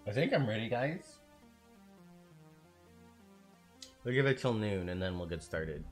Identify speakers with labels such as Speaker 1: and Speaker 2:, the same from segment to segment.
Speaker 1: I think I'm ready, guys. We'll give it till noon and then we'll get started.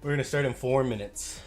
Speaker 1: We're gonna start in 4 minutes.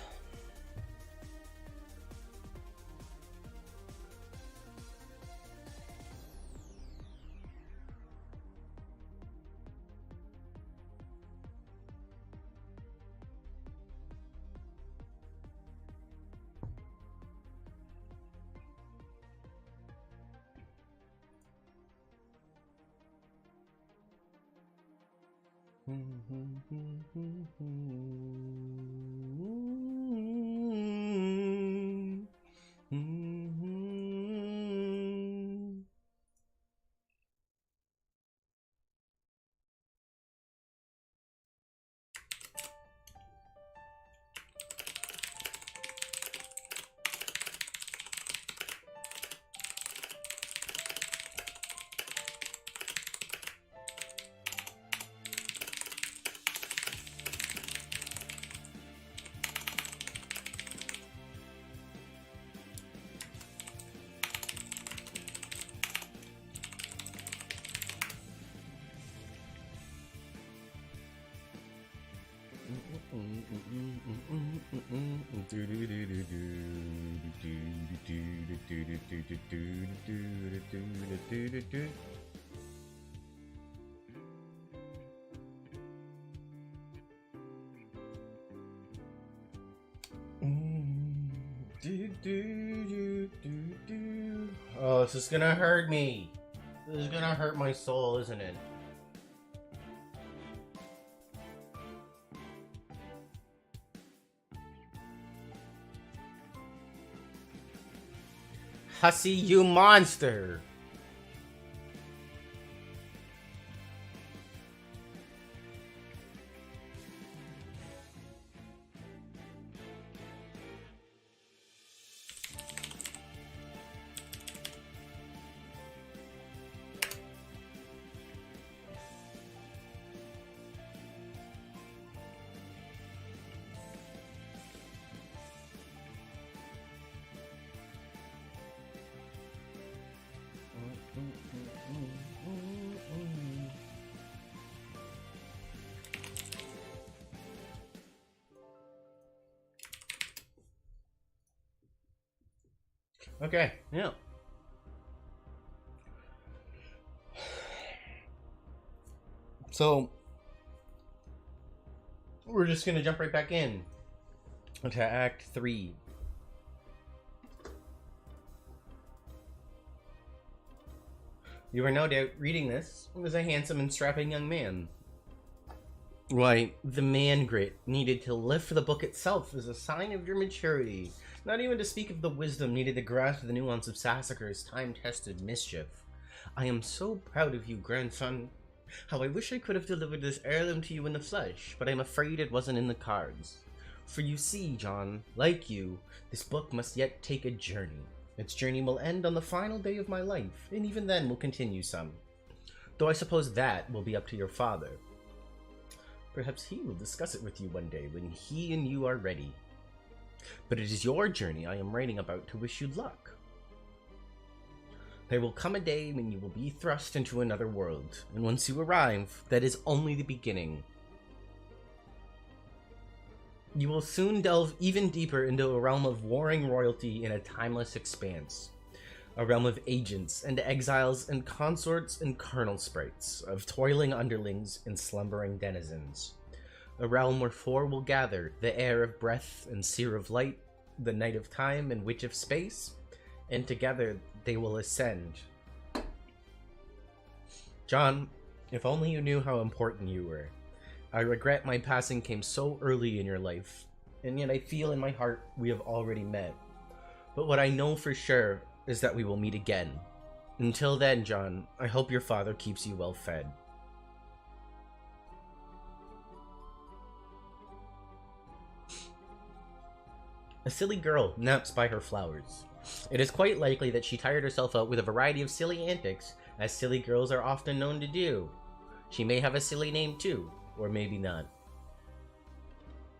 Speaker 1: Oh, this is gonna hurt me. This is gonna hurt my soul, isn't it? Hussy, you monster! Okay, yeah. So, we're just gonna jump right back in to Act 3. You are no doubt reading this as a handsome and strapping young man. Why, the man grit needed to lift the book itself is a sign of your maturity, not even to speak of the wisdom needed to grasp the nuance of Sassacre's time-tested mischief. I am so proud of you, grandson. How I wish I could have delivered this heirloom to you in the flesh, but I'm afraid it wasn't in the cards. For you see, John, like you, this book must yet take a journey. Its journey will end on the final day of my life, and even then will continue some. Though I suppose that will be up to your father. Perhaps he will discuss it with you one day when he and you are ready. But it is your journey I am writing about to wish you luck. There will come a day when you will be thrust into another world, and once you arrive, that is only the beginning. You will soon delve even deeper into a realm of warring royalty in a timeless expanse. A realm of agents and exiles and consorts and colonel sprites, of toiling underlings and slumbering denizens. A realm where four will gather, the heir of breath and seer of light, the knight of time and witch of space, and together they will ascend. John, if only you knew how important you were. I regret my passing came so early in your life, and yet I feel in my heart we have already met. But what I know for sure is that we will meet again. Until then, John, I hope your father keeps you well fed. A silly girl naps by her flowers. It is quite likely that she tired herself out with a variety of silly antics, as silly girls are often known to do. She may have a silly name too, or maybe not.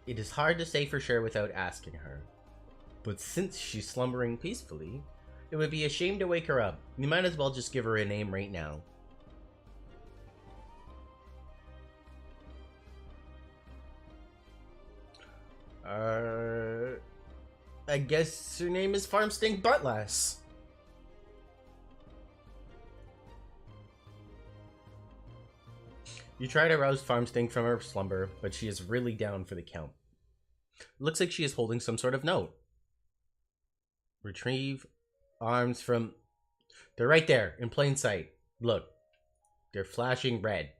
Speaker 1: It is hard to say for sure without asking her. But since she's slumbering peacefully, it would be a shame to wake her up. You might as well just give her a name right now. I guess her name is Farmstink Buttlass. You try to rouse Farmstink from her slumber, but she is really down for the count. It looks like she is holding some sort of note. Retrieve arms from... They're right there, in plain sight. Look. They're flashing red.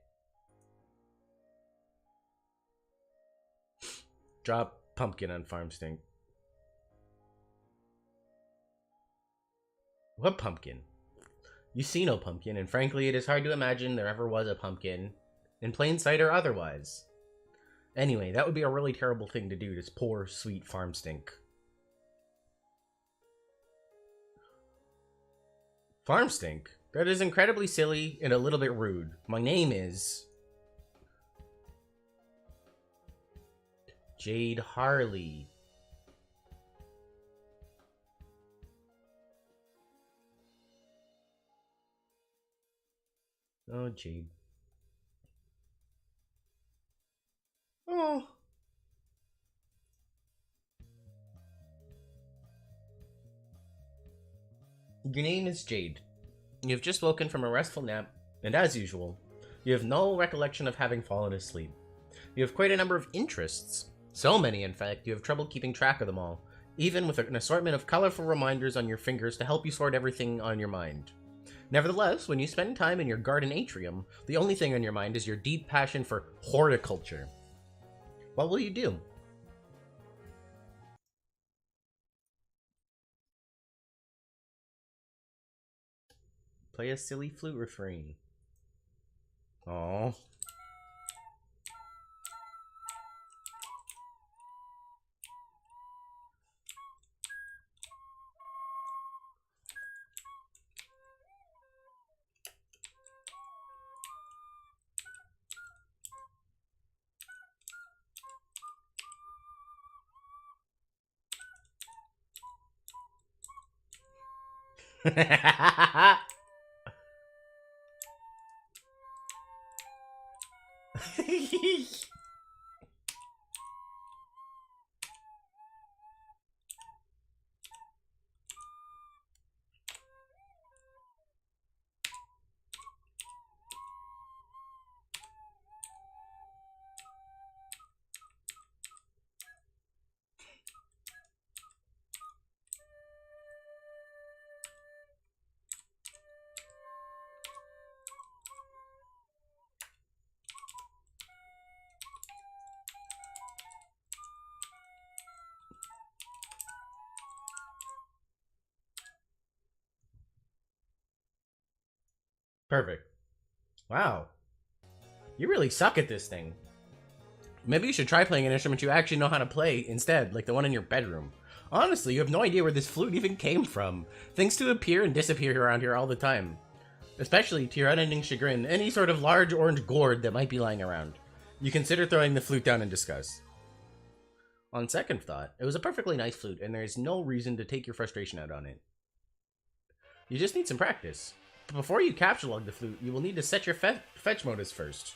Speaker 1: Drop pumpkin on Farmstink. What pumpkin? You see no pumpkin, and frankly, it is hard to imagine there ever was a pumpkin, in plain sight or otherwise. Anyway, that would be a really terrible thing to do to poor, sweet Farmstink. Farmstink? That is incredibly silly and a little bit rude. My name is... Jade Harley. Oh, Jade. Oh. Your name is Jade. You have just woken from a restful nap, and as usual, you have no recollection of having fallen asleep. You have quite a number of interests. So many, in fact, you have trouble keeping track of them all, even with an assortment of colorful reminders on your fingers to help you sort everything on your mind. Nevertheless, when you spend time in your garden atrium, the only thing on your mind is your deep passion for horticulture. What will you do? Play a silly flute refrain. Aww. Perfect. Wow. You really suck at this thing. Maybe you should try playing an instrument you actually know how to play instead, like the one in your bedroom. Honestly, you have no idea where this flute even came from. Things do appear and disappear around here all the time. Especially to your unending chagrin, any sort of large orange gourd that might be lying around. You consider throwing the flute down in disgust. On second thought, it was a perfectly nice flute, and there is no reason to take your frustration out on it. You just need some practice. But before you capture log the flute, you will need to set your fetch modus first.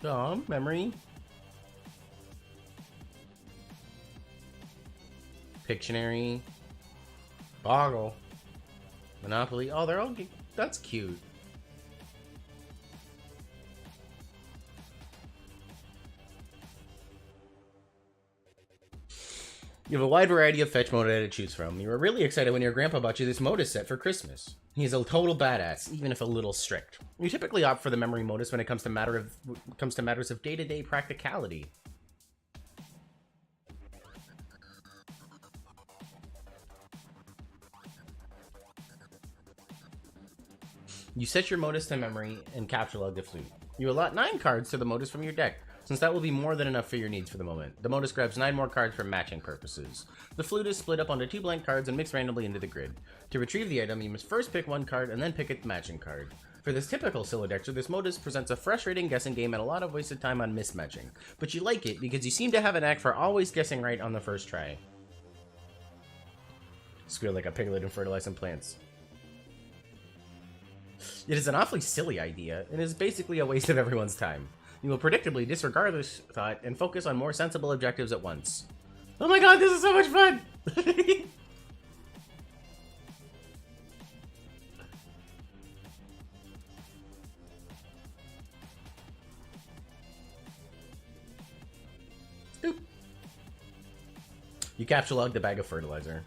Speaker 1: Oh, memory. Pictionary. Boggle. Monopoly. Oh, they're all... That's cute. You have a wide variety of fetch moda to choose from. You were really excited when your grandpa bought you this modus set for Christmas. He's a total badass, even if a little strict. You typically opt for the memory modus when it comes to matters of day-to-day practicality. You set your modus to memory and capture log the flute. You allot 9 cards to the modus from your deck, since that will be more than enough for your needs for the moment. The modus grabs 9 more cards for matching purposes. The flute is split up onto 2 blank cards and mixed randomly into the grid. To retrieve the item, you must first pick 1 card and then pick its matching card. For this typical Silodexter, this modus presents a frustrating guessing game and a lot of wasted time on mismatching. But you like it because you seem to have an knack for always guessing right on the first try. Squeal like a piglet and fertilize some plants. It is an awfully silly idea, and is basically a waste of everyone's time. You will predictably disregard this thought and focus on more sensible objectives at once. Oh my god, this is so much fun! Oop. You capture log the bag of fertilizer.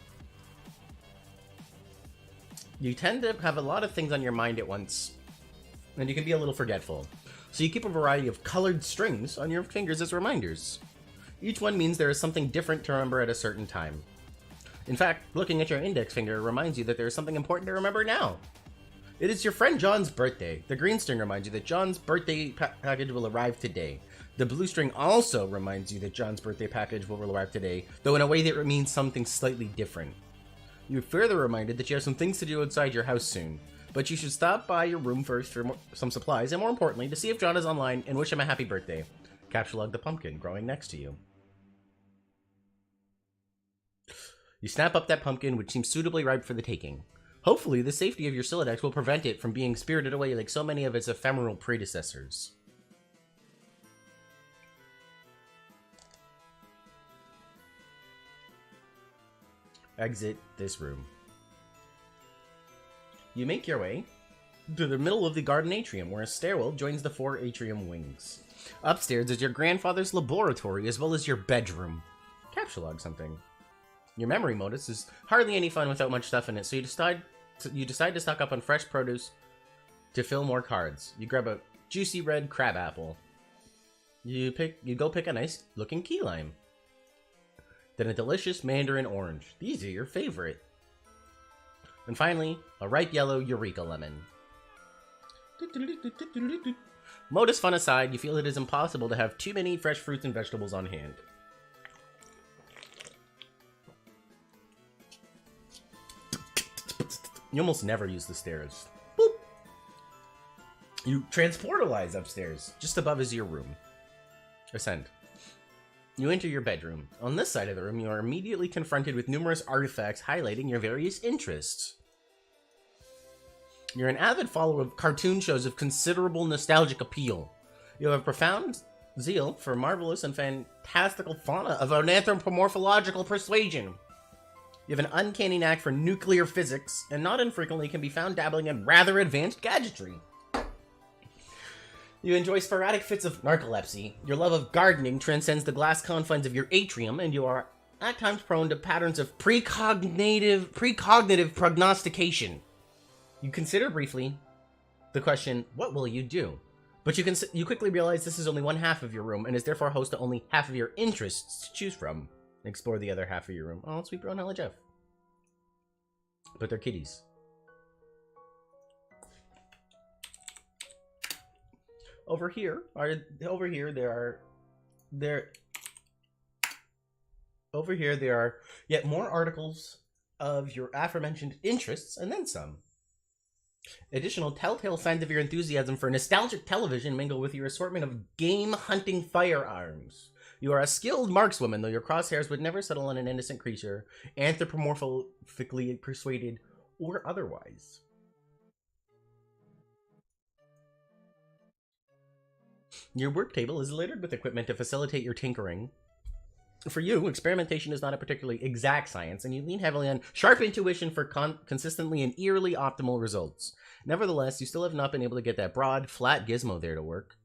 Speaker 1: You tend to have a lot of things on your mind at once, and you can be a little forgetful. So you keep a variety of colored strings on your fingers as reminders. Each one means there is something different to remember at a certain time. In fact, looking at your index finger reminds you that there is something important to remember now. It is your friend John's birthday. The green string reminds you that John's birthday package will arrive today. The blue string also reminds you that John's birthday package will arrive today, though in a way that means something slightly different. You're further reminded that you have some things to do outside your house soon, but you should stop by your room first for some supplies, and more importantly, to see if John is online and wish him a happy birthday. Capture log the pumpkin growing next to you. You snap up that pumpkin, which seems suitably ripe for the taking. Hopefully, the safety of your Silodex will prevent it from being spirited away like so many of its ephemeral predecessors. Exit this room. You make your way to the middle of the garden atrium, where a stairwell joins the 4 atrium wings. Upstairs is your grandfather's laboratory, as well as your bedroom. Capture log something. Your memory modus is hardly any fun without much stuff in it, so you decide to stock up on fresh produce to fill more cards. You grab a juicy red crab apple. You go pick a nice looking key lime. Then a delicious mandarin orange. These are your favorite. And finally, a ripe yellow Eureka lemon. Modus fun aside, you feel it is impossible to have too many fresh fruits and vegetables on hand. You almost never use the stairs. Boop. You transportalize upstairs. Just above is your room. Ascend. You enter your bedroom. On this side of the room, you are immediately confronted with numerous artifacts highlighting your various interests. You're an avid follower of cartoon shows of considerable nostalgic appeal. You have a profound zeal for marvelous and fantastical fauna of an anthropomorphological persuasion. You have an uncanny knack for nuclear physics, and not infrequently can be found dabbling in rather advanced gadgetry. You enjoy sporadic fits of narcolepsy. Your love of gardening transcends the glass confines of your atrium, and you are at times prone to patterns of precognitive prognostication. You consider briefly the question, what will you do? But you quickly realize this is only one half of your room, and is therefore host to only half of your interests to choose from. Explore the other half of your room. Oh, sweet bro, Nella Jeff. But they're kitties. Over here there are yet more articles of your aforementioned interests, and then some. Additional telltale signs of your enthusiasm for nostalgic television mingle with your assortment of game-hunting firearms. You are a skilled markswoman, though your crosshairs would never settle on an innocent creature, anthropomorphically persuaded or otherwise. Your work table is littered with equipment to facilitate your tinkering. For you, experimentation is not a particularly exact science, and you lean heavily on sharp intuition for consistently and eerily optimal results. Nevertheless, you still have not been able to get that broad, flat gizmo there to work,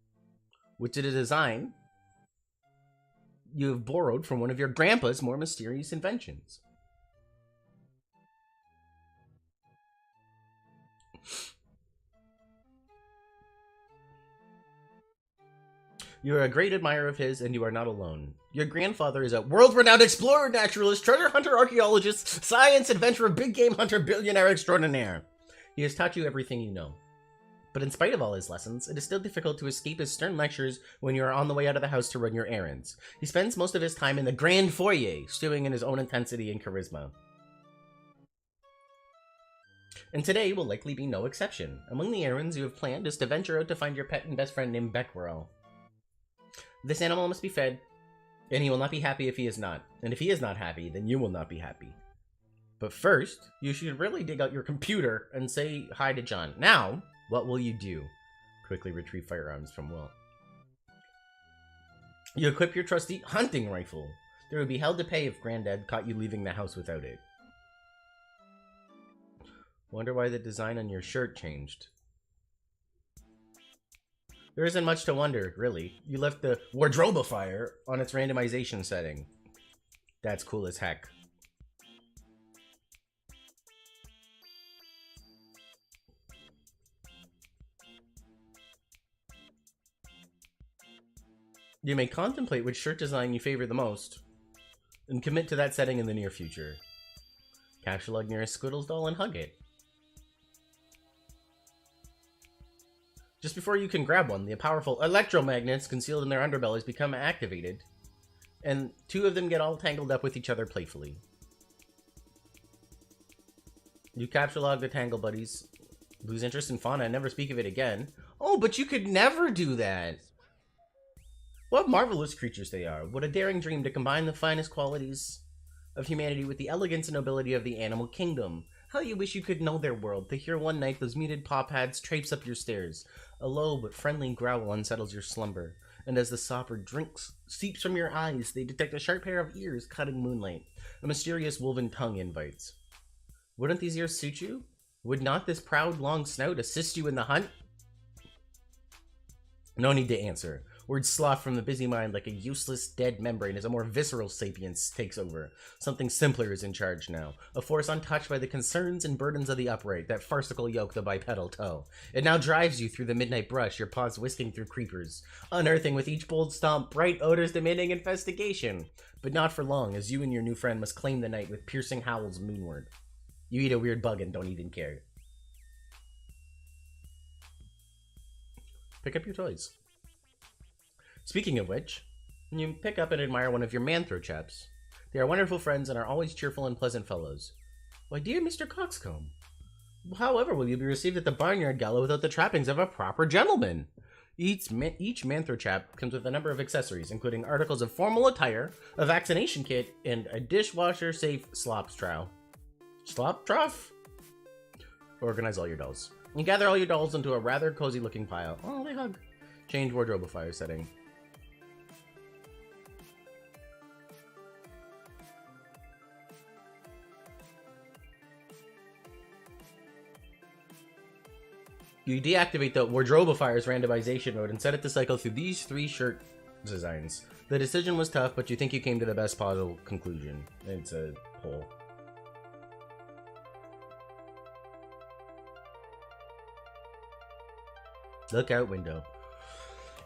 Speaker 1: which is a design you have borrowed from one of your grandpa's more mysterious inventions. You are a great admirer of his, and you are not alone. Your grandfather is a world-renowned explorer, naturalist, treasure hunter, archaeologist, science adventurer, big game hunter, billionaire extraordinaire. He has taught you everything you know. But in spite of all his lessons, it is still difficult to escape his stern lectures when you are on the way out of the house to run your errands. He spends most of his time in the grand foyer, stewing in his own intensity and charisma. And today will likely be no exception. Among the errands you have planned is to venture out to find your pet and best friend named Becquerel. This animal must be fed, and he will not be happy if he is not. And if he is not happy, then you will not be happy. But first, you should really dig out your computer and say hi to John. Now, what will you do? Quickly retrieve firearms from Will. You equip your trusty hunting rifle. There would be hell to pay if Granddad caught you leaving the house without it. Wonder why the design on your shirt changed. There isn't much to wonder, really. You left the wardrobifier on its randomization setting. That's cool as heck. You may contemplate which shirt design you favor the most, and commit to that setting in the near future. Capture lug near a Squiddles doll and hug it. Just before you can grab one, the powerful electromagnets concealed in their underbellies become activated, and two of them get all tangled up with each other playfully. You capture log the Tangle Buddies, lose interest in fauna, and never speak of it again. Oh, but you could never do that! What marvelous creatures they are. What a daring dream to combine the finest qualities of humanity with the elegance and nobility of the animal kingdom. How you wish you could know their world, to hear one night those muted paw pads traipse up your stairs. A low but friendly growl unsettles your slumber, and as the sopper drinks seeps from your eyes, they detect a sharp pair of ears cutting moonlight. A mysterious woven tongue invites. Wouldn't these ears suit you? Would not this proud long snout assist you in the hunt? No need to answer. Words slough from the busy mind like a useless dead membrane as a more visceral sapience takes over. Something simpler is in charge now. A force untouched by the concerns and burdens of the upright, that farcical yoke the bipedal toe. It now drives you through the midnight brush, your paws whisking through creepers, unearthing with each bold stomp bright odors demanding investigation. But not for long, as you and your new friend must claim the night with piercing howls moonward. You eat a weird bug and don't even care. Pick up your toys. Speaking of which, you pick up and admire one of your Manthro chaps. They are wonderful friends and are always cheerful and pleasant fellows. Why, dear Mr. Coxcomb, however will you be received at the Barnyard Gala without the trappings of a proper gentleman? Each Manthro chap comes with a number of accessories, including articles of formal attire, a vaccination kit, and a dishwasher-safe slop trough. Slop trough? Organize all your dolls. And gather all your dolls into a rather cozy-looking pile. Oh, they hug. Change wardrobifier setting. You deactivate the wardrobifier's randomization mode and set it to cycle through these 3 shirt designs. The decision was tough, but you think you came to the best possible conclusion. It's a hole. Look out window.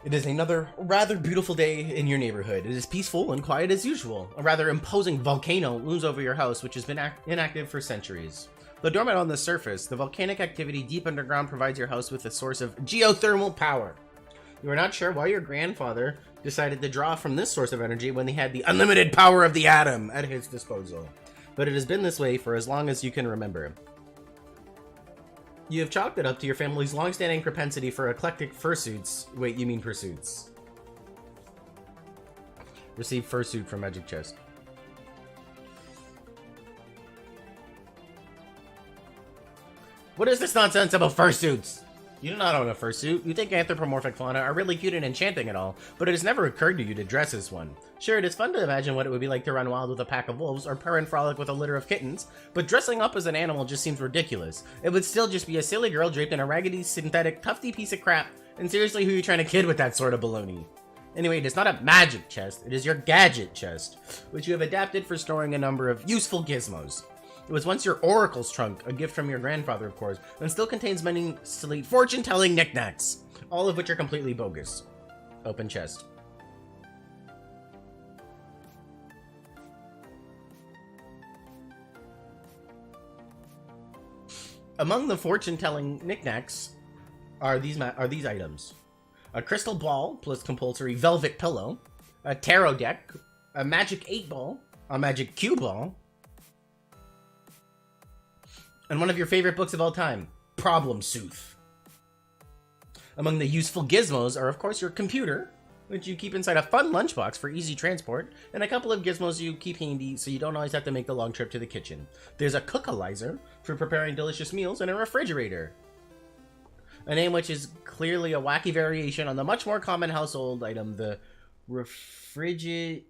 Speaker 1: It is another rather beautiful day in your neighborhood. It is peaceful and quiet as usual. A rather imposing volcano looms over your house, which has been inactive for centuries. Though dormant on the surface, the volcanic activity deep underground provides your house with a source of geothermal power. You are not sure why your grandfather decided to draw from this source of energy when he had the unlimited power of the atom at his disposal. But it has been this way for as long as you can remember. You have chalked it up to your family's long-standing propensity for eclectic fursuits. Wait, you mean pursuits. Receive fursuit from Magic Chest. What is this nonsense about fursuits? You do not own a fursuit. You think anthropomorphic fauna are really cute and enchanting and all, but it has never occurred to you to dress as one. Sure, it is fun to imagine what it would be like to run wild with a pack of wolves or purr and frolic with a litter of kittens, but dressing up as an animal just seems ridiculous. It would still just be a silly girl draped in a raggedy, synthetic, tufty piece of crap, and seriously, who are you trying to kid with that sort of baloney? Anyway, it is not a magic chest, it is your gadget chest, which you have adapted for storing a number of useful gizmos. It was once your oracle's trunk, a gift from your grandfather, of course, and still contains many sleek fortune-telling knickknacks, all of which are completely bogus. Open chest. Among the fortune-telling knickknacks are these items: a crystal ball plus compulsory velvet pillow, a tarot deck, a magic 8-ball, a magic cue ball, and one of your favorite books of all time, Problem Sooth. Among the useful gizmos are, of course, your computer, which you keep inside a fun lunchbox for easy transport, and a couple of gizmos you keep handy so you don't always have to make the long trip to the kitchen. There's a cookalizer for preparing delicious meals, and a refrigerator. A name which is clearly a wacky variation on the much more common household item, the refrigerator?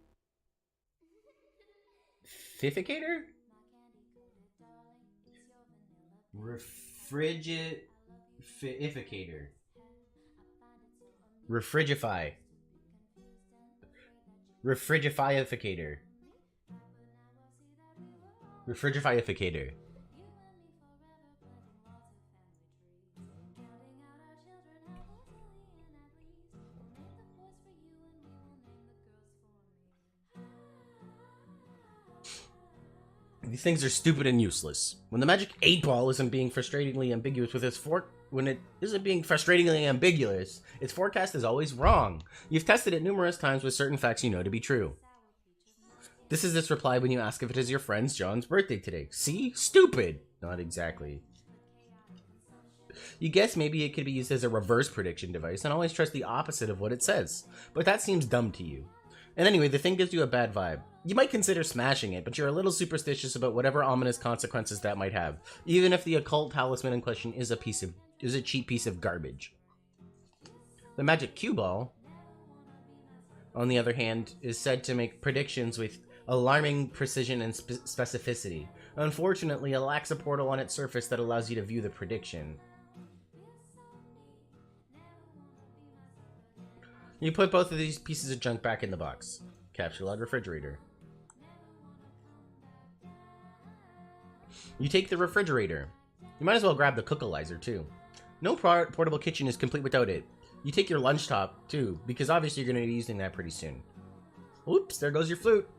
Speaker 1: Refrigify. Refrigifier. These things are stupid and useless. When the magic 8-ball isn't being frustratingly ambiguous with its its forecast is always wrong. You've tested it numerous times with certain facts you know to be true. This is its reply when you ask if it is your friend's John's birthday today. See? Stupid! Not exactly. You guess maybe it could be used as a reverse prediction device and always trust the opposite of what it says. But that seems dumb to you. And anyway, the thing gives you a bad vibe. You might consider smashing it, but you're a little superstitious about whatever ominous consequences that might have, even if the occult talisman in question is a cheap piece of garbage. The magic cue ball, on the other hand, is said to make predictions with alarming precision and specificity. Unfortunately, it lacks a portal on its surface that allows you to view the prediction. You put both of these pieces of junk back in the box. Capture log refrigerator. You take the refrigerator. You might as well grab the cookalizer too. No portable kitchen is complete without it. You take your lunch top too, because obviously you're going to be using that pretty soon. Oops, there goes your flute.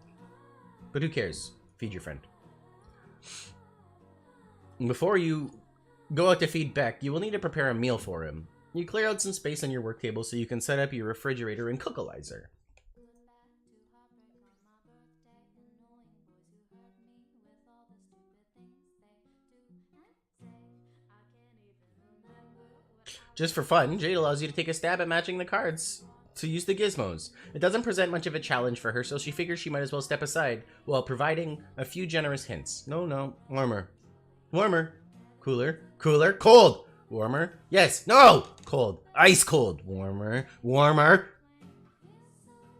Speaker 1: But who cares? Feed your friend. And before you go out to feed Beck, you will need to prepare a meal for him. You clear out some space on your work table so you can set up your refrigerator and cookalizer. Just for fun, Jade allows you to take a stab at matching the cards to use the gizmos. It doesn't present much of a challenge for her, so she figures she might as well step aside while providing a few generous hints. No, warmer. Warmer. Cooler. Cooler. Cold. Warmer. Yes. No. Cold. Ice cold. Warmer. Warmer.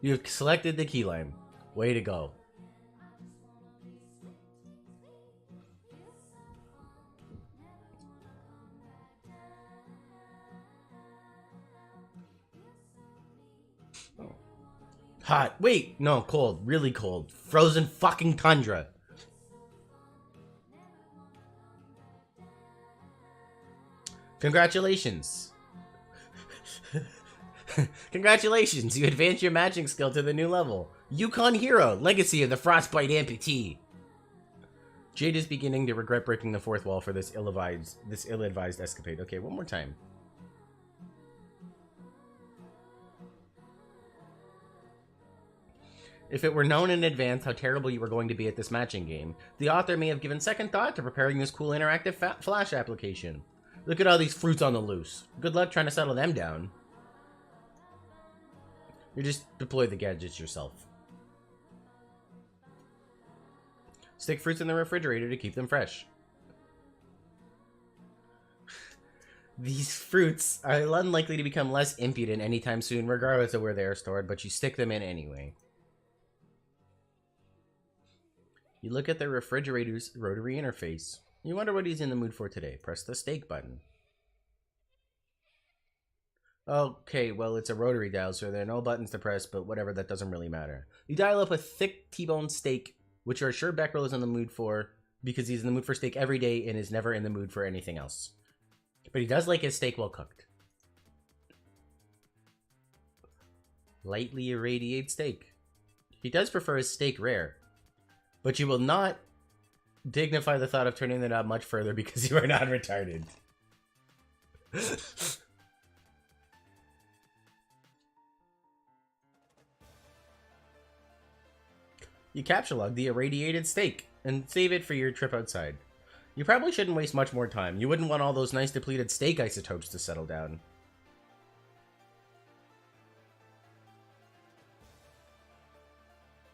Speaker 1: You've selected the key lime. Way to go. Hot. Wait. No. Cold. Really cold. Frozen fucking tundra. Congratulations. Congratulations, you advanced your magic skill to the new level. Yukon Hero, Legacy of the Frostbite Amputee. Jade is beginning to regret breaking the fourth wall for this ill-advised escapade. Okay, one more time. If it were known in advance how terrible you were going to be at this matching game, the author may have given second thought to preparing this cool interactive Flash application. Look at all these fruits on the loose. Good luck trying to settle them down. You just deploy the gadgets yourself. Stick fruits in the refrigerator to keep them fresh. These fruits are unlikely to become less impudent anytime soon, regardless of where they are stored, but you stick them in anyway. You look at the refrigerator's rotary interface. You wonder what he's in the mood for today. Press the steak button. Okay, well, it's a rotary dial, so there are no buttons to press, but whatever, that doesn't really matter. You dial up a thick T-bone steak, which you are sure Beckrell is in the mood for, because he's in the mood for steak every day and is never in the mood for anything else. But he does like his steak well cooked. Lightly irradiate steak. He does prefer his steak rare. But you will not dignify the thought of turning the knob much further because you are not retarded. You capture log the irradiated steak and save it for your trip outside. You probably shouldn't waste much more time. You wouldn't want all those nice depleted steak isotopes to settle down.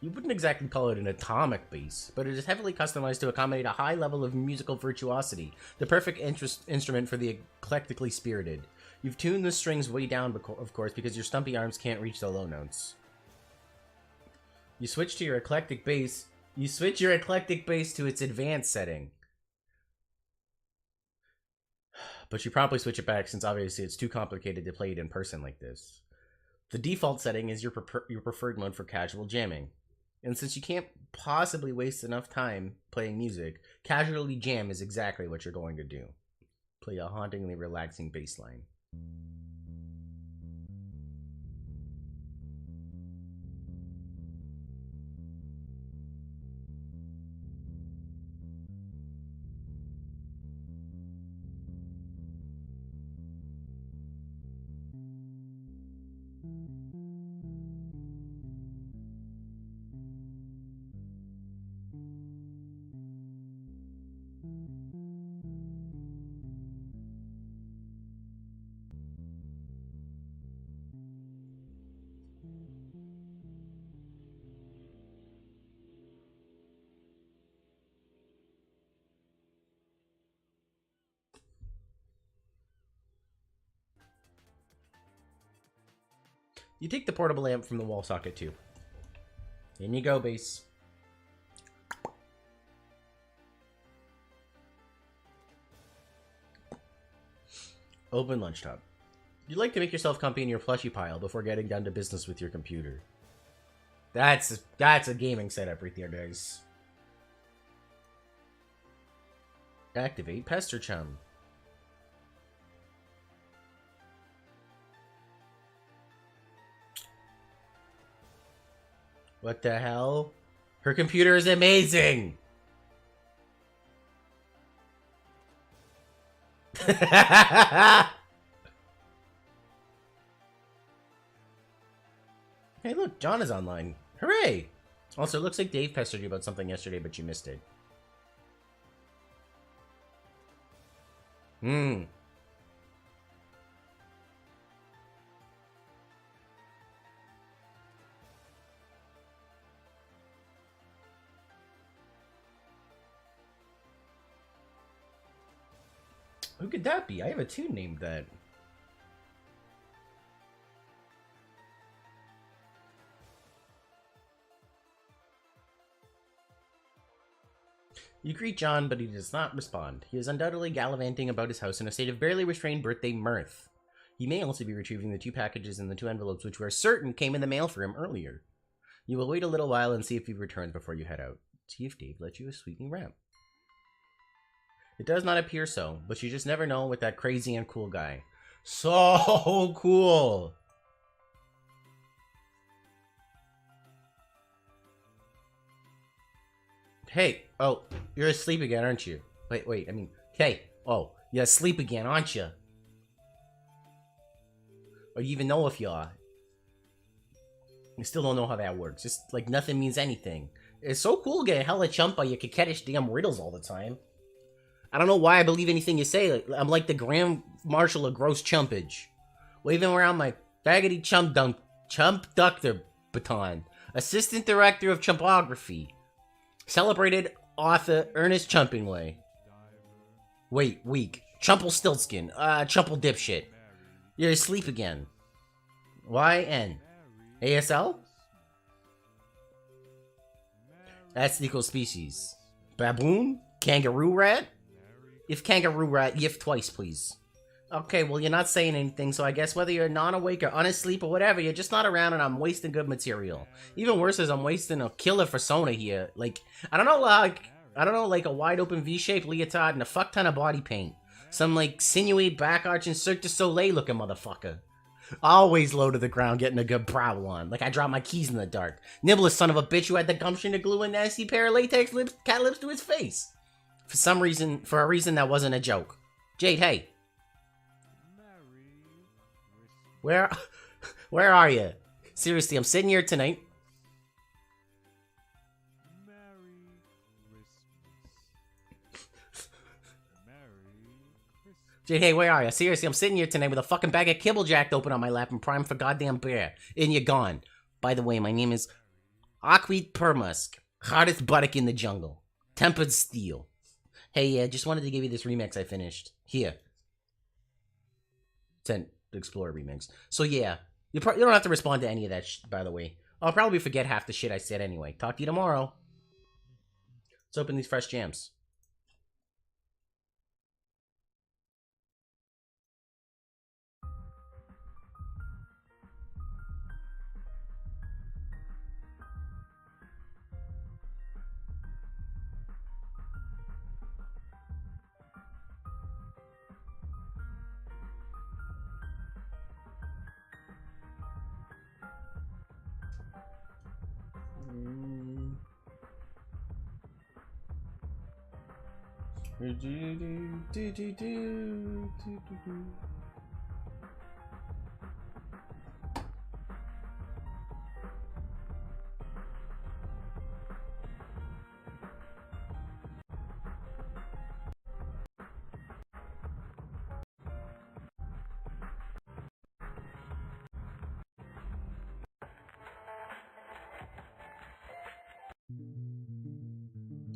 Speaker 1: You wouldn't exactly call it an atomic base, but it is heavily customized to accommodate a high level of musical virtuosity, the perfect instrument for the eclectically spirited. You've tuned the strings way down, of course, because your stumpy arms can't reach the low notes. You switch your eclectic bass to its advanced setting. But you promptly switch it back since obviously it's too complicated to play it in person like this. The default setting is your preferred mode for casual jamming. And since you can't possibly waste enough time playing music, casually jam is exactly what you're going to do. Play a hauntingly relaxing bass line. You take the portable amp from the wall socket too. In you go, bass. Open lunchtop. You'd like to make yourself comfy in your plushy pile before getting down to business with your computer. That's a gaming setup right there, guys. Activate Pester Chum. What the hell? Her computer is amazing! Hey look, John is online. Hooray! Also, it looks like Dave pestered you about something yesterday, but you missed it. Who could that be? I have a tune named that. You greet John, but he does not respond. He is undoubtedly gallivanting about his house in a state of barely restrained birthday mirth. He may also be retrieving the 2 packages and the 2 envelopes which we are certain came in the mail for him earlier. You will wait a little while and see if he returns before you head out. See if Dave lets you a sweet new wrap. It does not appear so, but you just never know with that crazy and cool guy. So cool! Hey, Oh, you're asleep again, aren't you? Wait, I mean, hey. Oh, you're asleep again, aren't you? Or you even know if you are. You still don't know how that works. Just like nothing means anything. It's so cool getting hella chumped by your coquettish damn riddles all the time. I don't know why I believe anything you say. I'm like the Grand Marshal of gross chumpage. Waving around my faggoty chump ductor baton. Assistant Director of Chumpography. Celebrated author Ernest Chumpingway. Wait, weak. Chumple Stiltskin. Chumple Dipshit. You're asleep again. YN. ASL? That's equal species. Baboon? Kangaroo rat? If kangaroo rat, yiff twice, please. Okay, well, you're not saying anything, so I guess whether you're non-awake or unasleep or whatever, you're just not around and I'm wasting good material. Even worse is I'm wasting a killer persona here. Like, I don't know, like a wide-open V-shaped leotard and a fuck ton of body paint. Some, like, sinewy, back-arching Cirque du Soleil-looking motherfucker. Always low to the ground, getting a good prowl on. Like I dropped my keys in the dark. Nibbler son of a bitch who had the gumption to glue a nasty pair of latex cat lips to his face. For a reason that wasn't a joke. Jade, hey. Where are you? Seriously, I'm sitting here tonight. Jade, hey, where are you? Seriously, I'm sitting here tonight with a fucking bag of kibble jacked open on my lap and primed for goddamn bear. And you're gone. By the way, my name is Aqueed Permusk. Hardest buttock in the jungle. Tempered steel. Hey, yeah, just wanted to give you this remix I finished. Here. 10 Explorer remix. So yeah, you don't have to respond to any of that by the way. I'll probably forget half the shit I said anyway. Talk to you tomorrow. Let's open these fresh jams.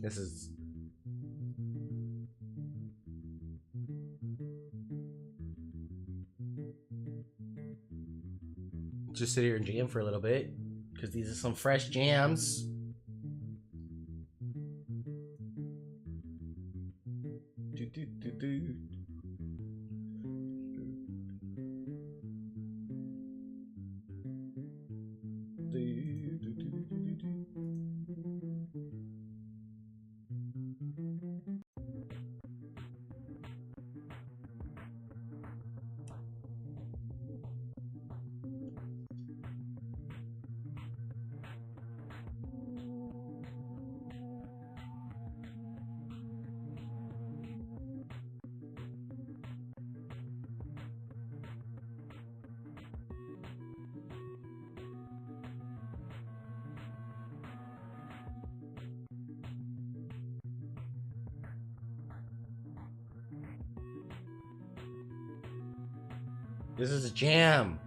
Speaker 1: This is... Just sit here and jam for a little bit, because these are some fresh jams. This is a jam.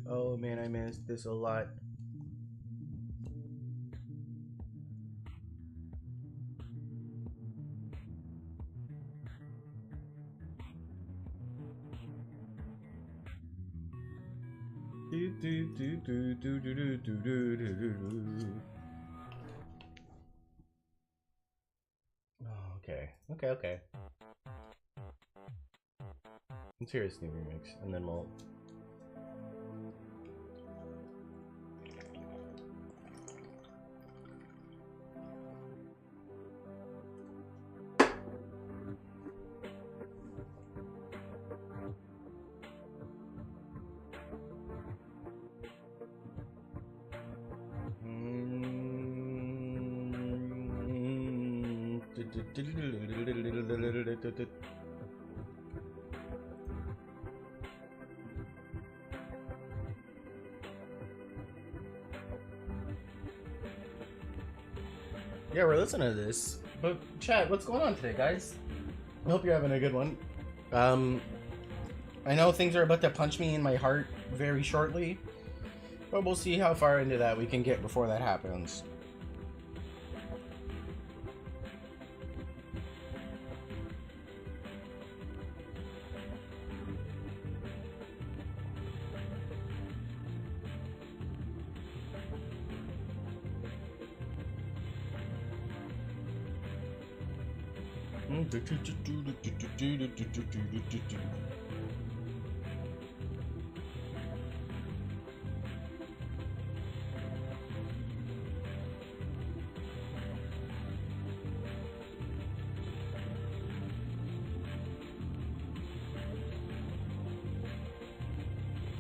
Speaker 1: Oh man, I missed this a lot. Oh, okay. Let's hear this new remix, and then we'll... Yeah, we're listening to this. But chat, what's going on today, guys? I hope you're having a good one. I know things are about to punch me in my heart very shortly, but we'll see how far into that we can get before that happens.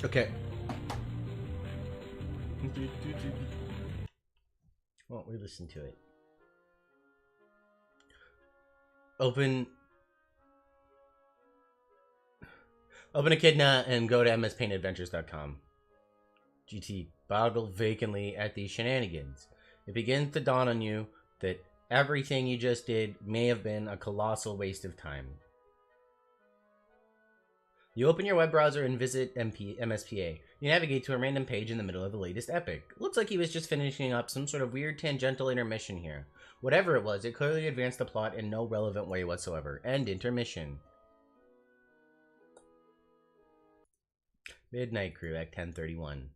Speaker 1: Okay. Well, we listen to it. Open Echidna and go to mspaintadventures.com. GT boggle vacantly at these shenanigans. It begins to dawn on you that everything you just did may have been a colossal waste of time. You open your web browser and visit MSPA. You navigate to a random page in the middle of the latest epic. Looks like he was just finishing up some sort of weird tangential intermission here. Whatever it was, it clearly advanced the plot in no relevant way whatsoever. End intermission. Midnight Crew, Act 1031.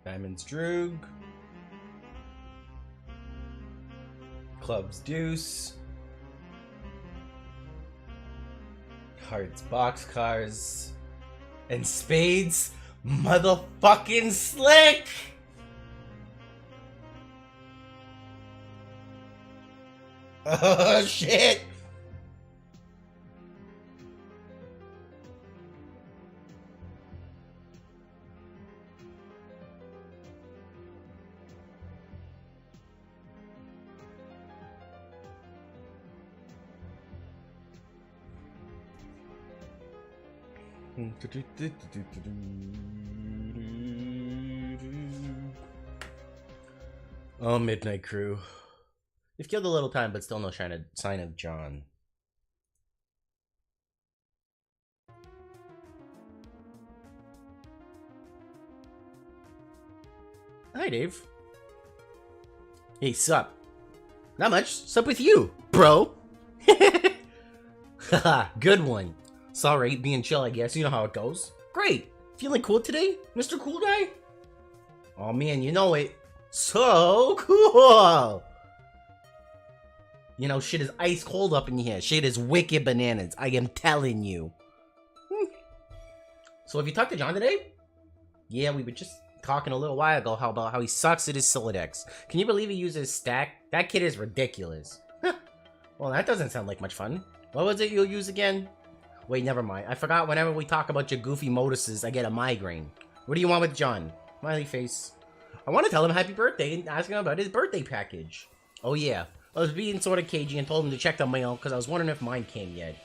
Speaker 1: Diamonds Droog. Clubs Deuce. Hearts Boxcars. And Spades Motherfucking Slick! Oh shit! Oh, Midnight Crew. You've killed a little time, but still no sign of John. Hi, Dave. Hey, sup? Not much. Sup with you, bro? Haha, good one. Sorry, being chill, I guess. You know how it goes. Great. Feeling cool today, Mr. Cool Guy? Oh man, you know it. So cool. You know, shit is ice cold up in here. Shit is wicked bananas. I am telling you. So have you talked to John today? Yeah, we were just talking a little while ago about how he sucks at his Solidex. Can you believe he uses stack? That kid is ridiculous. Well, that doesn't sound like much fun. What was it you'll use again? Wait, never mind. I forgot whenever we talk about your goofy moduses, I get a migraine. What do you want with John? Smiley face. I want to tell him happy birthday and ask him about his birthday package. Oh yeah. I was being sort of cagey and told him to check the mail because I was wondering if mine came yet.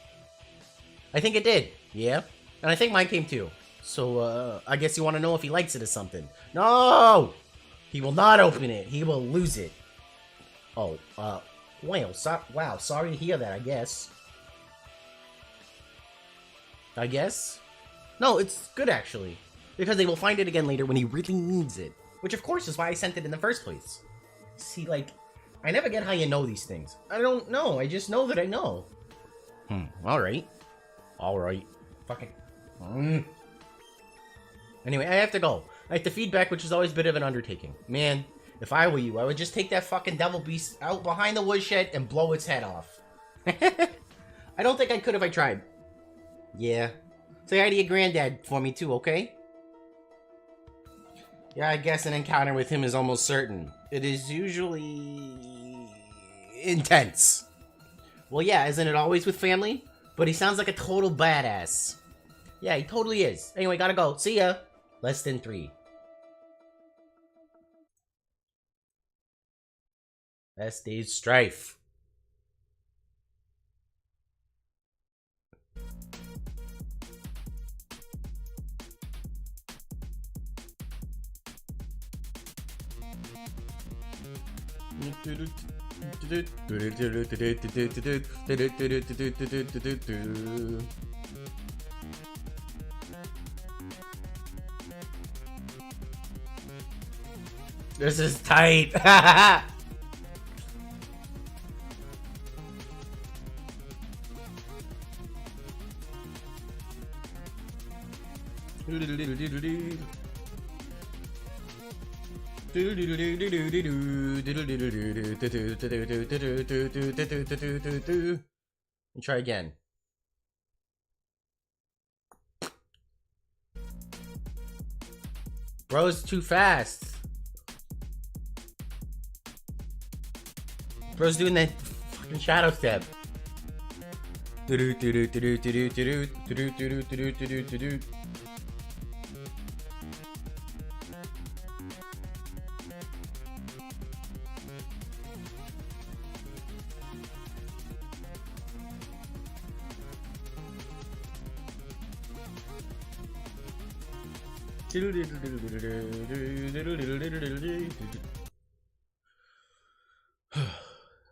Speaker 1: I think it did. Yeah. And I think mine came too. So, I guess you want to know if he likes it or something. No! He will not open it. He will lose it. Oh, wow, sorry to hear that, I guess. No, it's good, actually. Because they will find it again later when he really needs it. Which, of course, is why I sent it in the first place. See, like, I never get how you know these things. I don't know. I just know that I know. Alright. Alright. Fucking... Anyway, I have to go. I have to feedback, which is always a bit of an undertaking. Man, if I were you, I would just take that fucking devil beast out behind the woodshed and blow its head off. I don't think I could if I tried. Yeah. Say hi to your granddad for me too, okay? Yeah, I guess an encounter with him is almost certain. It is usually intense. Well, yeah, isn't it always with family? But he sounds like a total badass. Yeah, he totally is. Anyway, gotta go. See ya. Less than 3. Last day's strife. This is tight. Try again. Bro's too fast. Bro's doing that fucking shadow step.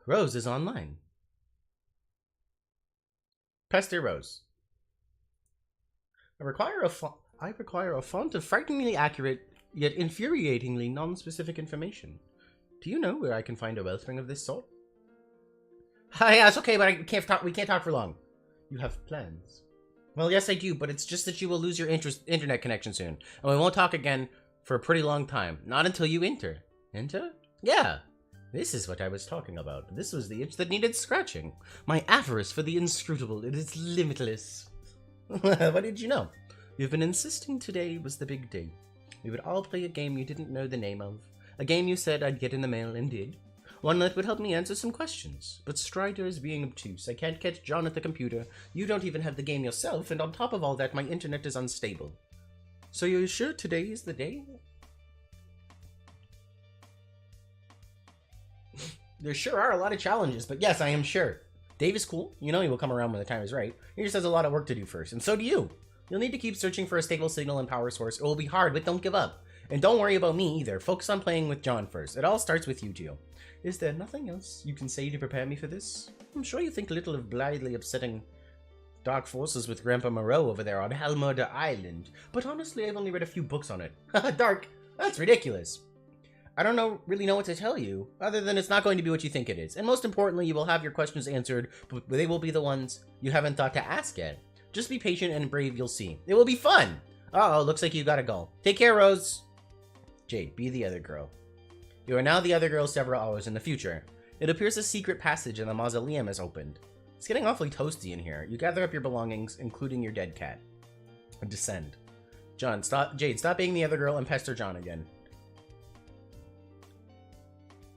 Speaker 1: Rose is online. Pester Rose. I require a font of frighteningly accurate yet infuriatingly non-specific information. Do you know where I can find a wellspring of this sort? Yeah, it's okay, but we can't talk for long. You have plans. Well, yes, I do, but it's just that you will lose your internet connection soon, and we won't talk again for a pretty long time. Not until you enter. Enter? Yeah. This is what I was talking about. This was the itch that needed scratching. My avarice for the inscrutable. It is limitless. What did you know? You've been insisting today was the big day. We would all play a game you didn't know the name of. A game you said I'd get in the mail and did. One that would help me answer some questions. But Strider is being obtuse. I can't catch John at the computer. You don't even have the game yourself, and on top of all that, my internet is unstable. So you're sure today is the day? There sure are a lot of challenges, but yes, I am sure. Dave is cool. You know he will come around when the time is right. He just has a lot of work to do first, and so do you. You'll need to keep searching for a stable signal and power source. It will be hard, but don't give up. And don't worry about me either. Focus on playing with John first. It all starts with you two. Is there nothing else you can say to prepare me for this? I'm sure you think little of blithely upsetting dark forces with Grandpa Moreau over there on Halmurda Island, but honestly, I've only read a few books on it. Dark? That's ridiculous. I don't really know what to tell you, other than it's not going to be what you think it is. And most importantly, you will have your questions answered, but they will be the ones you haven't thought to ask yet. Just be patient and brave, you'll see. It will be fun! Uh-oh, looks like you gotta go. Take care, Rose! Jade, be the other girl. You are now the other girl several hours in the future. It appears a secret passage in the mausoleum is opened. It's getting awfully toasty in here. You gather up your belongings, including your dead cat. And descend. Jade, stop being the other girl and pester John again.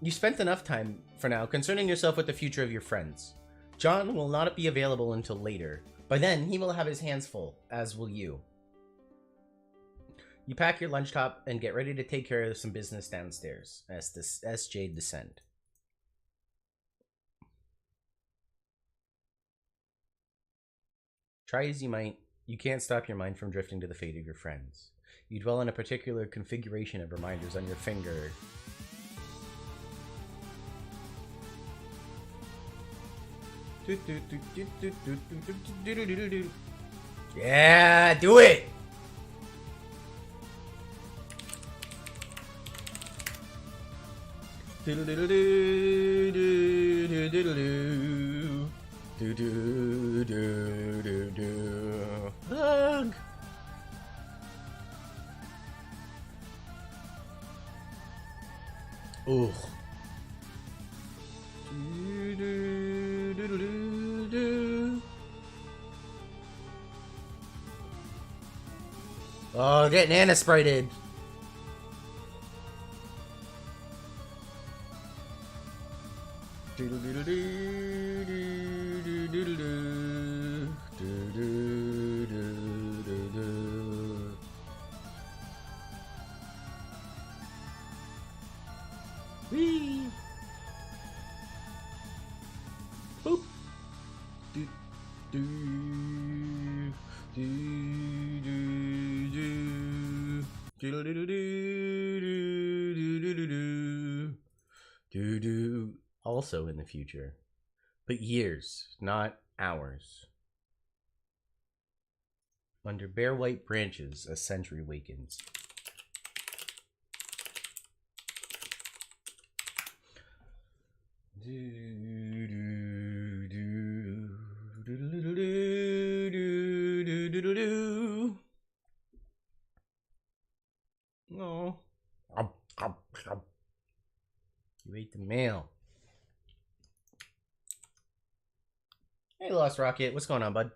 Speaker 1: You spent enough time, for now, concerning yourself with the future of your friends. John will not be available until later. By then, he will have his hands full, as will you. You pack your lunch top and get ready to take care of some business downstairs, as Jade descend. Try as you might, you can't stop your mind from drifting to the fate of your friends. You dwell on a particular configuration of reminders on your finger. Yeah, do it! Hug! Ooh. Oh, getting Anna sprited. do, do, do, do, do, do, do, do. Also in the future, but years, not hours. Under bare white branches, a century wakens. No. You ate the mail. Hey, Lost Rocket. What's going on, bud?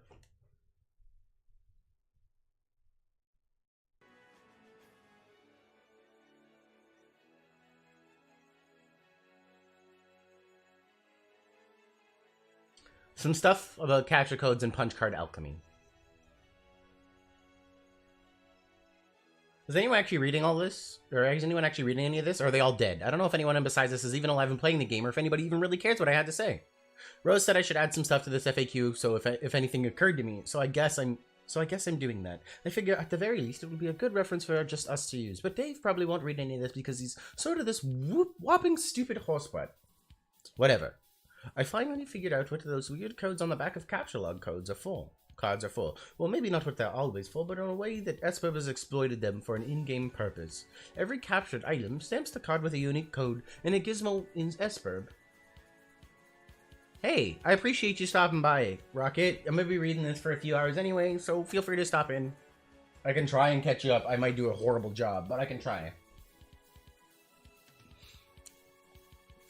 Speaker 1: Some stuff about capture codes and punch card alchemy. Is anyone actually reading all this? Or is anyone actually reading any of this? Or are they all dead? I don't know if anyone besides us is even alive and playing the game, or if anybody even really cares what I had to say. Rose said I should add some stuff to this FAQ, so if anything occurred to me, so I guess I'm doing that. I figure at the very least it would be a good reference for just us to use. But Dave probably won't read any of this because he's sort of this whopping stupid horsebutt. Whatever. I finally figured out what those weird codes on the back of capture log codes are full. Cards are full. Well, maybe not what they're always full, but in a way that Esper has exploited them for an in-game purpose. Every captured item stamps the card with a unique code and a gizmo in Esper. Hey, I appreciate you stopping by, Rocket. I'm gonna be reading this for a few hours anyway, so feel free to stop in. I can try and catch you up. I might do a horrible job, but I can try.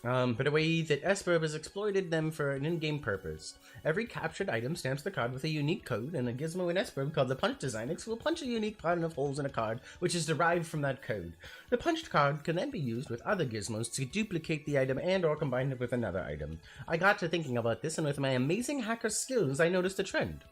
Speaker 1: But a way that Esper has exploited them for an in-game purpose. Every captured item stamps the card with a unique code, and a gizmo in Esper called the Punch Designix will punch a unique pattern of holes in a card, which is derived from that code. The punched card can then be used with other gizmos to duplicate the item and or combine it with another item. I got to thinking about this, and with my amazing hacker skills, I noticed a trend.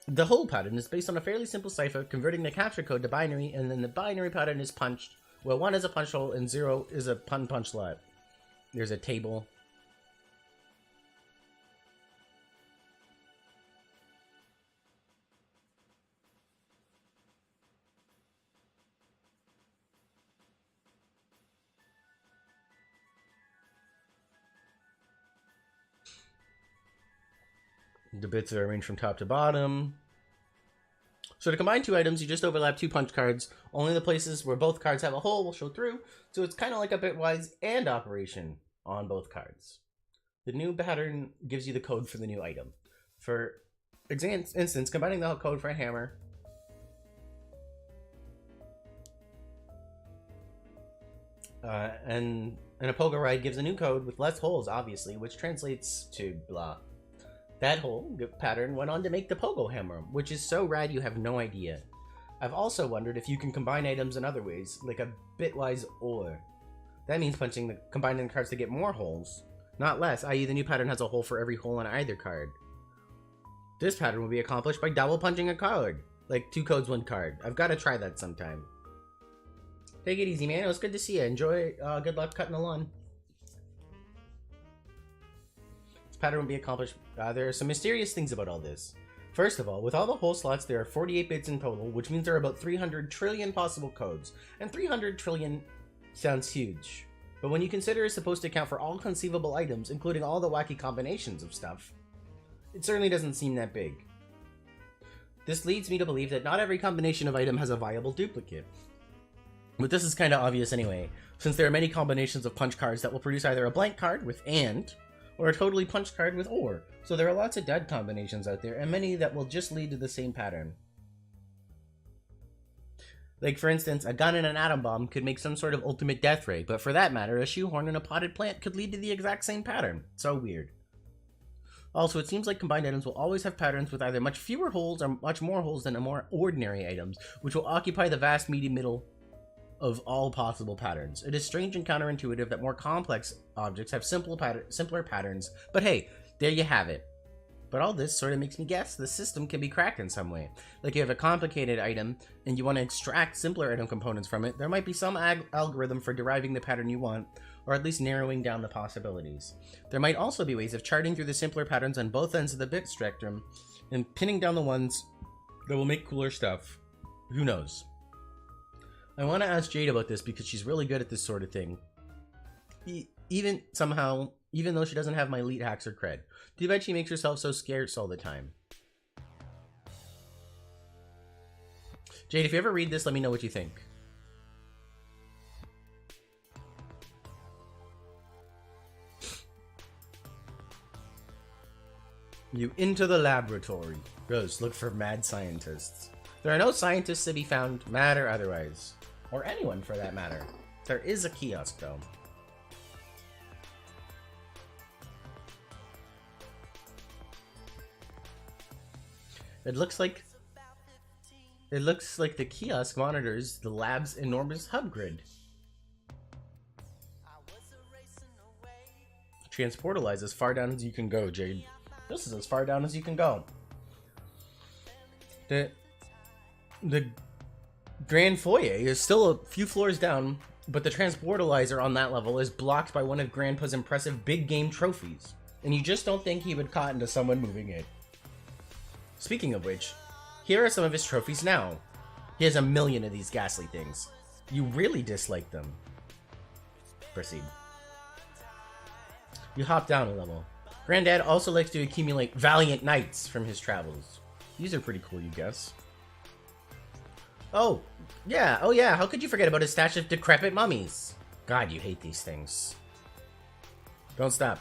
Speaker 1: The hole pattern is based on a fairly simple cipher, converting the capture code to binary, and then the binary pattern is punched, where 1 is a punch hole and 0 is a punch lot. There's a table. The bits are arranged from top to bottom. So to combine two items, you just overlap two punch cards. Only the places where both cards have a hole will show through, so it's kind of like a bitwise and operation on both cards. The new pattern gives you the code for the new item. For instance, combining the code for a hammer and a pogo ride gives a new code with less holes, obviously, which translates to blah. That whole pattern went on to make the pogo hammer, which is so rad you have no idea. I've also wondered if you can combine items in other ways, like a bitwise OR. That means combining the cards to get more holes, not less, i.e. the new pattern has a hole for every hole on either card. This pattern will be accomplished by double punching a card, like 2 codes 1 card. I've got to try that sometime. Take it easy, man. It was good to see you. Enjoy. Good luck cutting the lawn. Pattern will be accomplished. There are some mysterious things about all this. First of all, with all the hole slots, there are 48 bits in total, which means there are about 300 trillion possible codes, and 300 trillion sounds huge. But when you consider it's supposed to account for all conceivable items, including all the wacky combinations of stuff, it certainly doesn't seem that big. This leads me to believe that not every combination of item has a viable duplicate. But this is kind of obvious anyway, since there are many combinations of punch cards that will produce either a blank card with AND, or a totally punched card with OR. So there are lots of dead combinations out there, and many that will just lead to the same pattern. Like for instance, a gun and an atom bomb could make some sort of ultimate death ray, but for that matter, a shoehorn and a potted plant could lead to the exact same pattern. So weird. Also, it seems like combined items will always have patterns with either much fewer holes or much more holes than more ordinary items, which will occupy the vast meaty middle of all possible patterns. It is strange and counterintuitive that more complex objects have simpler patterns, but hey, there you have it. But all this sort of makes me guess the system can be cracked in some way. Like you have a complicated item and you want to extract simpler item components from it, there might be some algorithm for deriving the pattern you want, or at least narrowing down the possibilities. There might also be ways of charting through the simpler patterns on both ends of the bit spectrum and pinning down the ones that will make cooler stuff. Who knows? I want to ask Jade about this because she's really good at this sort of thing. Even though she doesn't have my elite hacker cred. Too bad she makes herself so scarce all the time. Jade, if you ever read this, let me know what you think. You into the laboratory. Rose, look for mad scientists. There are no scientists to be found, mad or otherwise. Or anyone for that matter. There is a kiosk though. It looks like the kiosk monitors the lab's enormous hub grid. Transportalize as far down as you can go, Jade. This is as far down as you can go. The grand foyer is still a few floors down, but the transportalizer on that level is blocked by one of Grandpa's impressive big game trophies. And you just don't think he would cotton to someone moving it. Speaking of which, here are some of his trophies now. He has a million of these ghastly things. You really dislike them. Proceed. You hop down a level. Granddad also likes to accumulate valiant knights from his travels. These are pretty cool, you guess. Oh yeah, how could you forget about his stash of decrepit mummies? God, you hate these things. Don't stop.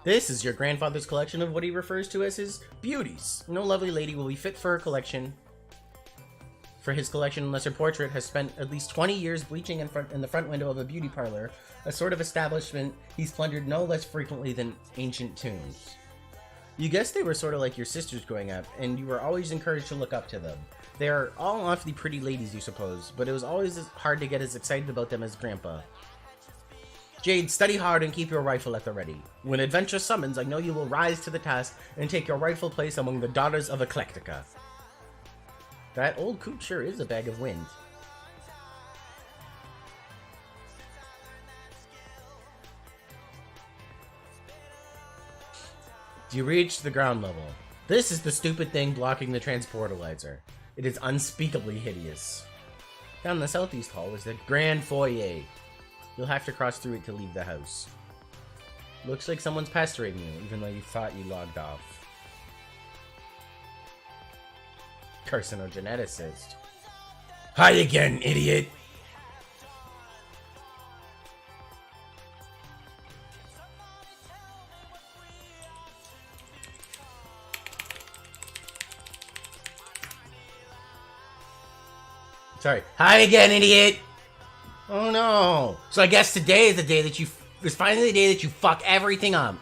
Speaker 1: This is your grandfather's collection of what he refers to as his beauties. No lovely lady will be fit for her collection. For his collection unless her portrait has spent at least 20 years bleaching in the front window of a beauty parlor, a sort of establishment he's plundered no less frequently than ancient tombs. You guessed they were sort of like your sisters growing up, and you were always encouraged to look up to them. They are all awfully pretty ladies, you suppose, but it was always hard to get as excited about them as Grandpa. Jade, study hard and keep your rifle at the ready. When adventure summons, I know you will rise to the task and take your rightful place among the daughters of Eclectica. That old coot sure is a bag of wind. You reach the ground level. This is the stupid thing blocking the transportalizer. It is unspeakably hideous. Down the southeast hall is the grand foyer. You'll have to cross through it to leave the house. Looks like someone's pestering you, even though you thought you logged off. Carcinogeneticist. Hi again, idiot! Sorry. Hi again, idiot! Oh no! So I guess today is the day that it's finally the day that you fuck everything up.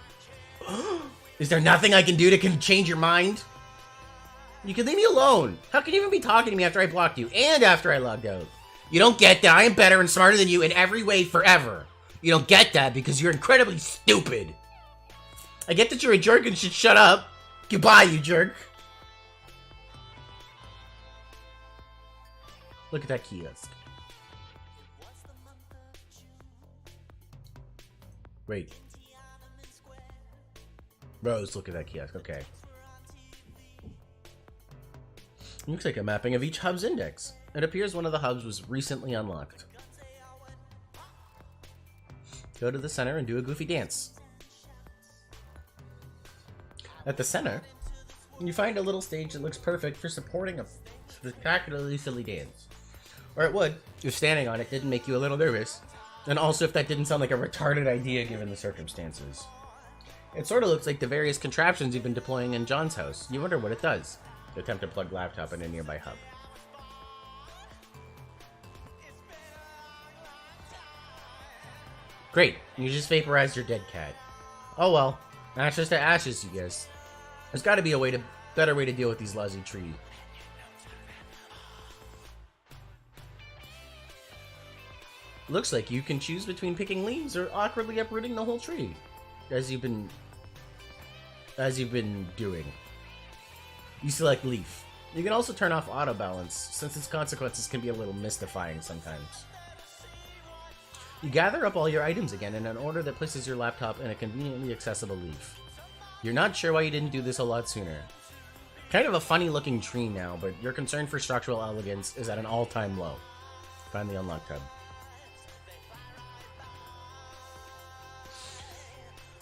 Speaker 1: Is there nothing I can do to change your mind? You can leave me alone. How can you even be talking to me after I blocked you and after I logged out? You don't get that I am better and smarter than you in every way forever. You don't get that because you're incredibly stupid. I get that you're a jerk and should shut up. Goodbye, you jerk. Look at that kiosk. Wait. Rose, look at that kiosk. Okay. Looks like a mapping of each hub's index. It appears one of the hubs was recently unlocked. Go to the center and do a goofy dance. At the center, you find a little stage that looks perfect for supporting a spectacularly silly dance. Or it would, if standing on it didn't make you a little nervous. And also if that didn't sound like a retarded idea given the circumstances. It sort of looks like the various contraptions you've been deploying in John's house. You wonder what it does. Attempt to plug laptop in a nearby hub. Great, you just vaporized your dead cat. Oh well, ashes to ashes, you guess. There's got to be a better way to deal with these lousy trees. Looks like you can choose between picking leaves or awkwardly uprooting the whole tree, as you've been doing. You select leaf. You can also turn off auto balance, since its consequences can be a little mystifying sometimes. You gather up all your items again in an order that places your laptop in a conveniently accessible leaf. You're not sure why you didn't do this a lot sooner. Kind of a funny looking tree now, but your concern for structural elegance is at an all-time low. Find the unlock tab.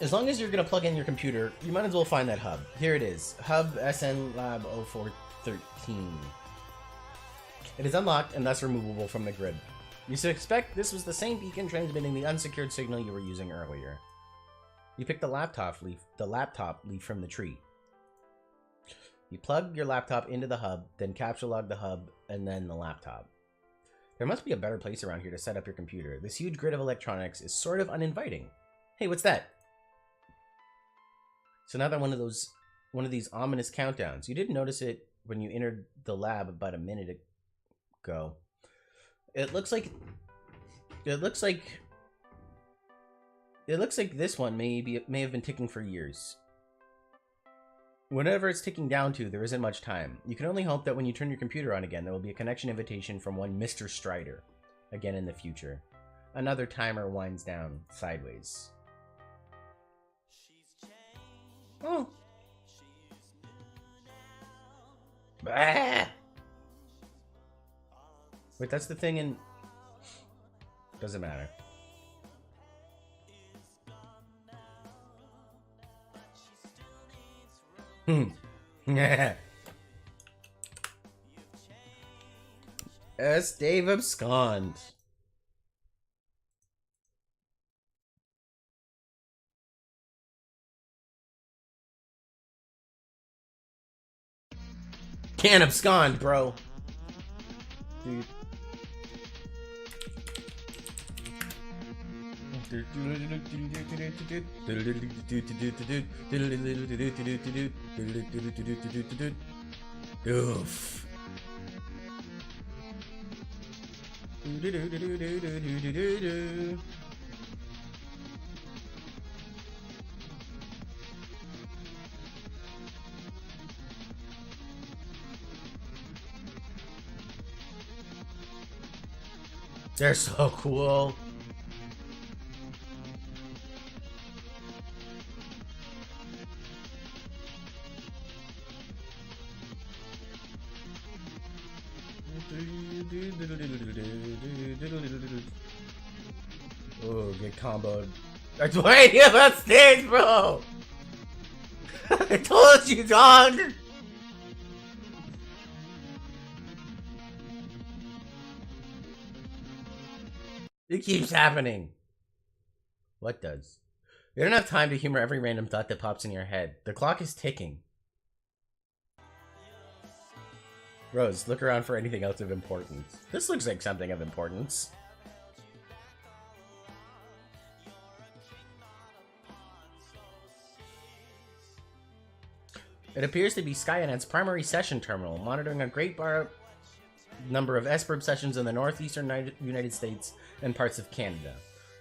Speaker 1: As long as you're going to plug in your computer, you might as well find that hub. Here it is. Hub SN Lab 0413. It is unlocked and thus removable from the grid. You should expect this was the same beacon transmitting the unsecured signal you were using earlier. You pick the laptop leaf from the tree. You plug your laptop into the hub, then capture log the hub, and then the laptop. There must be a better place around here to set up your computer. This huge grid of electronics is sort of uninviting. Hey, what's that? It's another one of these ominous countdowns. You didn't notice it when you entered the lab about a minute ago. It looks like this one may have been ticking for years. Whenever it's ticking down to, there isn't much time. You can only hope that when you turn your computer on again, there will be a connection invitation from one Mr. Strider, again in the future. Another timer winds down sideways. Oh. Bah! Wait, that's the thing in... Doesn't matter. S. Dave abscond. Can't abscond, bro. Dude. Oof. They're so cool. Oh, get comboed. That's why you on stage, bro! I told you, dog! It keeps happening. What does? You don't have time to humor every random thought that pops in your head. The clock is ticking. Rose, look around for anything else of importance. This looks like something of importance. It appears to be Skynet's primary session terminal, monitoring a great number of SBIRB sessions in the northeastern United States and parts of Canada.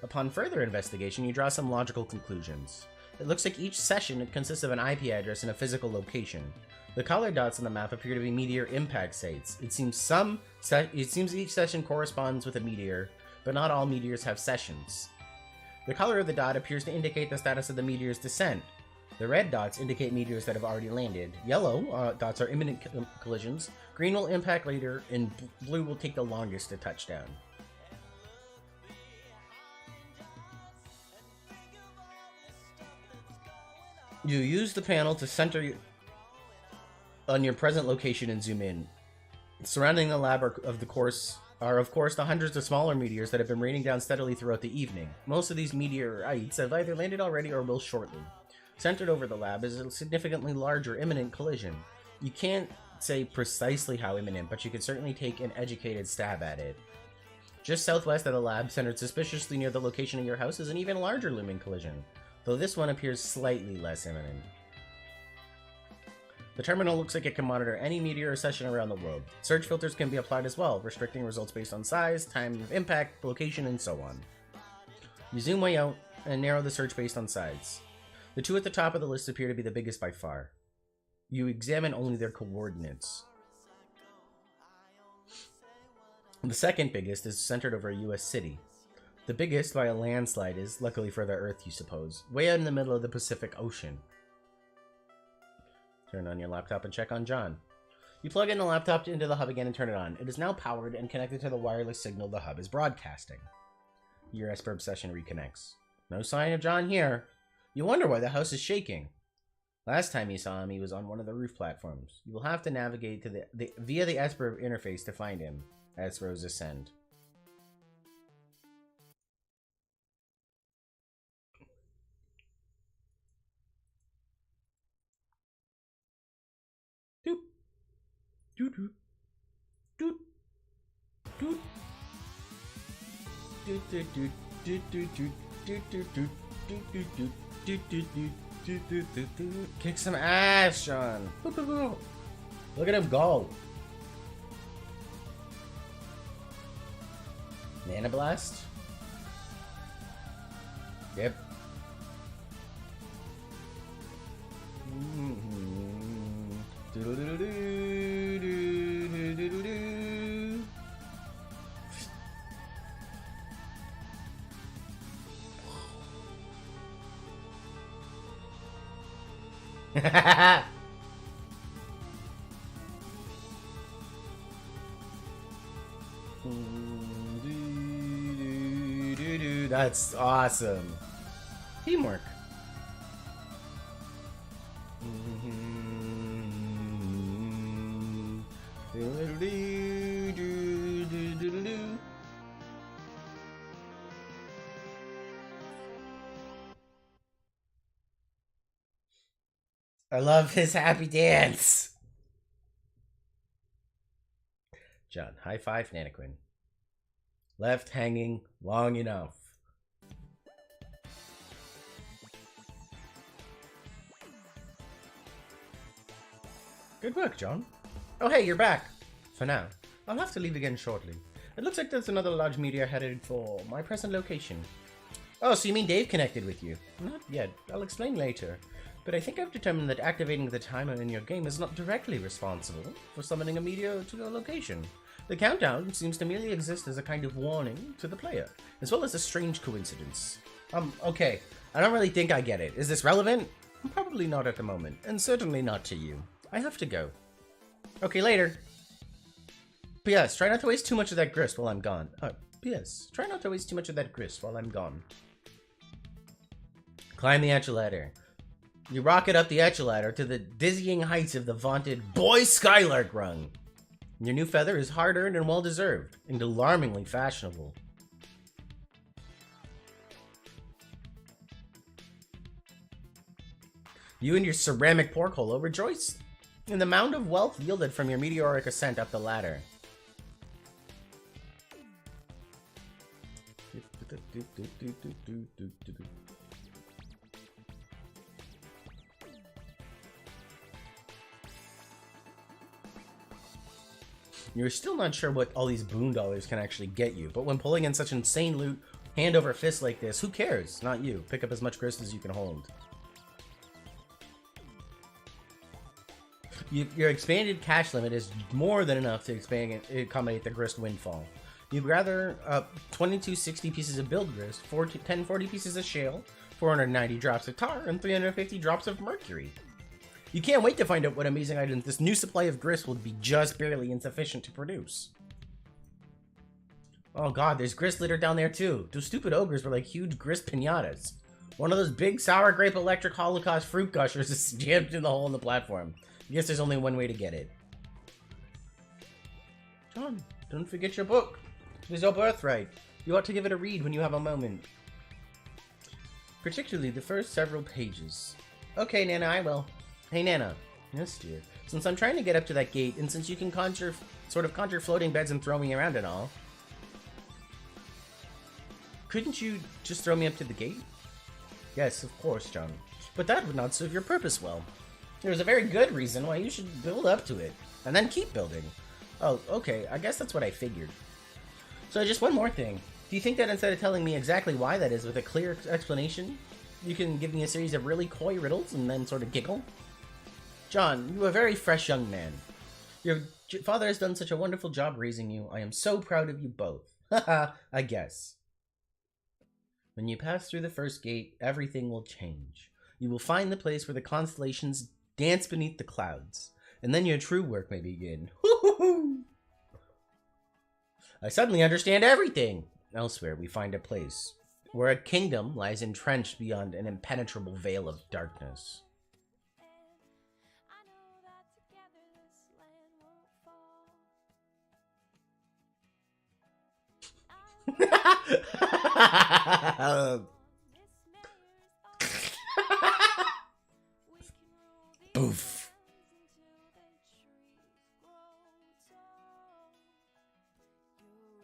Speaker 1: Upon further investigation, you draw some logical conclusions. It looks like each session consists of an IP address and a physical location. The colored dots on the map appear to be meteor impact sites. It seems each session corresponds with a meteor, but not all meteors have sessions. The color of the dot appears to indicate the status of the meteor's descent. The red dots indicate meteors that have already landed. Yellow dots are imminent collisions. Green will impact later, and blue will take the longest to touch down. You use the panel to center on your present location and zoom in. Surrounding the lab are of course the hundreds of smaller meteors that have been raining down steadily throughout the evening. Most of these meteorites have either landed already or will shortly. Centered over the lab is a significantly larger imminent collision. You can't say precisely how imminent, but you can certainly take an educated stab at it. Just southwest of the lab, centered suspiciously near the location of your house, is an even larger looming collision, though this one appears slightly less imminent. The terminal looks like it can monitor any meteor accession around the world. Search filters can be applied as well, restricting results based on size, time of impact, location, and so on. You zoom way out and narrow the search based on size. The two at the top of the list appear to be the biggest by far. You examine only their coordinates. The second biggest is centered over a US city. The biggest by a landslide is, luckily for the Earth you suppose, way out in the middle of the Pacific Ocean. Turn on your laptop and check on John. You plug in the laptop into the hub again and turn it on. It is now powered and connected to the wireless signal the hub is broadcasting. Your Esper obsession reconnects. No sign of John here. You wonder why the house is shaking. Last time you saw him, he was on one of the roof platforms. You will have to navigate to via the Esper interface to find him as rows ascend. Doop. Doot doot. Doot. Doot. Doot doot doot doot doot doot doot doot doot doot doot doot. Kick some ass, John. Look at him go. Nana Blast? Yep. That's awesome. Teamwork. I love his happy dance. John, high five, Nanaquin. Left hanging long enough. Good work, John. Oh, hey, you're back. For now. I'll have to leave again shortly. It looks like there's another large meteor headed for my present location. Oh, so you mean Dave connected with you? Not yet. I'll explain later. But I think I've determined that activating the timer in your game is not directly responsible for summoning a meteor to your location. The countdown seems to merely exist as a kind of warning to the player, as well as a strange coincidence. Okay. I don't really think I get it. Is this relevant? Probably not at the moment, and certainly not to you. I have to go. Okay, later. P.S. Try not to waste too much of that grist while I'm gone. P.S. Try not to waste too much of that grist while I'm gone. Climb the echelon. You rocket up the echelon to the dizzying heights of the vaunted Boy Skylark rung. Your new feather is hard-earned and well-deserved, and alarmingly fashionable. You and your ceramic porkholo rejoice in the mound of wealth yielded from your meteoric ascent up the ladder. You're still not sure what all these boon dollars can actually get you, but when pulling in such insane loot, hand over fist like this, who cares? Not you. Pick up as much grist as you can hold. Your expanded cash limit is more than enough to accommodate the grist windfall. You'd rather 2260 pieces of build grist, 1040 pieces of shale, 490 drops of tar, and 350 drops of mercury. You can't wait to find out what amazing items this new supply of grist will be just barely insufficient to produce. Oh god, there's grist litter down there too. Those stupid ogres were like huge grist pinatas. One of those big sour grape electric holocaust fruit gushers is jammed in the hole in the platform. I guess there's only one way to get it. John, don't forget your book. It is your birthright. You ought to give it a read when you have a moment. Particularly the first several pages. Okay, Nana, I will. Hey, Nana. Yes, dear. Since I'm trying to get up to that gate, and since you can conjure floating beds and throw me around and all, couldn't you just throw me up to the gate? Yes, of course, John. But that would not serve your purpose well. There's a very good reason why you should build up to it, and then keep building. Oh, okay, I guess that's what I figured. So just one more thing. Do you think that instead of telling me exactly why that is with a clear explanation, you can give me a series of really coy riddles and then sort of giggle? John, you're a very fresh young man. Your father has done such a wonderful job raising you. I am so proud of you both. Haha, I guess. When you pass through the first gate, everything will change. You will find the place where the constellations dance beneath the clouds, and then your true work may begin. I suddenly understand everything. Elsewhere, we find a place where a kingdom lies entrenched beyond an impenetrable veil of darkness. Boof.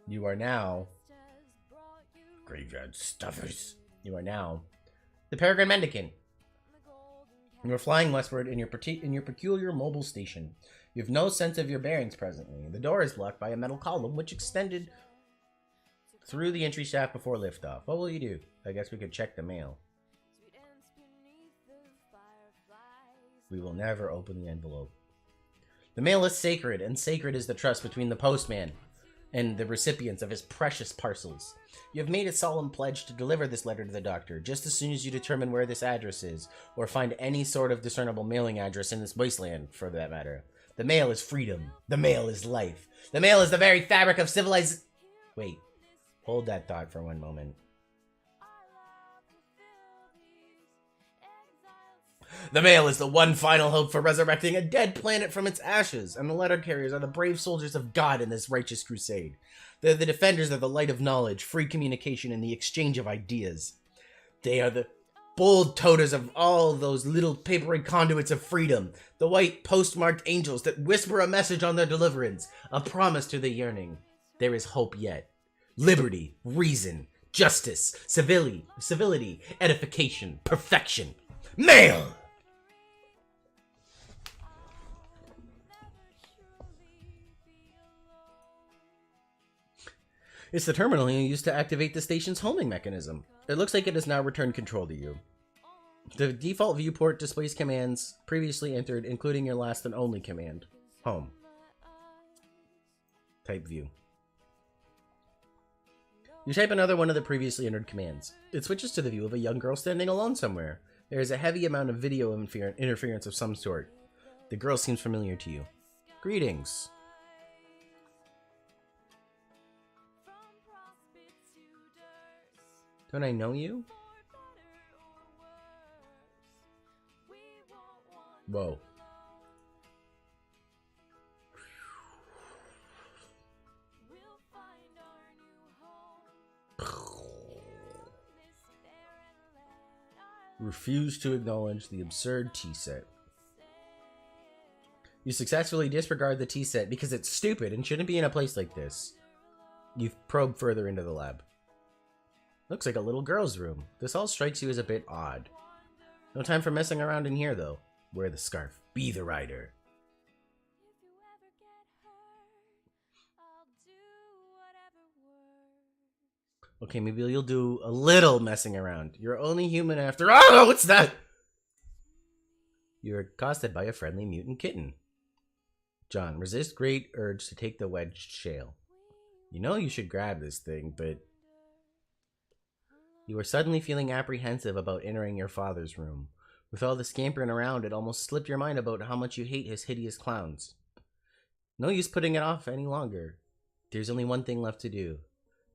Speaker 1: You are now graveyard stuffers. You are now the Peregrine Mendicant. You are flying westward in your peculiar mobile station. You have no sense of your bearings presently. The door is blocked by a metal column which extended through the entry shaft before liftoff. What will you do? I guess we could check the mail. We will never open the envelope. The mail is sacred, and sacred is the trust between the postman and the recipients of his precious parcels. You have made a solemn pledge to deliver this letter to the doctor just as soon as you determine where this address is, or find any sort of discernible mailing address in this wasteland, for that matter. The mail is freedom. The mail is life. The mail is the very fabric of civilized... Wait. Hold that thought for one moment. The mail is the one final hope for resurrecting a dead planet from its ashes, and the letter carriers are the brave soldiers of God in this righteous crusade. They're the defenders of the light of knowledge, free communication, and the exchange of ideas. They are the bold toters of all those little papery conduits of freedom, the white postmarked angels that whisper a message on their deliverance, a promise to the yearning. There is hope yet. Liberty, reason, justice, civility, edification, perfection. Mail! It's the terminal you used to activate the station's homing mechanism. It looks like it has now returned control to you. The default viewport displays commands previously entered, including your last and only command. Home. Type view. You type another one of the previously entered commands. It switches to the view of a young girl standing alone somewhere. There is a heavy amount of video interference of some sort. The girl seems familiar to you. Greetings. Don't I know you? Whoa. Refuse to acknowledge the absurd T-set. You successfully disregard the T-set because it's stupid and shouldn't be in a place like this. You probe further into the lab. Looks like a little girl's room. This all strikes you as a bit odd. No time for messing around in here, though. Wear the scarf. Be the rider. Okay, maybe you'll do a little messing around. You're only human after... Oh, what's that? You're accosted by a friendly mutant kitten. John, resist great urge to take the wedged shale. You know you should grab this thing, but... You are suddenly feeling apprehensive about entering your father's room. With all the scampering around, it almost slipped your mind about how much you hate his hideous clowns. No use putting it off any longer. There's only one thing left to do.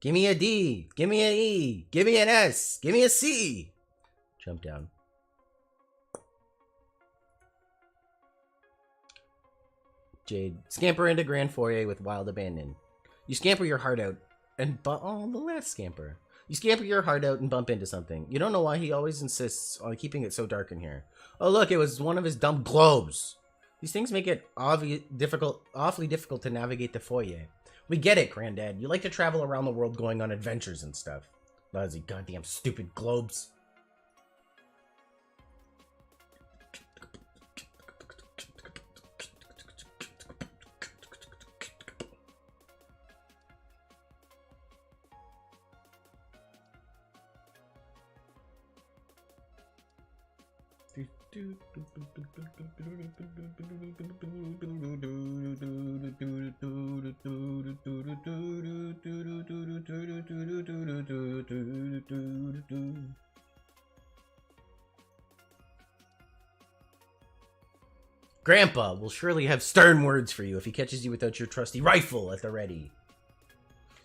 Speaker 1: Give me a D! Give me an E! Give me an S! Give me a C! Jump down. Jade, scamper into Grand Foyer with wild abandon. You scamper your heart out and oh, the last scamper. You scamper your heart out and bump into something. You don't know why he always insists on keeping it so dark in here. Oh look, it was one of his dumb globes. These things make it awfully difficult to navigate the foyer. We get it, Granddad. You like to travel around the world going on adventures and stuff. Lousy goddamn stupid globes. Grandpa will surely have stern words for you if he catches you without your trusty rifle at the ready.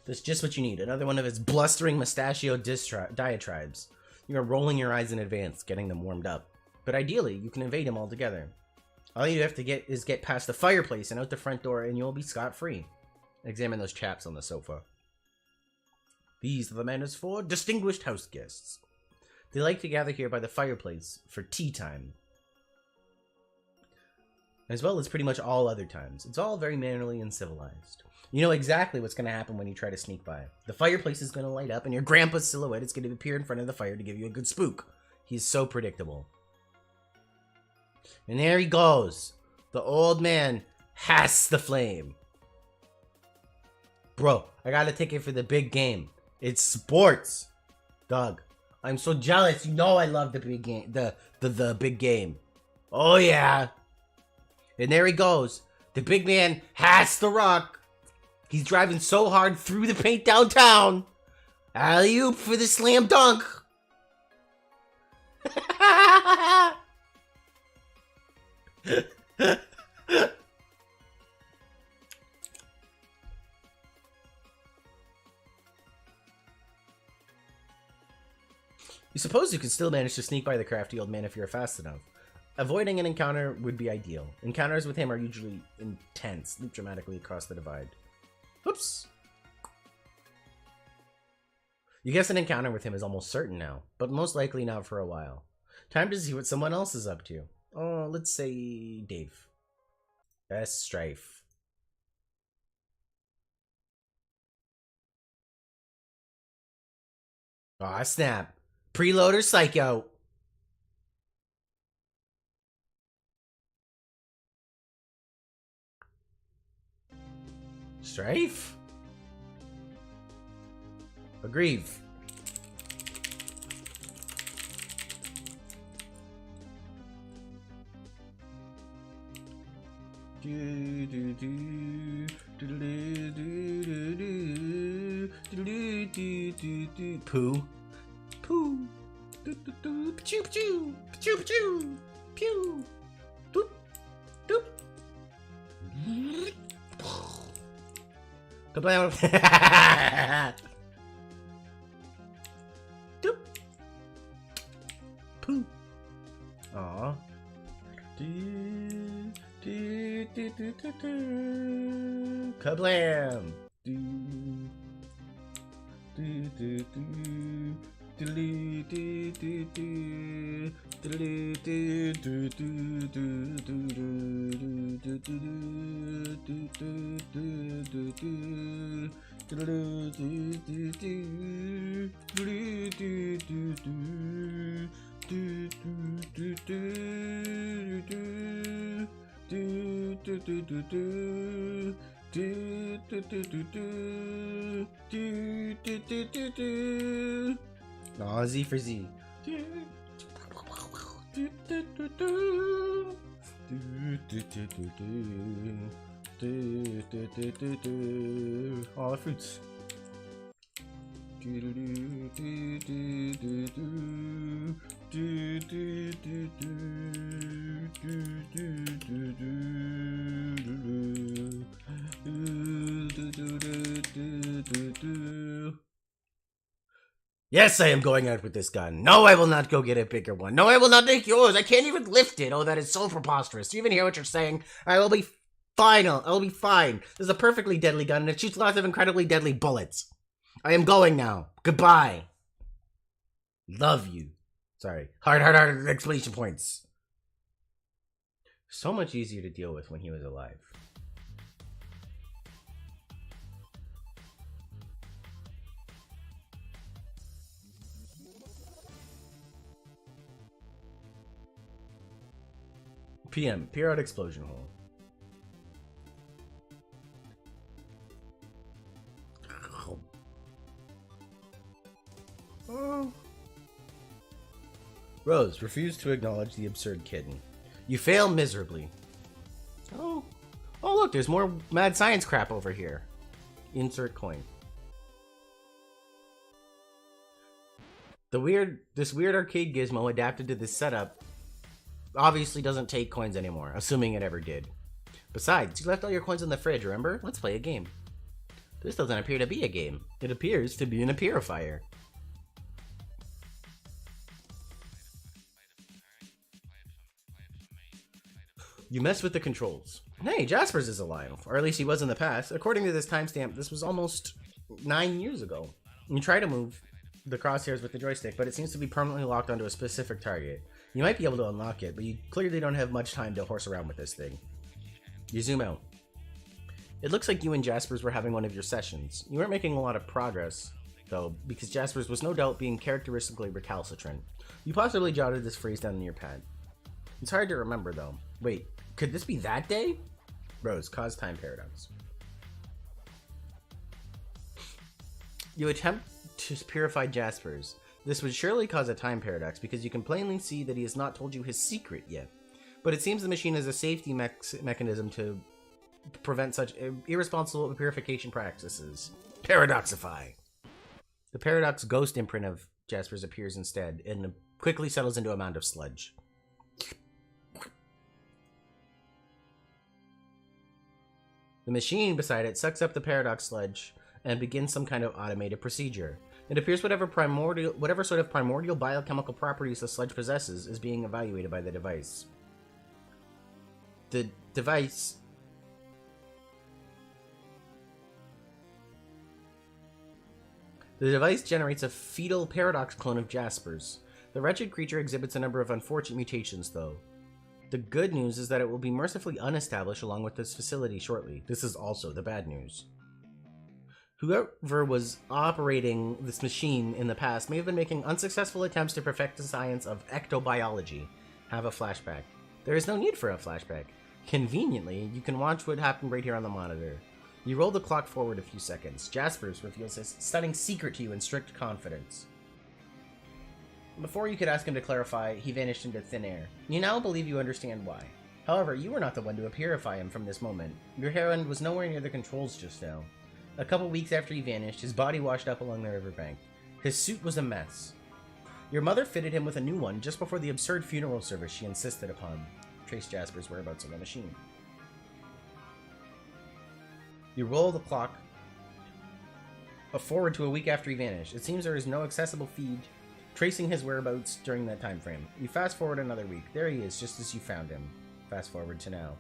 Speaker 1: That's just what you need. Another one of his blustering mustachio diatribes. You are rolling your eyes in advance, getting them warmed up. But ideally, you can evade him altogether. All you have to get past the fireplace and out the front door, and you'll be scot-free. Examine those chaps on the sofa. These are the manners for distinguished house guests. They like to gather here by the fireplace for tea time, as well as pretty much all other times. It's all very mannerly and civilized. You know exactly what's going to happen when you try to sneak by. The fireplace is going to light up, and your grandpa's silhouette is going to appear in front of the fire to give you a good spook. He's so predictable. And there he goes. The old man has the flame. Bro, I got a ticket for the big game. It's sports. Doug, I'm so jealous. You know I love the big game. The big game. Oh, yeah. And there he goes. The big man has the rock. He's driving so hard through the paint downtown. Alley-oop for the slam dunk. You suppose you could still manage to sneak by the crafty old man if you're fast enough. Avoiding an encounter would be ideal. Encounters with him are usually intense, leap dramatically across the divide. Oops. You guess an encounter with him is almost certain now, but most likely not for a while. Time to see what someone else is up to. Oh, let's say Dave. S. Strife. Aw, snap. Preloader Psycho. Strife? Aggrieve. Poo. Poo. Choo choo. Choo choo. Pew. Doop. Doop. Kablam. Doop. Poo. Aw. Kablam. Aw, Z for Z. All the fruits. Yes, I am going out with this gun. No, I will not go get a bigger one. No, I will not take yours. I can't even lift it. Oh, that is so preposterous. Do you even hear what you're saying? I will be fine. I'll be fine. This is a perfectly deadly gun, and it shoots lots of incredibly deadly bullets. I am going now. Goodbye. Love you. Sorry. Hard exclamation points. So much easier to deal with when he was alive. PM. Peer out explosion hole. Oh. Rose, refuse to acknowledge the absurd kitten. You fail miserably. Oh. Oh, look, there's more mad science crap over here. Insert coin. This weird arcade gizmo adapted to this setup obviously doesn't take coins anymore, assuming it ever did. Besides, you left all your coins in the fridge, remember? Let's play a game. This doesn't appear to be a game. It appears to be an appearifier. You mess with the controls. Hey, Jaspers is alive. Or at least he was in the past. According to this timestamp, this was almost 9 years ago. You try to move the crosshairs with the joystick, but it seems to be permanently locked onto a specific target. You might be able to unlock it, but you clearly don't have much time to horse around with this thing. You zoom out. It looks like you and Jaspers were having one of your sessions. You weren't making a lot of progress, though, because Jaspers was no doubt being characteristically recalcitrant. You possibly jotted this phrase down in your pad. It's hard to remember, though. Wait, could this be that day? Rose, cause time paradox. You attempt to purify Jaspers. This would surely cause a time paradox because you can plainly see that he has not told you his secret yet. But it seems the machine has a safety mechanism to prevent such irresponsible purification practices. Paradoxify. The paradox ghost imprint of Jaspers appears instead and quickly settles into a mound of sludge. The machine beside it sucks up the paradox sludge and begins some kind of automated procedure. It appears whatever sort of primordial biochemical properties the sludge possesses is being evaluated by the device. The device generates a fetal paradox clone of Jaspers. The wretched creature exhibits a number of unfortunate mutations, though. The good news is that it will be mercifully unestablished along with this facility shortly. This is also the bad news. Whoever was operating this machine in the past may have been making unsuccessful attempts to perfect the science of ectobiology. Have a flashback. There is no need for a flashback. Conveniently, you can watch what happened right here on the monitor. You roll the clock forward a few seconds. Jaspers reveals his stunning secret to you in strict confidence. Before you could ask him to clarify, he vanished into thin air. You now believe you understand why. However, you were not the one to purify him from this moment. Your hand was nowhere near the controls just now. A couple weeks after he vanished, his body washed up along the riverbank. His suit was a mess. Your mother fitted him with a new one just before the absurd funeral service she insisted upon. Trace Jasper's whereabouts on the machine. You roll the clock forward to a week after he vanished. It seems there is no accessible feed tracing his whereabouts during that time frame. You fast forward another week. There he is, just as you found him. Fast forward to now.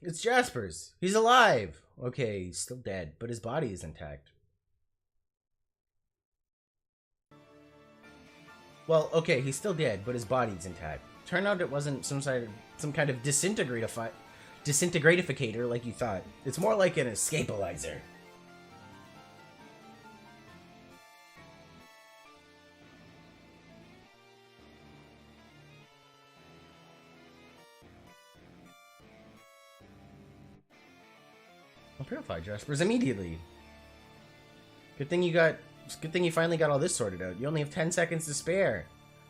Speaker 1: It's Jaspers. He's alive. Okay, he's still dead, but his body is intact. Well, okay, he's still dead, but his body's intact. Turned out it wasn't some kind of disintegratificator like you thought. It's more like an escapalizer. I'll purify Jaspers immediately. Good thing you got It's a good thing you finally got all this sorted out. You only have 10 seconds to spare.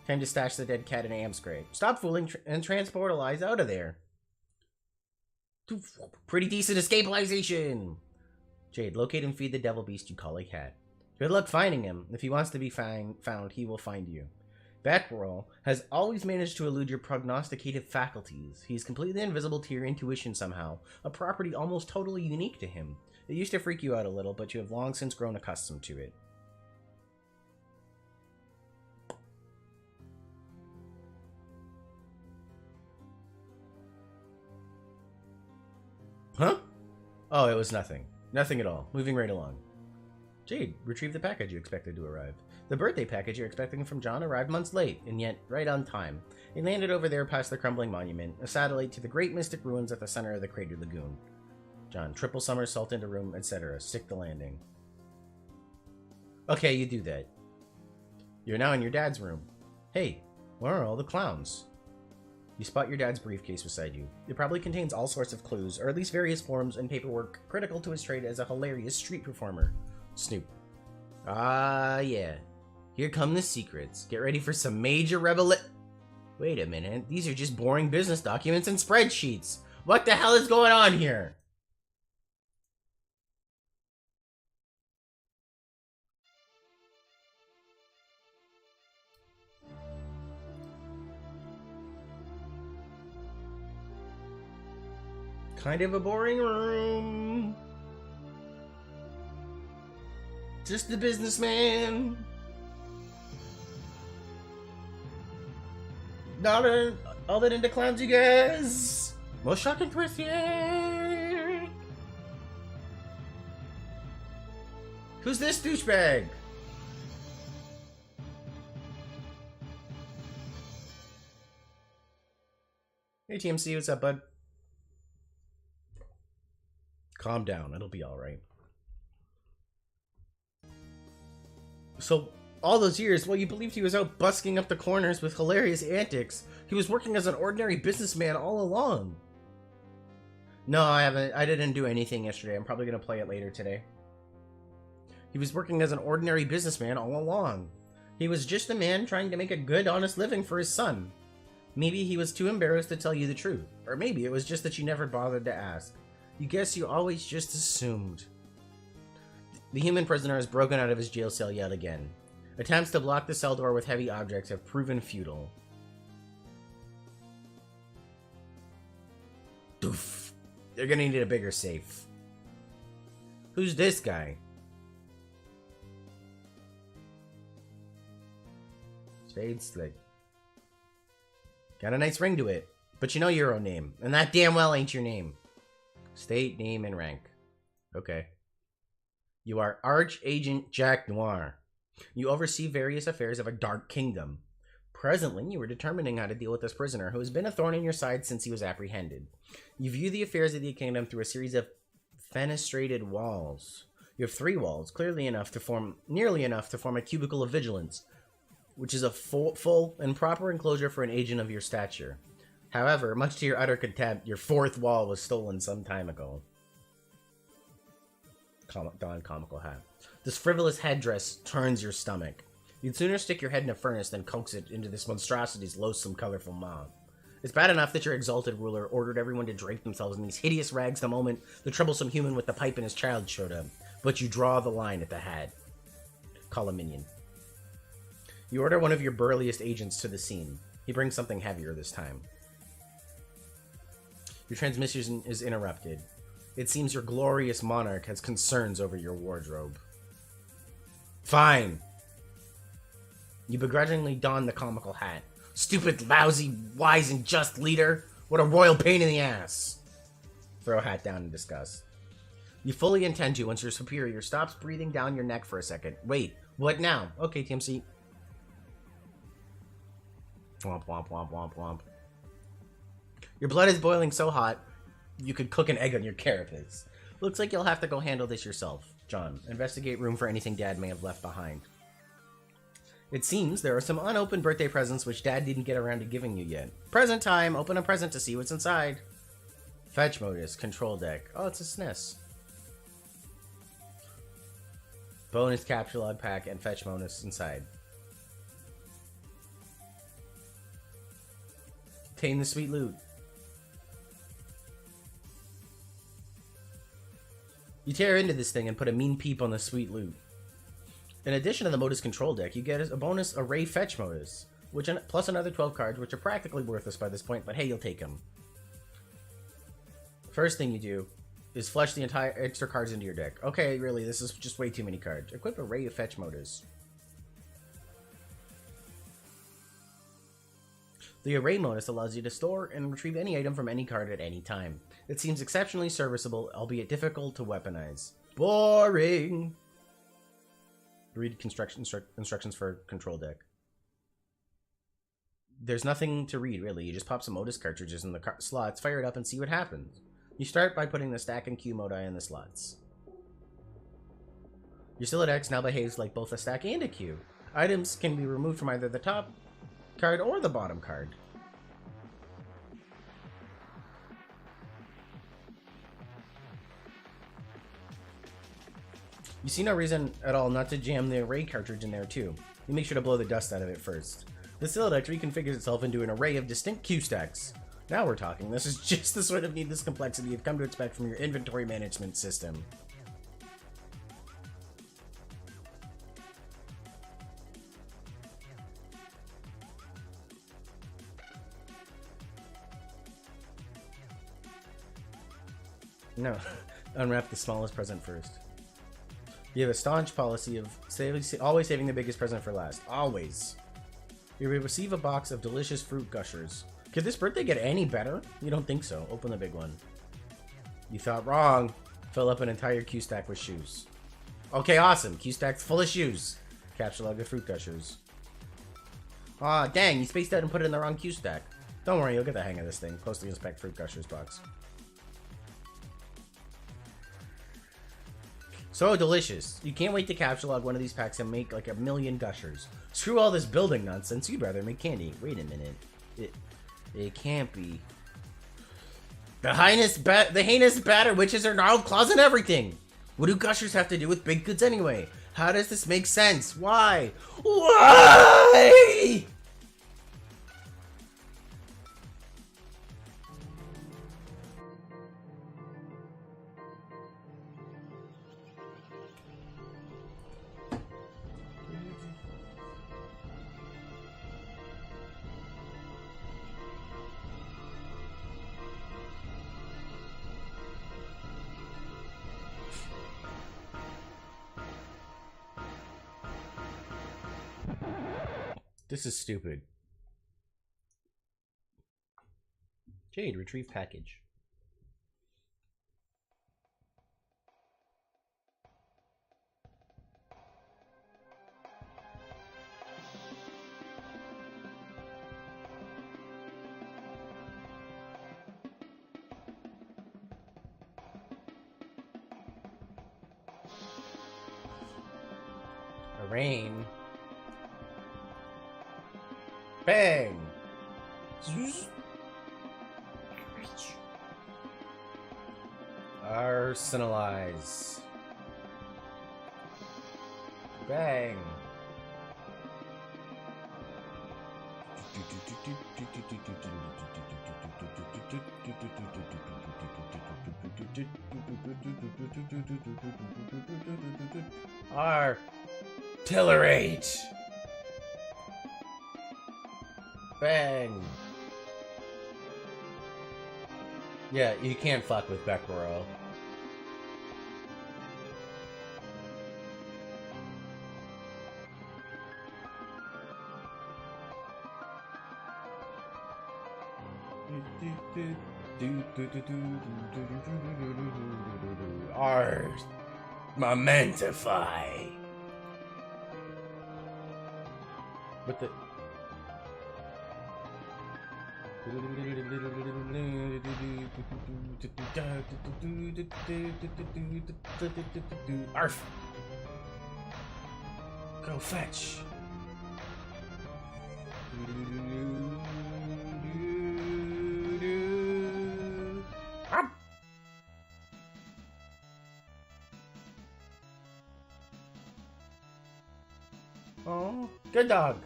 Speaker 1: Time to stash the dead cat in Am's grave. Stop fooling and transport Elias out of there. Pretty decent escapalization. Jade, locate and feed the devil beast you call a cat. Good luck finding him. If he wants to be found, he will find you. Batgirl has always managed to elude your prognosticative faculties. He is completely invisible to your intuition somehow, a property almost totally unique to him. It used to freak you out a little, but you have long since grown accustomed to it. Huh? Oh, it was nothing. Nothing at all. Moving right along. Jade, retrieve the package you expected to arrive. The birthday package you're expecting from John arrived months late, and yet right on time. It landed over there past the crumbling monument, a satellite to the great mystic ruins at the center of the cratered lagoon. John, triple somersault into room, etc. Stick the landing. Okay, you do that. You're now in your dad's room. Hey, where are all the clowns? You spot your dad's briefcase beside you. It probably contains all sorts of clues, or at least various forms and paperwork critical to his trade as a hilarious street performer. Snoop. Ah, yeah. Here come the secrets. Get ready for some major Wait a minute. These are just boring business documents and spreadsheets. What the hell is going on here? Kind of a boring room. Just a businessman. Not all that into clowns, you guys. Most shocking twist yet. Who's this douchebag? Hey TMC, what's up, bud? Calm down, it'll be alright. So, all those years, while you believed he was out busking up the corners with hilarious antics, he was working as an ordinary businessman all along. No, I didn't do anything yesterday. I'm probably going to play it later today. He was working as an ordinary businessman all along. He was just a man trying to make a good, honest living for his son. Maybe he was too embarrassed to tell you the truth. Or maybe it was just that you never bothered to ask. You guess you always just assumed. The human prisoner has broken out of his jail cell yet again. Attempts to block the cell door with heavy objects have proven futile. Doof. They're gonna need a bigger safe. Who's this guy? Spade Slick. Got a nice ring to it. But you know your own name. And that damn well ain't your name. State, name, and rank. Okay. You are Archagent Jack Noir. You oversee various affairs of a dark kingdom. Presently, you are determining how to deal with this prisoner who has been a thorn in your side since he was apprehended. You view the affairs of the kingdom through a series of fenestrated walls. You have 3 walls, nearly enough to form a cubicle of vigilance, which is a full and proper enclosure for an agent of your stature. However, much to your utter contempt, your 4th wall was stolen some time ago. Don Comical Hat. This frivolous headdress turns your stomach. You'd sooner stick your head in a furnace than coax it into this monstrosity's loathsome, colorful maw. It's bad enough that your exalted ruler ordered everyone to drape themselves in these hideous rags the moment the troublesome human with the pipe and his child showed up. But you draw the line at the hat. Call a minion. You order one of your burliest agents to the scene. He brings something heavier this time. Your transmission is interrupted. It seems your glorious monarch has concerns over your wardrobe. Fine. You begrudgingly don the comical hat. Stupid, lousy, wise, and just leader. What a royal pain in the ass. Throw hat down in disgust. You fully intend to once your superior stops breathing down your neck for a second. Wait, what now? Okay, TMC. Womp, womp, womp, womp, womp. Your blood is boiling so hot, you could cook an egg on your carapace. Looks like you'll have to go handle this yourself. John, investigate room for anything Dad may have left behind. It seems there are some unopened birthday presents which Dad didn't get around to giving you yet. Present time! Open a present to see what's inside. Fetch modus, control deck. Oh, it's a SNES. Bonus capture log pack and fetch bonus inside. Obtain the sweet loot. You tear into this thing and put a mean peep on the sweet loot. In addition to the modus control deck, you get a bonus array fetch modus, which plus another 12 cards, which are practically worthless by this point, but hey, you'll take them. First thing you do is flush the entire extra cards into your deck. Okay, really, this is just way too many cards. Equip array of fetch modus. The array modus allows you to store and retrieve any item from any card at any time. It seems exceptionally serviceable, albeit difficult to weaponize. Boring! Read instructions for control deck. There's nothing to read, really. You just pop some modus cartridges in the slots, fire it up, and see what happens. You start by putting the stack and queue modi in the slots. Your Siladex now behaves like both a stack and a queue. Items can be removed from either the top card or the bottom card. You see no reason at all not to jam the array cartridge in there too. You make sure to blow the dust out of it first. The Siladex reconfigures itself into an array of distinct queue stacks. Now we're talking. This is just the sort of needless complexity you've come to expect from your inventory management system. No. Unwrap the smallest present first. You have a staunch policy of always saving the biggest present for last. Always. You will receive a box of delicious fruit gushers. Could this birthday get any better? You don't think so. Open the big one. You thought wrong. Fill up an entire Q stack with shoes. Okay, awesome. Q stack's full of shoes. Capture log of fruit gushers. Aw, dang, you spaced out and put it in the wrong Q stack. Don't worry, you'll get the hang of this thing. Closely inspect fruit gushers box. So delicious. You can't wait to capture log one of these packs and make like 1,000,000 gushers. Screw all this building nonsense. You'd rather make candy. Wait a minute. It can't be. The heinous batter witches are gnarled claws and everything. What do gushers have to do with baked goods anyway? How does this make sense? Why? Why? This is stupid. Jade, retrieve package. A rain. Bang! Arsenalize. Bang! Artillerate! Bang! Yeah, you can't fuck with Beckborough. Momentify! What the... Arf! Go fetch! Arf! Good dog.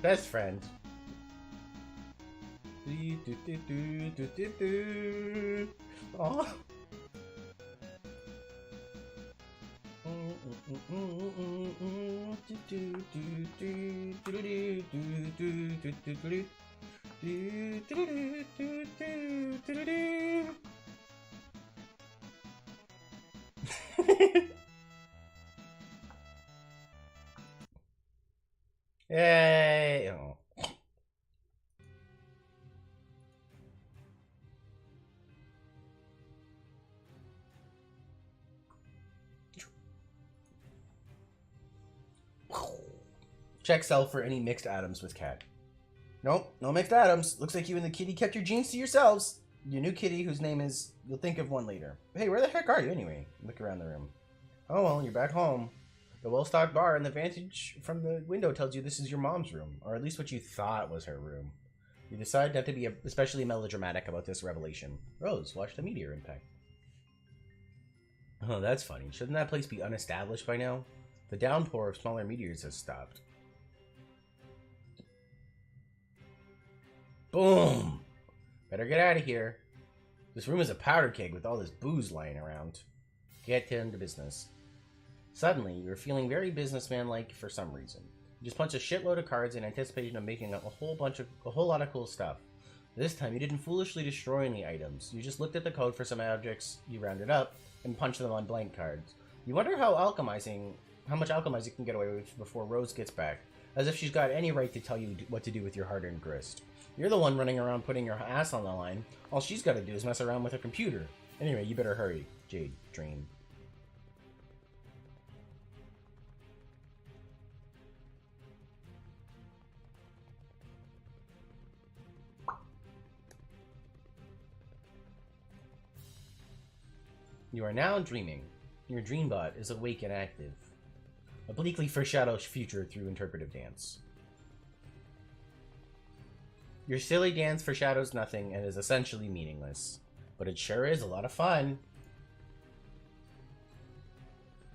Speaker 1: Best friend. Aw. Yay! Oh. Check cell for any mixed atoms with cat. Nope, no mixed atoms. Looks like you and the kitty kept your genes to yourselves. Your new kitty, whose name is... You'll think of one later. Hey, where the heck are you anyway? Look around the room. Oh, well, you're back home. The well-stocked bar and the vantage from the window tells you this is your mom's room. Or at least what you thought was her room. You decide not to be especially melodramatic about this revelation. Rose, watch the meteor impact. Oh, that's funny. Shouldn't that place be unestablished by now? The downpour of smaller meteors has stopped. Boom! Better get out of here. This room is a powder keg with all this booze lying around. Get into business. Suddenly, you're feeling very businessman-like for some reason. You just punch a shitload of cards in anticipation of making a whole lot of cool stuff. This time, you didn't foolishly destroy any items. You just looked at the code for some objects, you rounded up, and punched them on blank cards. You wonder how much alchemizing you can get away with before Rose gets back, as if she's got any right to tell you what to do with your hard-earned grist. You're the one running around putting your ass on the line. All she's got to do is mess around with a computer. Anyway, you better hurry, Jade Dream. You are now dreaming. Your dreambot is awake and active. Obliquely foreshadows future through interpretive dance. Your silly dance foreshadows nothing and is essentially meaningless. But it sure is a lot of fun.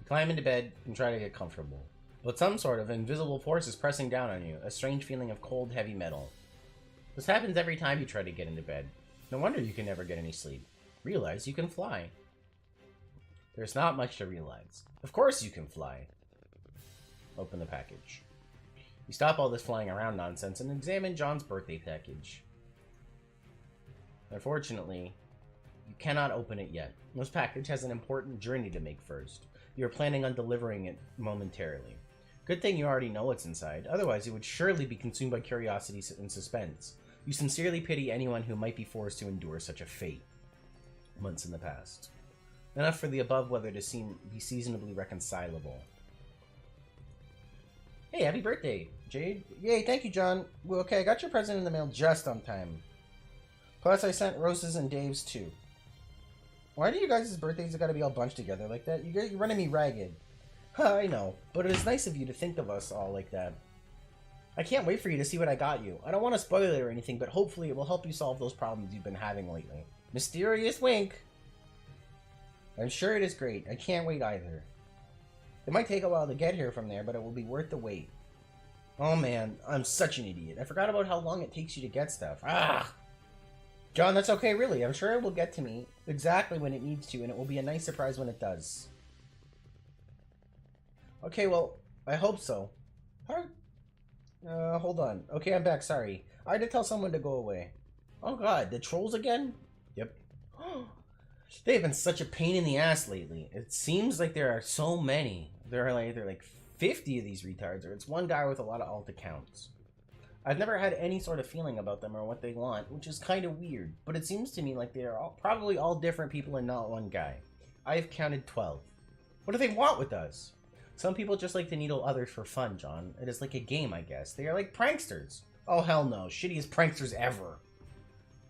Speaker 1: You climb into bed and try to get comfortable. But some sort of invisible force is pressing down on you, a strange feeling of cold, heavy metal. This happens every time you try to get into bed. No wonder you can never get any sleep. Realize you can fly. There's not much to realize. Of course you can fly. Open the package. You stop all this flying around nonsense and examine John's birthday package. Unfortunately, you cannot open it yet. This package has an important journey to make first. You are planning on delivering it momentarily. Good thing you already know what's inside, otherwise it would surely be consumed by curiosity and suspense. You sincerely pity anyone who might be forced to endure such a fate. Months in the past. Enough for the above weather to be seasonably reconcilable. Hey, happy birthday, Jade. Yay, thank you, John. Well, okay, I got your present in the mail just on time. Plus, I sent Rose's and Dave's too. Why do you guys' birthdays gotta be all bunched together like that? You're running me ragged. Huh, I know, but it is nice of you to think of us all like that. I can't wait for you to see what I got you. I don't want to spoil it or anything, but hopefully it will help you solve those problems you've been having lately. Mysterious wink. I'm sure it is great. I can't wait either. It might take a while to get here from there, but it will be worth the wait. Oh man, I'm such an idiot. I forgot about how long it takes you to get stuff. Ah! John, that's okay, really. I'm sure it will get to me exactly when it needs to, and it will be a nice surprise when it does. Okay, well, I hope so. Hold on. Okay, I'm back, sorry. I had to tell someone to go away. Oh god, the trolls again? Yep. They've been such a pain in the ass lately. It seems like there are so many. There are like 50 of these retards, or it's one guy with a lot of alt accounts. I've never had any sort of feeling about them or what they want, which is kind of weird, but it seems to me like they are probably all different people and not one guy. I've counted 12. What do they want with us? Some people just like to needle others for fun, John. It is like a game, I guess. They are like pranksters. Oh, hell no. Shittiest pranksters ever.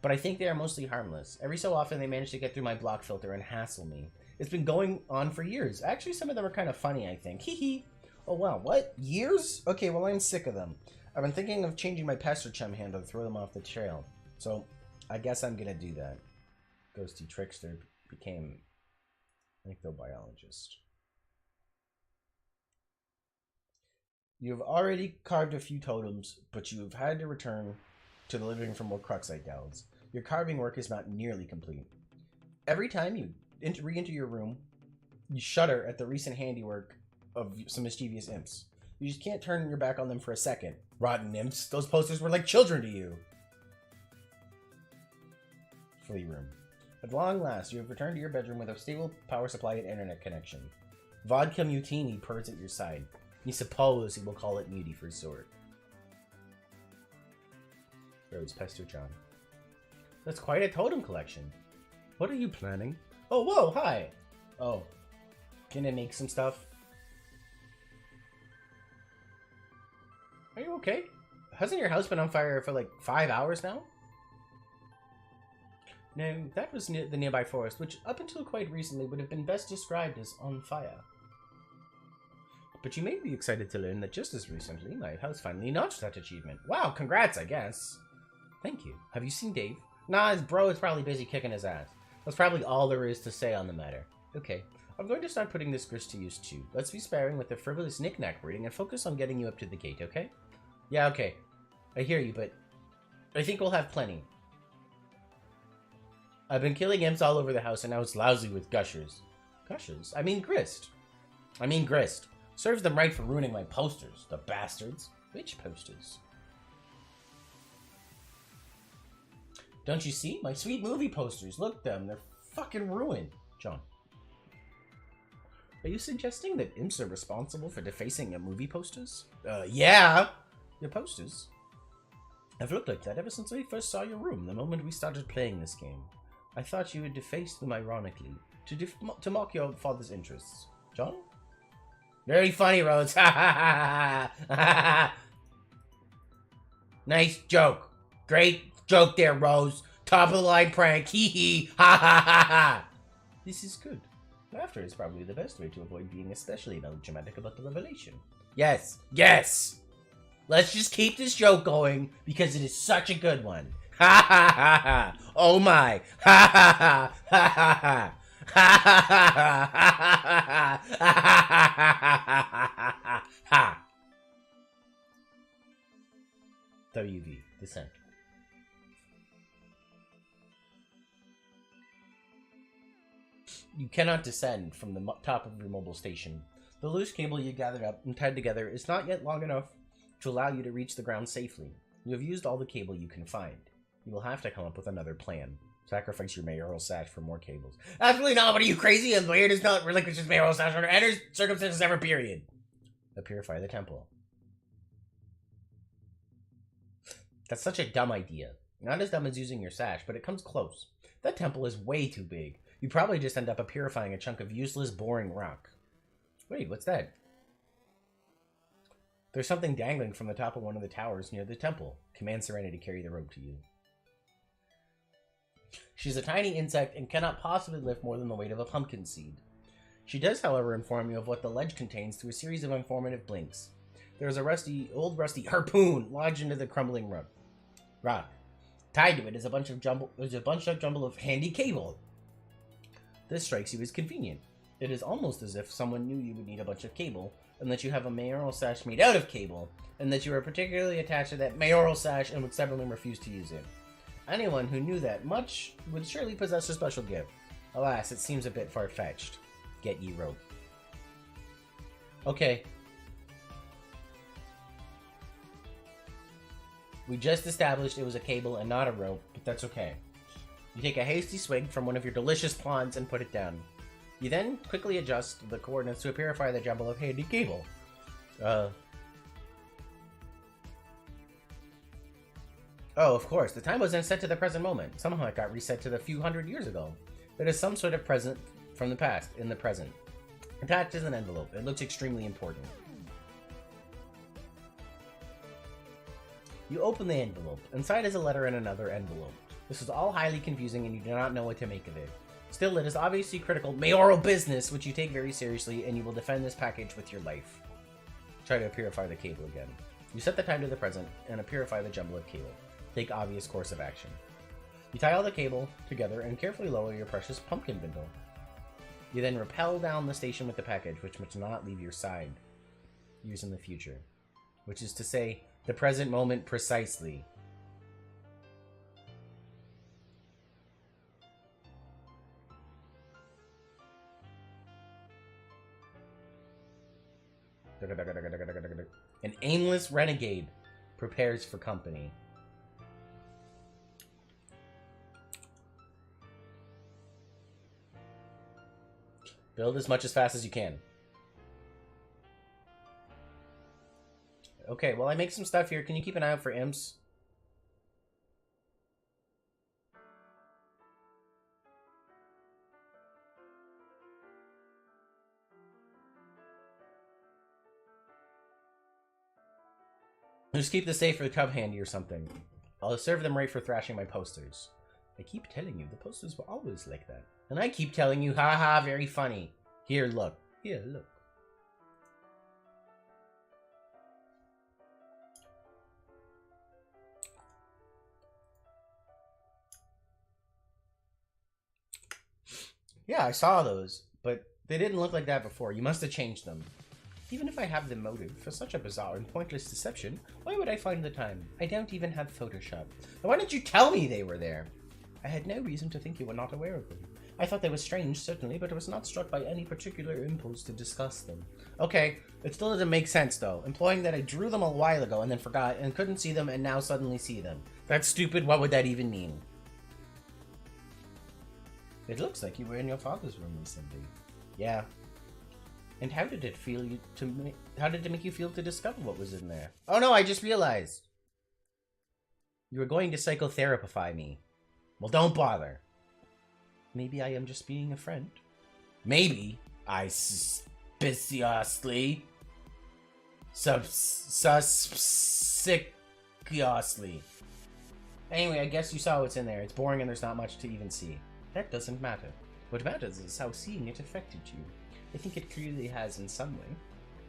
Speaker 1: But I think they are mostly harmless. Every so often they manage to get through my block filter and hassle me. It's been going on for years. Actually, some of them are kind of funny, I think. Hee hee. Oh wow, what? Years? Okay, well I'm sick of them. I've been thinking of changing my pester chum handle to throw them off the trail. So, I guess I'm gonna do that. Ghosty Trickster became an ectobiologist. You've already carved a few totems, but you have had to return to the living room for more Cruxite gals. Your carving work is not nearly complete. Every time you re-enter your room, you shudder at the recent handiwork of some mischievous imps. You just can't turn your back on them for a second. Rotten imps, those posters were like children to you. Flea room. At long last, you have returned to your bedroom with a stable power supply and internet connection. Vodka Mutini purrs at your side. You suppose he will call it Muty for short. Rose Pester John. That's quite a totem collection. What are you planning? Oh, whoa, hi! Oh. Can I make some stuff? Are you okay? Hasn't your house been on fire for like 5 hours now? No, that was the nearby forest, which up until quite recently would have been best described as on fire. But you may be excited to learn that just as recently, my house finally notched that achievement. Wow, congrats, I guess. Thank you. Have you seen Dave? Nah, his bro is probably busy kicking his ass. That's probably all there is to say on the matter. Okay, I'm going to start putting this grist to use too. Let's be sparing with the frivolous knick-knack breeding and focus on getting you up to the gate, okay? Yeah, okay. I hear you, but I think we'll have plenty. I've been killing imps all over the house, and now it's lousy with gushers. Gushers? I mean grist. Serves them right for ruining my posters, the bastards. Which posters? Don't you see? My sweet movie posters. Look them. They're fucking ruined. John. Are you suggesting that imps are responsible for defacing your movie posters? Yeah. Your posters? I've looked like that ever since I first saw your room, the moment we started playing this game. I thought you had defaced them ironically, to mock your father's interests. John? Very funny, Rose. Nice joke. Great joke there, Rose. Top of the line prank. Hee hee. Ha ha ha ha. This is good. Laughter is probably the best way to avoid being especially melodramatic about the revelation. Yes. Yes. Let's just keep this joke going because it is such a good one. Ha ha ha ha. Oh my. Ha ha ha. Ha ha ha. Ha ha ha ha ha ha ha ha. WV, descent. You cannot descend from the top of your mobile station. The loose cable you gathered up and tied together is not yet long enough to allow you to reach the ground safely. You have used all the cable you can find. You will have to come up with another plan. Sacrifice your mayoral sash for more cables. Absolutely not. What are you, crazy? And Laird does not relinquish his mayoral sash under any circumstances ever, period. Purify the temple. That's such a dumb idea. Not as dumb as using your sash, but it comes close. That temple is way too big. You probably just end up purifying a chunk of useless, boring rock. Wait, what's that? There's something dangling from the top of one of the towers near the temple. Command Serenity to carry the rope to you. She's a tiny insect and cannot possibly lift more than the weight of a pumpkin seed. She does, however, inform you of what the ledge contains through a series of informative blinks. There is a old rusty harpoon lodged into the crumbling rock. Tied to it is a bunch of jumble of handy cable. This strikes you as convenient. It is almost as if someone knew you would need a bunch of cable, and that you have a mayoral sash made out of cable, and that you are particularly attached to that mayoral sash and would stubbornly refuse to use it. Anyone who knew that much would surely possess a special gift. Alas, it seems a bit far-fetched. Get ye rope. Okay. We just established it was a cable and not a rope, but that's okay. You take a hasty swig from one of your delicious pawns and put it down. You then quickly adjust the coordinates to purify the jumble of handy cable. Oh, of course. The time wasn't set to the present moment. Somehow it got reset to the few hundred years ago. It is some sort of present from the past in the present. Attached is an envelope. It looks extremely important. You open the envelope. Inside is a letter and another envelope. This is all highly confusing and you do not know what to make of it. Still, it is obviously critical mayoral business, which you take very seriously, and you will defend this package with your life. Try to purify the cable again. You set the time to the present and purify the jumble of cable. Take obvious course of action. You tie all the cable together and carefully lower your precious pumpkin bindle. You then rappel down the station with the package, which must not leave your side. Use in the future. which is to say, the present moment precisely. An aimless renegade prepares for company. Build as much as fast as you can. Okay, well, I make some stuff here. Can you keep an eye out for imps? Just keep the safe for the cub handy or something. I'll serve them right for thrashing my posters. I keep telling you, the posters were always like that. And I keep telling you, haha, very funny. Here, look. Here, look. Yeah, I saw those, but they didn't look like that before. You must have changed them. Even if I have the motive for such a bizarre and pointless deception, why would I find the time? I don't even have Photoshop. Why didn't you tell me they were there? I had no reason to think you were not aware of them. I thought they were strange, certainly, but I was not struck by any particular impulse to discuss them. Okay, it still doesn't make sense, though. Implying that I drew them a while ago and then forgot and couldn't see them and now suddenly see them. That's stupid. What would that even mean? It looks like you were in your father's room recently. Yeah. And how did it make you feel to discover what was in there? Oh no, I just realized. You were going to psychotherapify me. Well, don't bother. Maybe I am just being a friend. Maybe. I suspiciously. Suspiciously. Anyway, I guess you saw what's in there. It's boring and there's not much to even see. That doesn't matter. What matters is how seeing it affected you. I think it clearly has in some way.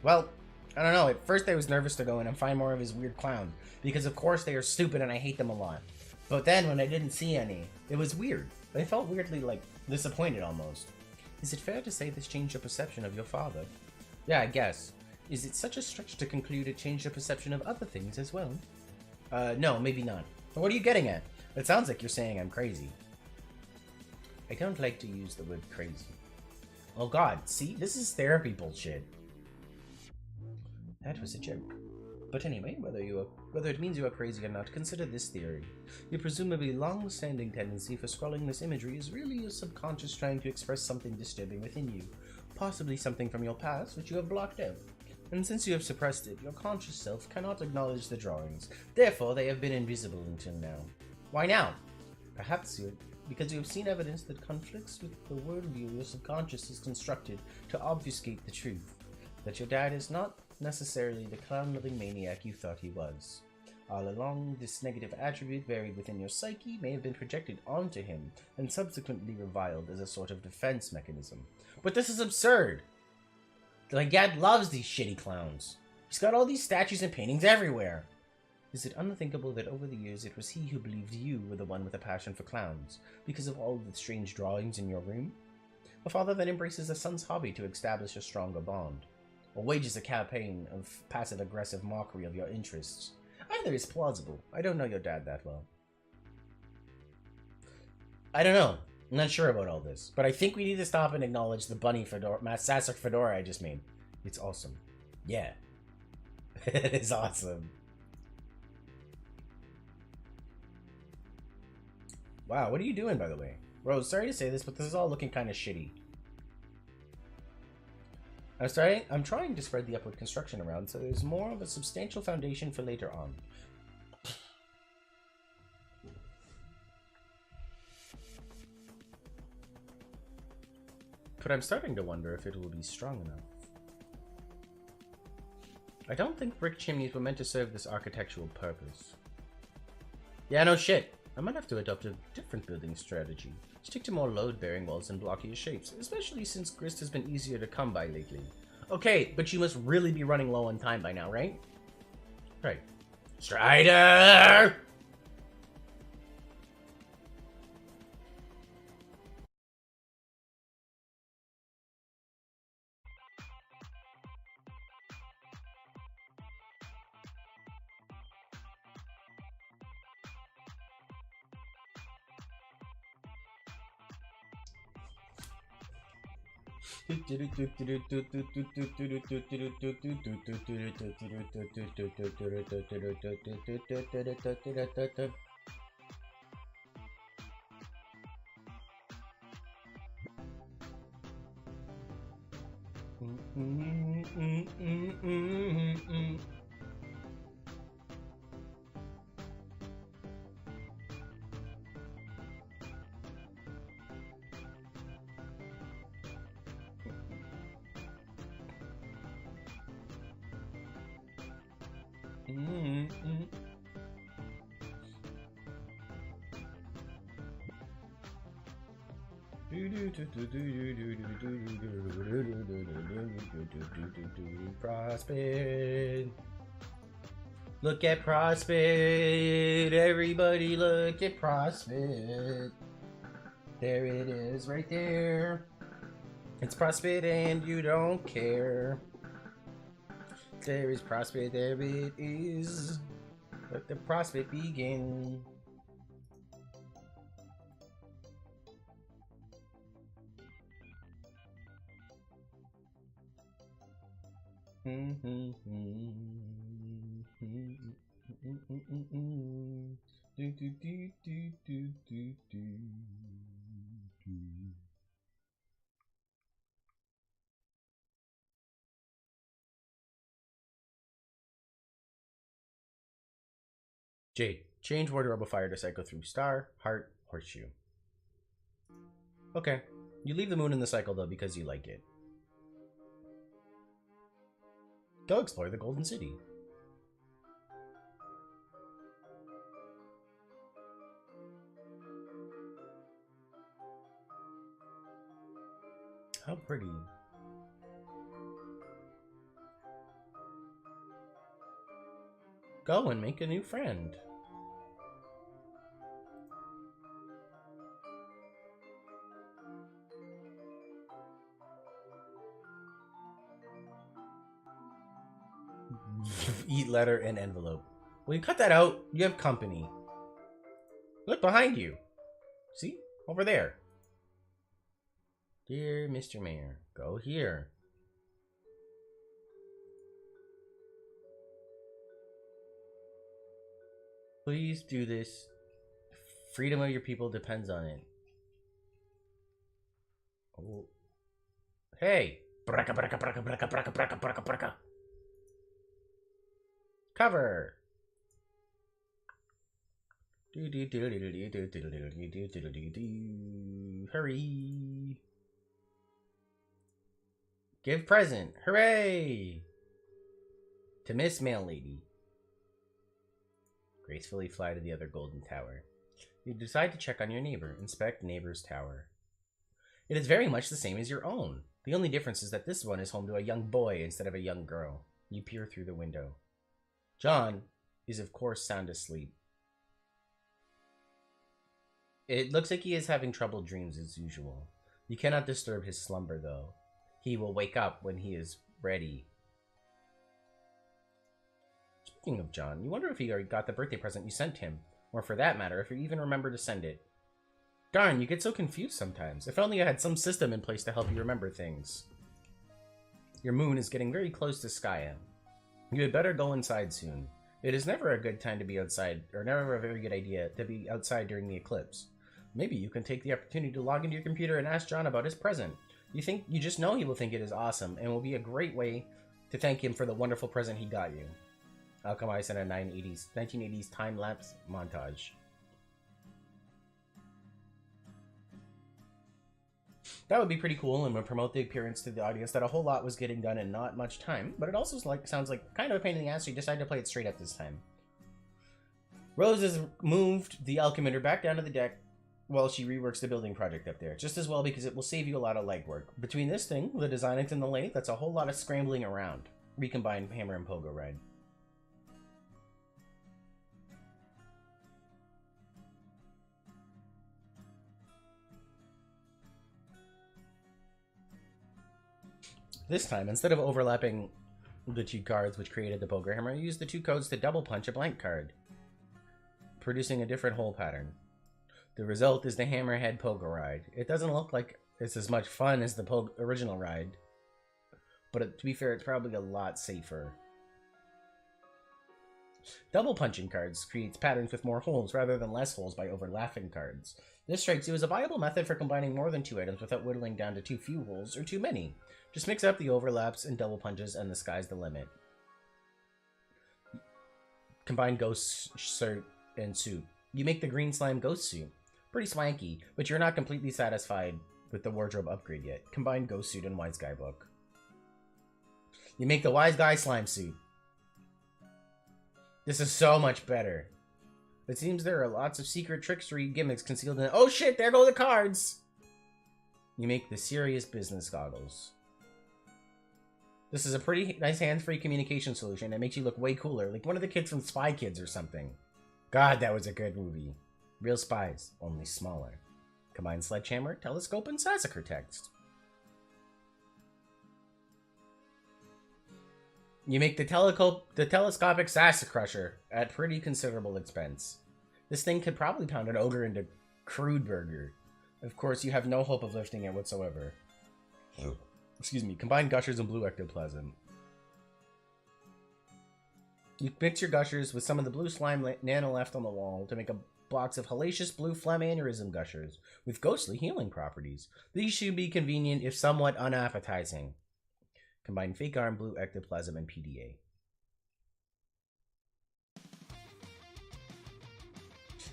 Speaker 1: Well, I don't know. At first I was nervous to go in and find more of his weird clown. Because of course they are stupid and I hate them a lot. But then when I didn't see any, it was weird. I felt weirdly, like, disappointed almost. Is it fair to say this changed your perception of your father? Yeah, I guess. Is it such a stretch to conclude it changed your perception of other things as well? No, maybe not. What are you getting at? It sounds like you're saying I'm crazy. I don't like to use the word crazy. Oh god, see? This is therapy bullshit. That was a joke. But anyway, whether it means you are crazy or not, consider this theory. Your presumably long-standing tendency for scrolling this imagery is really your subconscious trying to express something disturbing within you. Possibly something from your past which you have blocked out. And since you have suppressed it, your conscious self cannot acknowledge the drawings. Therefore, they have been invisible until now. Why now? Perhaps because you have seen evidence that conflicts with the worldview your subconscious is constructed to obfuscate the truth. That your dad is not necessarily the clown-loving maniac you thought he was. All along, this negative attribute buried within your psyche may have been projected onto him and subsequently reviled as a sort of defense mechanism. But this is absurd! My dad loves these shitty clowns. He's got all these statues and paintings everywhere. Is it unthinkable that over the years it was he who believed you were the one with a passion for clowns, because of all the strange drawings in your room? A father that embraces a son's hobby to establish a stronger bond, or wages a campaign of passive-aggressive mockery of your interests. Either is plausible. I don't know your dad that well. I don't know. I'm not sure about all this, but I think we need to stop and acknowledge the bunny fedora, Sasser fedora I just made. It's awesome. Yeah. It is awesome. Wow, what are you doing, by the way? Rose, sorry to say this, but this is all looking kind of shitty. I'm trying to spread the upward construction around so there's more of a substantial foundation for later on. But I'm starting to wonder if it will be strong enough. I don't think brick chimneys were meant to serve this architectural purpose. Yeah, no shit. I might have to adopt a different building strategy. Stick to more load-bearing walls and blockier shapes, especially since grist has been easier to come by lately. Okay, but you must really be running low on time by now, right? Right. Strider! Prospect. Look at Prospect. Everybody look at Prospect. There it is right there. It's Prospect and you don't care. There is Prospect, there it is. Let the Prospect begin. Jade, change wardrobe of fire to cycle through star, heart, horseshoe. Okay. You leave the moon in the cycle though because you like it. Go explore the Golden City. How pretty. Go and make a new friend. Eat letter and envelope. Well, you cut that out. You have company. Look behind you. See? Over there. Dear Mr. Mayor, go here. Please do this. Freedom of your people depends on it. Oh. Hey! Braka, braka, braka, braka, braka, braka, braka, braka. Cover! Hurry! Give present! Hooray! To Miss Mail Lady. Gracefully fly to the other golden tower. You decide to check on your neighbor. Inspect neighbor's tower. It is very much the same as your own. The only difference is that this one is home to a young boy instead of a young girl. You peer through the window. John is of course sound asleep. It looks like he is having troubled dreams as usual. You cannot disturb his slumber though. He will wake up when he is ready. Speaking of John, you wonder if he already got the birthday present you sent him, or for that matter, if you even remember to send it. Darn, you get so confused sometimes. If only I had some system in place to help you remember things. Your moon is getting very close to Skya. You had better go inside soon. It is never a good time to be outside, or never a very good idea to be outside during the eclipse. Maybe you can take the opportunity to log into your computer and ask John about his present. You just know he will think it is awesome, and will be a great way to thank him for the wonderful present he got you. Alchemist in a 1980s time-lapse montage. That would be pretty cool and would promote the appearance to the audience that a whole lot was getting done in not much time, but it also sounds like kind of a pain in the ass, so you decided to play it straight up this time. Rose has moved the Alchemister back down to the deck while she reworks the building project up there. Just as well because it will save you a lot of legwork. Between this thing, the Designix, and the lathe, that's a whole lot of scrambling around. Recombine hammer and pogo ride. This time, instead of overlapping the two cards which created the poker hammer, I used the two codes to double punch a blank card, producing a different hole pattern. The result is the Hammerhead Pogo Ride. It doesn't look like It's as much fun as the original ride. But to be fair, it's probably a lot safer. Double punching cards creates patterns with more holes rather than less holes by overlapping cards. This strikes you as a viable method for combining more than 2 items without whittling down to too few holes or too many. Just mix up the overlaps and double punches and the sky's the limit. Combine ghost suit and suit. You make the green slime ghost suit. Pretty swanky, but you're not completely satisfied with the wardrobe upgrade yet. Combine ghost suit and wise guy book. You make the wise guy slime suit. This is so much better. It seems there are lots of secret trickstery gimmicks concealed in... Oh shit, there go the cards! You make the serious business goggles. This is a pretty nice hands-free communication solution that makes you look way cooler, like one of the kids from Spy Kids or something. God, that was a good movie. Real spies, only smaller. Combine sledgehammer, telescope, and Sassacre text. You make the telescopic Sassacrusher at pretty considerable expense. This thing could probably pound an ogre into crude burger. Of course, you have no hope of lifting it whatsoever. Excuse me. Combine gushers and blue ectoplasm. You mix your gushers with some of the blue slime nano left on the wall to make a box of hellacious blue phlegm aneurysm gushers with ghostly healing properties. These should be convenient if somewhat unappetizing. Combine fake arm, blue ectoplasm, and PDA.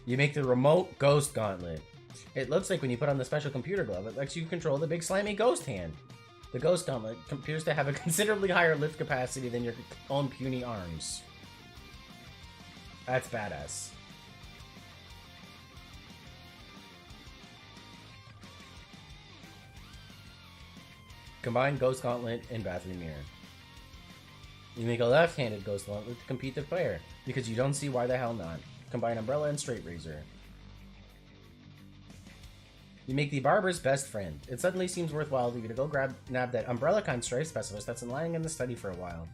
Speaker 1: You make the remote ghost gauntlet. It looks like when you put on the special computer glove, it lets you control the big slimy ghost hand. The ghost gauntlet appears to have a considerably higher lift capacity than your own puny arms. That's badass. Combine Ghost Gauntlet and Bathroom Mirror. You make a left-handed Ghost Gauntlet to compete the player, because you don't see why the hell not. Combine Umbrella and Straight Razor. You make the Barber's Best Friend. It suddenly seems worthwhile to you to go nab that Umbrella kind stripe specialist that's been lying in the study for a while.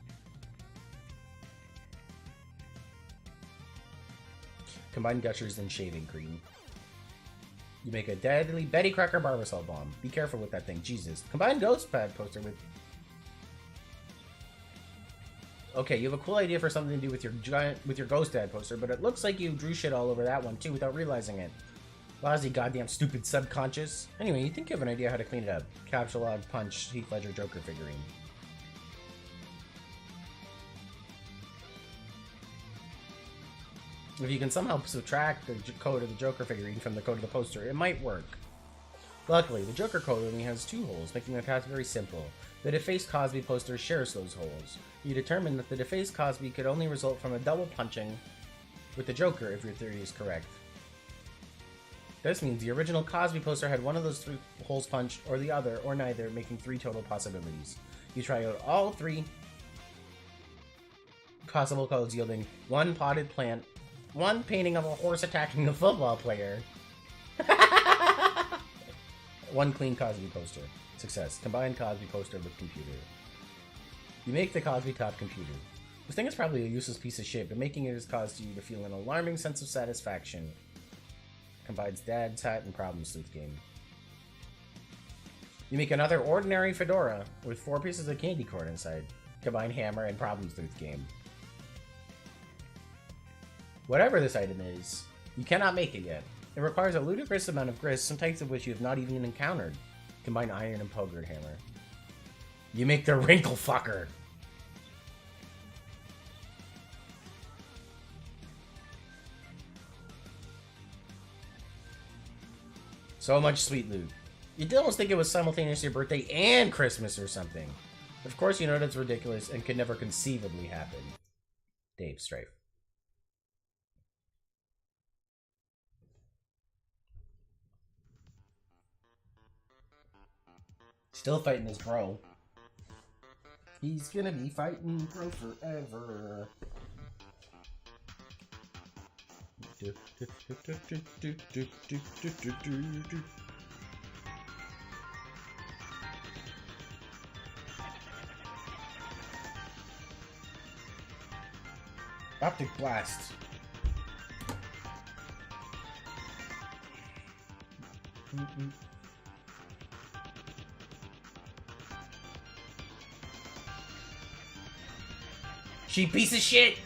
Speaker 1: Combine Gushers and Shaving Cream. You make a deadly Betty Crocker Barbasol Bomb. Be careful with that thing, Jesus. Combine Ghost Pad poster with... Okay, you have a cool idea for something to do with your Ghost Dad poster, but it looks like you drew shit all over that one too without realizing it. Lousy goddamn stupid subconscious. Anyway, you think you have an idea how to clean it up. Capsule Log Punch Heath Ledger Joker figurine. If you can somehow subtract the code of the Joker figurine from the code of the poster, it might work. Luckily, the Joker code only has 2 holes, making the task very simple. The defaced Cosby poster shares those holes. You determine that the defaced Cosby could only result from a double punching with the Joker if your theory is correct. This means the original Cosby poster had one of those 3 holes punched, or the other, or neither, making 3 total possibilities. You try out all 3 possible codes, yielding 1 potted plant, 1 painting of a horse attacking a football player, 1 clean Cosby poster. Success. Combine Cosby poster with computer. You make the Cosby top computer. This thing is probably a useless piece of shit, but making it has caused you to feel an alarming sense of satisfaction. Combines Dad's hat and Problem Sleuth game. You make another ordinary fedora with 4 pieces of candy corn inside. Combine Hammer and Problem Sleuth game. Whatever this item is, you cannot make it yet. It requires a ludicrous amount of grist, some types of which you have not even encountered. Combine Iron and Pogard Hammer. You make the Wrinkle Fucker. So much sweet loot. You'd almost think it was simultaneously your birthday and Christmas or something. Of course you know that's ridiculous and could never conceivably happen. Dave Strafe. Still fighting his bro. He's gonna be fighting bro forever. Optic Blast. Cheap piece of shit!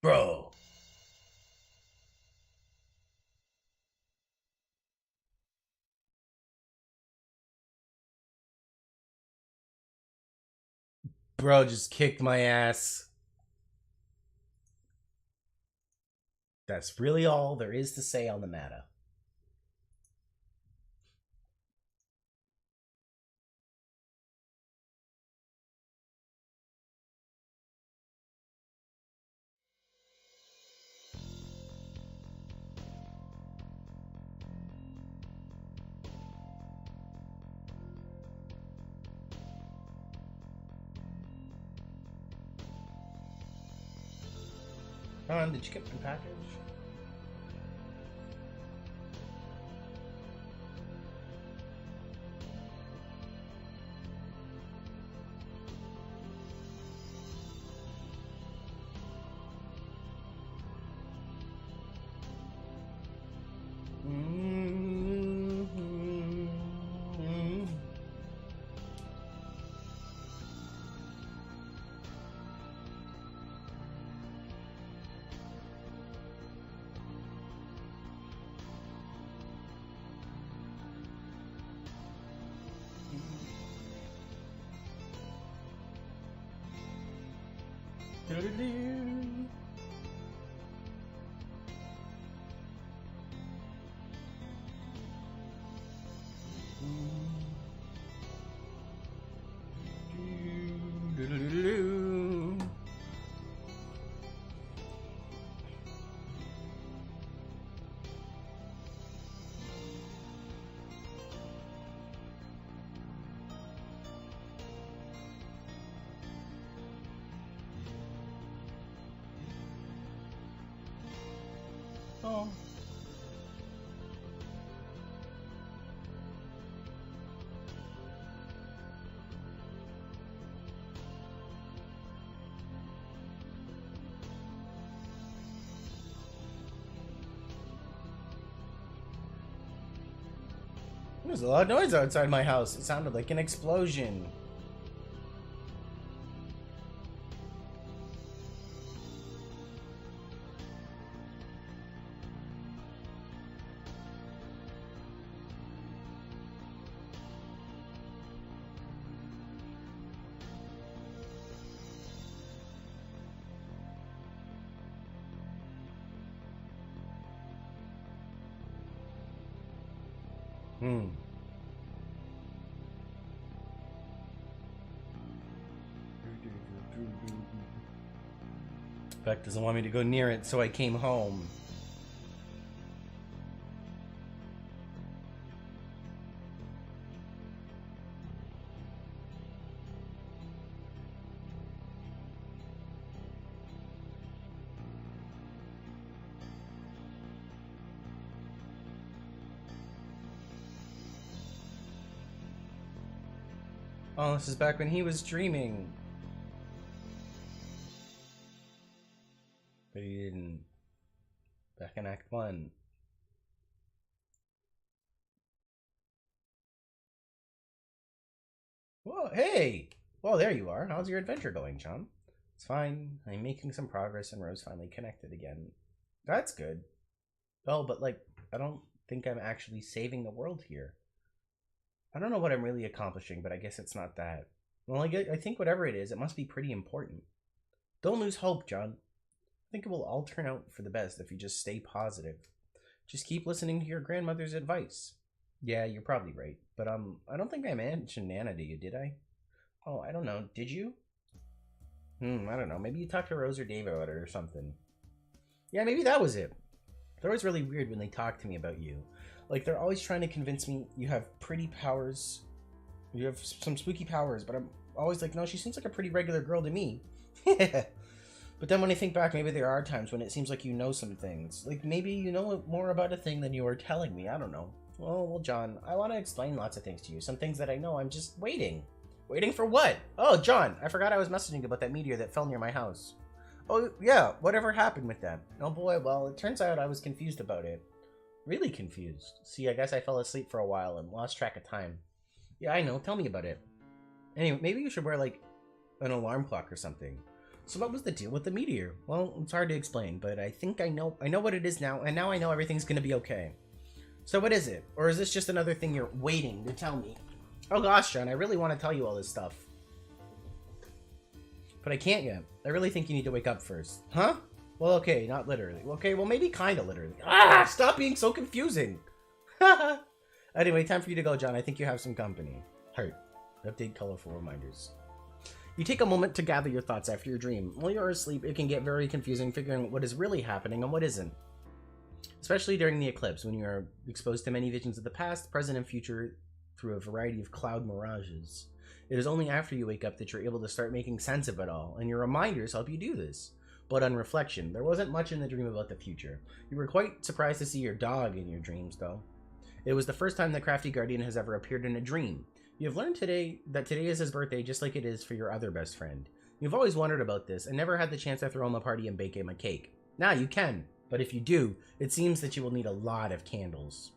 Speaker 1: Bro. Bro just kicked my ass. That's really all there is to say on the matter. Did you get my package? Oh. There's a lot of noise outside my house. It sounded like an explosion. Beck doesn't want me to go near it, so I came home. Oh, this is back when he was dreaming. But he didn't. Back in Act 1. Whoa, hey! Well, there you are. How's your adventure going, John? It's fine. I'm making some progress and Rose finally connected again. That's good. Well, but like, I don't think I'm actually saving the world here. I don't know what I'm really accomplishing, but I guess it's not that. Well, I think whatever it is, it must be pretty important. Don't lose hope, John. I think it will all turn out for the best if you just stay positive. Just keep listening to your grandmother's advice. Yeah, you're probably right. But I don't think I mentioned Nana to you, did I? Oh, I don't know. Did you? I don't know. Maybe you talked to Rose or Dave about it or something. Yeah, maybe that was it. They're always really weird when they talk to me about you. Like, they're always trying to convince me you have pretty powers. You have some spooky powers, but I'm always like, no, she seems like a pretty regular girl to me. But then when I think back, maybe there are times when it seems like you know some things. Like, maybe you know more about a thing than you are telling me. I don't know. Well, John, I want to explain lots of things to you. Some things that I know, I'm just waiting. Waiting for what? Oh, John, I forgot I was messaging you about that meteor that fell near my house. Oh, yeah, whatever happened with that? Oh boy, well, it turns out I was confused about it. Really confused. See, I guess I fell asleep for a while and lost track of time. Yeah, I know, tell me about it. Anyway, maybe you should wear, like, an alarm clock or something. So what was the deal with the meteor? Well, it's hard to explain, but I think I know what it is now, and now I know everything's gonna be okay. So what is it? Or is this just another thing you're waiting to tell me? Oh gosh, John, I really want to tell you all this stuff. But I can't yet. I really think you need to wake up first. Huh? Well, okay, not literally. Okay, well, maybe kind of literally. Ah, stop being so confusing. Anyway, time for you to go, John. I think you have some company. Heart. Update colorful reminders. You take a moment to gather your thoughts after your dream. While you're asleep, it can get very confusing figuring out what is really happening and what isn't. Especially during the eclipse, when you are exposed to many visions of the past, present, and future through a variety of cloud mirages. It is only after you wake up that you're able to start making sense of it all, and your reminders help you do this. But on reflection, there wasn't much in the dream about the future. You were quite surprised to see your dog in your dreams, though. It was the first time the crafty guardian has ever appeared in a dream. You have learned today that today is his birthday just like it is for your other best friend. You've always wondered about this and never had the chance to throw him a party and bake him a cake. Now you can, but if you do, it seems that you will need a lot of candles.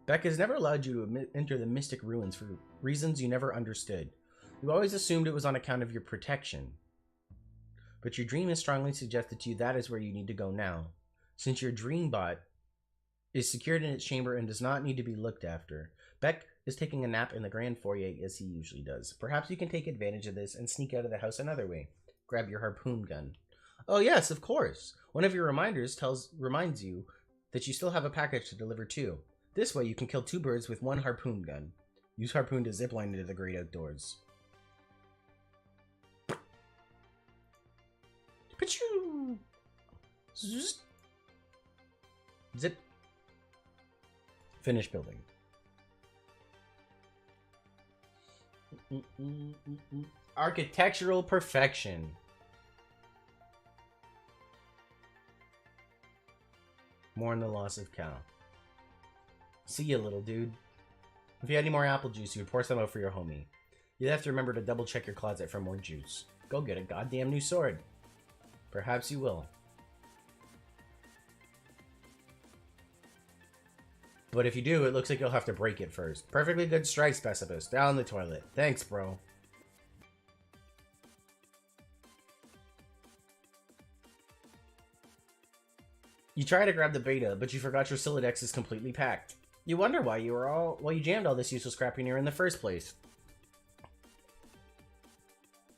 Speaker 1: Beck has never allowed you to enter the mystic ruins for reasons you never understood. You always assumed it was on account of your protection. But your dream has strongly suggested to you that is where you need to go now. Since your dream bot is secured in its chamber and does not need to be looked after, Beck is taking a nap in the grand foyer as he usually does. Perhaps you can take advantage of this and sneak out of the house another way. Grab your harpoon gun. Oh yes, of course. One of your reminders reminds you that you still have a package to deliver too. This way you can kill 2 birds with 1 harpoon gun. Use harpoon to zipline into the great outdoors. Pachoo! Zip. Finish building. Architectural perfection. Mourn the loss of Cal. See ya, little dude. If you had any more apple juice, you would pour some out for your homie. You'd have to remember to double check your closet for more juice. Go get a goddamn new sword. Perhaps you will. But if you do, it looks like you'll have to break it first. Perfectly good strike, Specipus. Down the toilet. Thanks, bro. You try to grab the beta, but you forgot your Silodex is completely packed. You wonder why you jammed all this useless crap in here in the first place.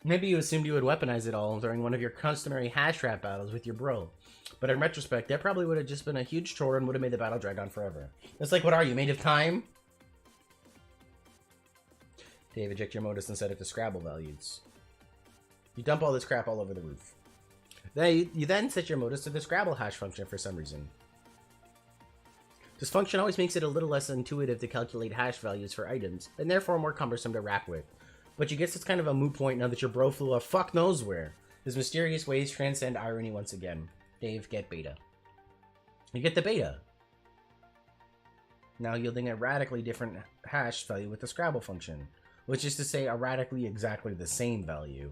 Speaker 1: Maybe you assumed you would weaponize it all during one of your customary hash trap battles with your bro. But in retrospect, that probably would have just been a huge chore and would have made the battle drag on forever. It's like, what are you, made of time? Dave, eject your modus and set it to Scrabble values. You dump all this crap all over the roof. You then set your modus to the Scrabble hash function for some reason. This function always makes it a little less intuitive to calculate hash values for items, and therefore more cumbersome to rap with. But you guess it's kind of a moot point now that your bro flew a fuck knows where. His mysterious ways transcend irony once again. Dave, get beta. You get the beta. Now yielding a radically different hash value with the Scrabble function, which is to say a radically exactly the same value.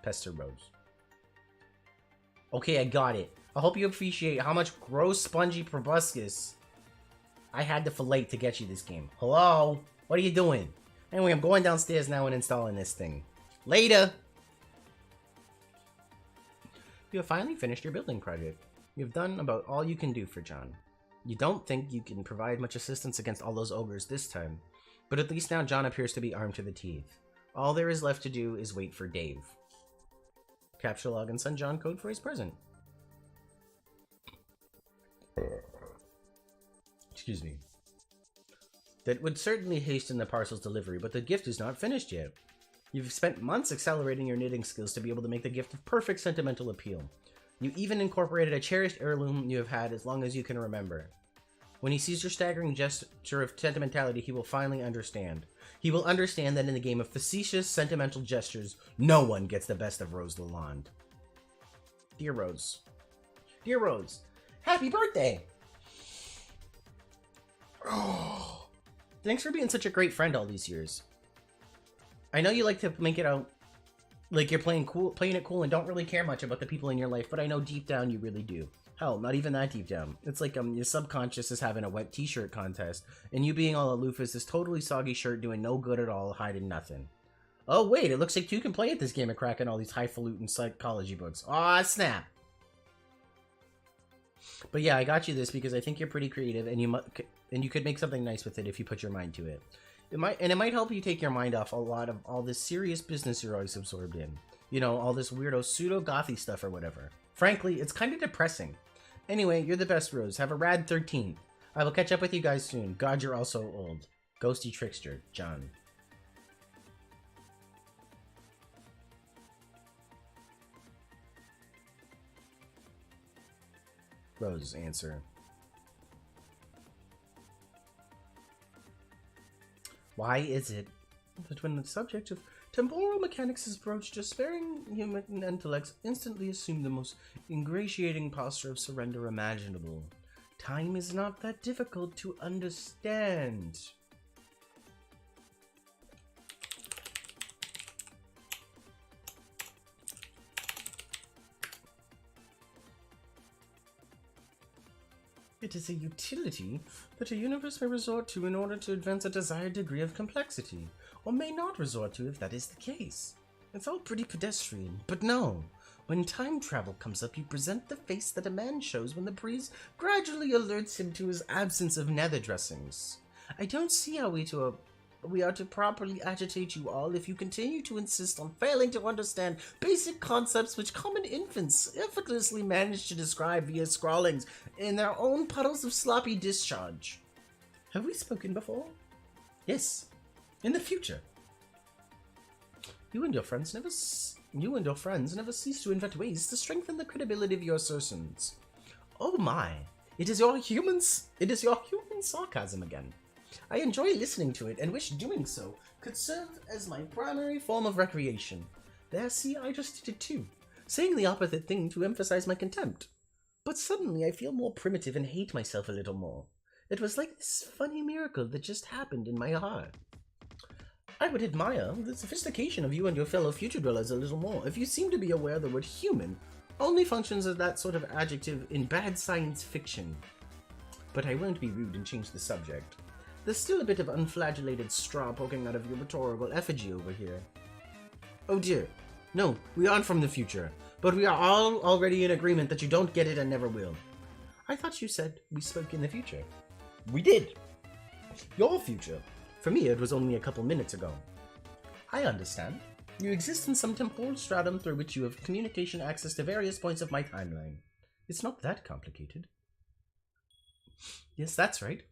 Speaker 1: Pester Rose. Okay, I got it. I hope you appreciate how much gross spongy proboscis I had to fillet to get you this game. Hello? What are you doing? Anyway, I'm going downstairs now and installing this thing. Later! You have finally finished your building project. You've done about all you can do for John. You don't think you can provide much assistance against all those ogres this time, but at least now John appears to be armed to the teeth. All there is left to do is wait for Dave. Capture log and send John code for his present. Excuse me. That would certainly hasten the parcel's delivery, but the gift is not finished yet. You've spent months accelerating your knitting skills to be able to make the gift of perfect sentimental appeal. You even incorporated a cherished heirloom you have had as long as you can remember. When he sees your staggering gesture of sentimentality, he will finally understand. He will understand that in the game of facetious, sentimental gestures, no one gets the best of Rose Lalonde. Dear Rose. Dear Rose, happy birthday! Oh, thanks for being such a great friend all these years. I know you like to make it out Like you're playing it cool and don't really care much about the people in your life, but I know deep down you really do. Hell, not even that deep down. It's like your subconscious is having a wet t-shirt contest, and you being all aloof is this totally soggy shirt doing no good at all, hiding nothing. Oh wait, it looks like you can play at this game of cracking all these highfalutin psychology books. Aw, snap! But yeah, I got you this because I think you're pretty creative, and you could make something nice with it if you put your mind to it. It might help you take your mind off a lot of all this serious business you're always absorbed in. You know, all this weirdo pseudo-gothy stuff or whatever. Frankly, it's kind of depressing. Anyway, you're the best, Rose. Have a rad 13th. I will catch up with you guys soon. God, you're all so old. Ghosty Trickster, John. Rose's answer. Why is it that when the subject of temporal mechanics is broached, despairing human intellects instantly assume the most ingratiating posture of surrender imaginable? Time is not that difficult to understand. It is a utility that a universe may resort to in order to advance a desired degree of complexity, or may not resort to if that is the case. It's all pretty pedestrian, but no. When time travel comes up, you present the face that a man shows when the breeze gradually alerts him to his absence of nether dressings. I don't see how we are to properly agitate you all if you continue to insist on failing to understand basic concepts which common infants effortlessly manage to describe via scrawlings in their own puddles of sloppy discharge. Have we spoken before? Yes. In the future. You and your friends never cease to invent ways to strengthen the credibility of your assertions. Oh my! It is your human sarcasm again. I enjoy listening to it and wish doing so could serve as my primary form of recreation. There, see, I just did it too, saying the opposite thing to emphasize my contempt. But suddenly I feel more primitive and hate myself a little more. It was like this funny miracle that just happened in my heart. I would admire the sophistication of you and your fellow future dwellers a little more if you seem to be aware the word human only functions as that sort of adjective in bad science fiction. But I won't be rude and change the subject. There's still a bit of unflagellated straw poking out of your rhetorical effigy over here. Oh dear. No, we aren't from the future, but we are all already in agreement that you don't get it and never will. I thought you said we spoke in the future. We did. Your future. For me, it was only a couple minutes ago. I understand. You exist in some temporal stratum through which you have communication access to various points of my timeline. It's not that complicated. Yes, that's right.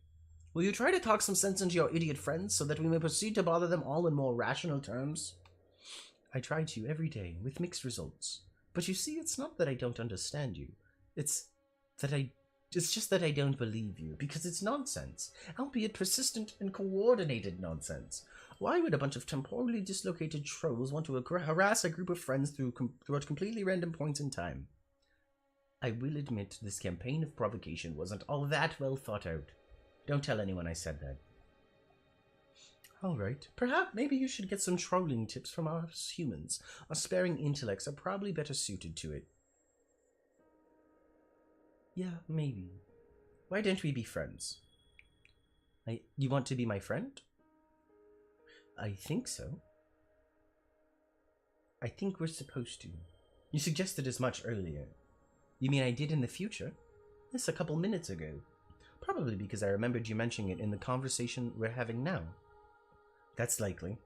Speaker 1: Will you try to talk some sense into your idiot friends so that we may proceed to bother them all in more rational terms? I try to every day, with mixed results. But you see, it's not that I don't understand you. It's just that I don't believe you, because it's nonsense, albeit persistent and coordinated nonsense. Why would a bunch of temporally dislocated trolls want to harass a group of friends throughout completely random points in time? I will admit this campaign of provocation wasn't all that well thought out. Don't tell anyone I said that. Alright, perhaps maybe you should get some trolling tips from us humans. Our sparing intellects are probably better suited to it. Yeah, maybe. Why don't we be friends? You want to be my friend? I think so. I think we're supposed to. You suggested as much earlier. You mean I did in the future? Yes, a couple minutes ago. Probably because I remembered you mentioning it in the conversation we're having now. That's likely.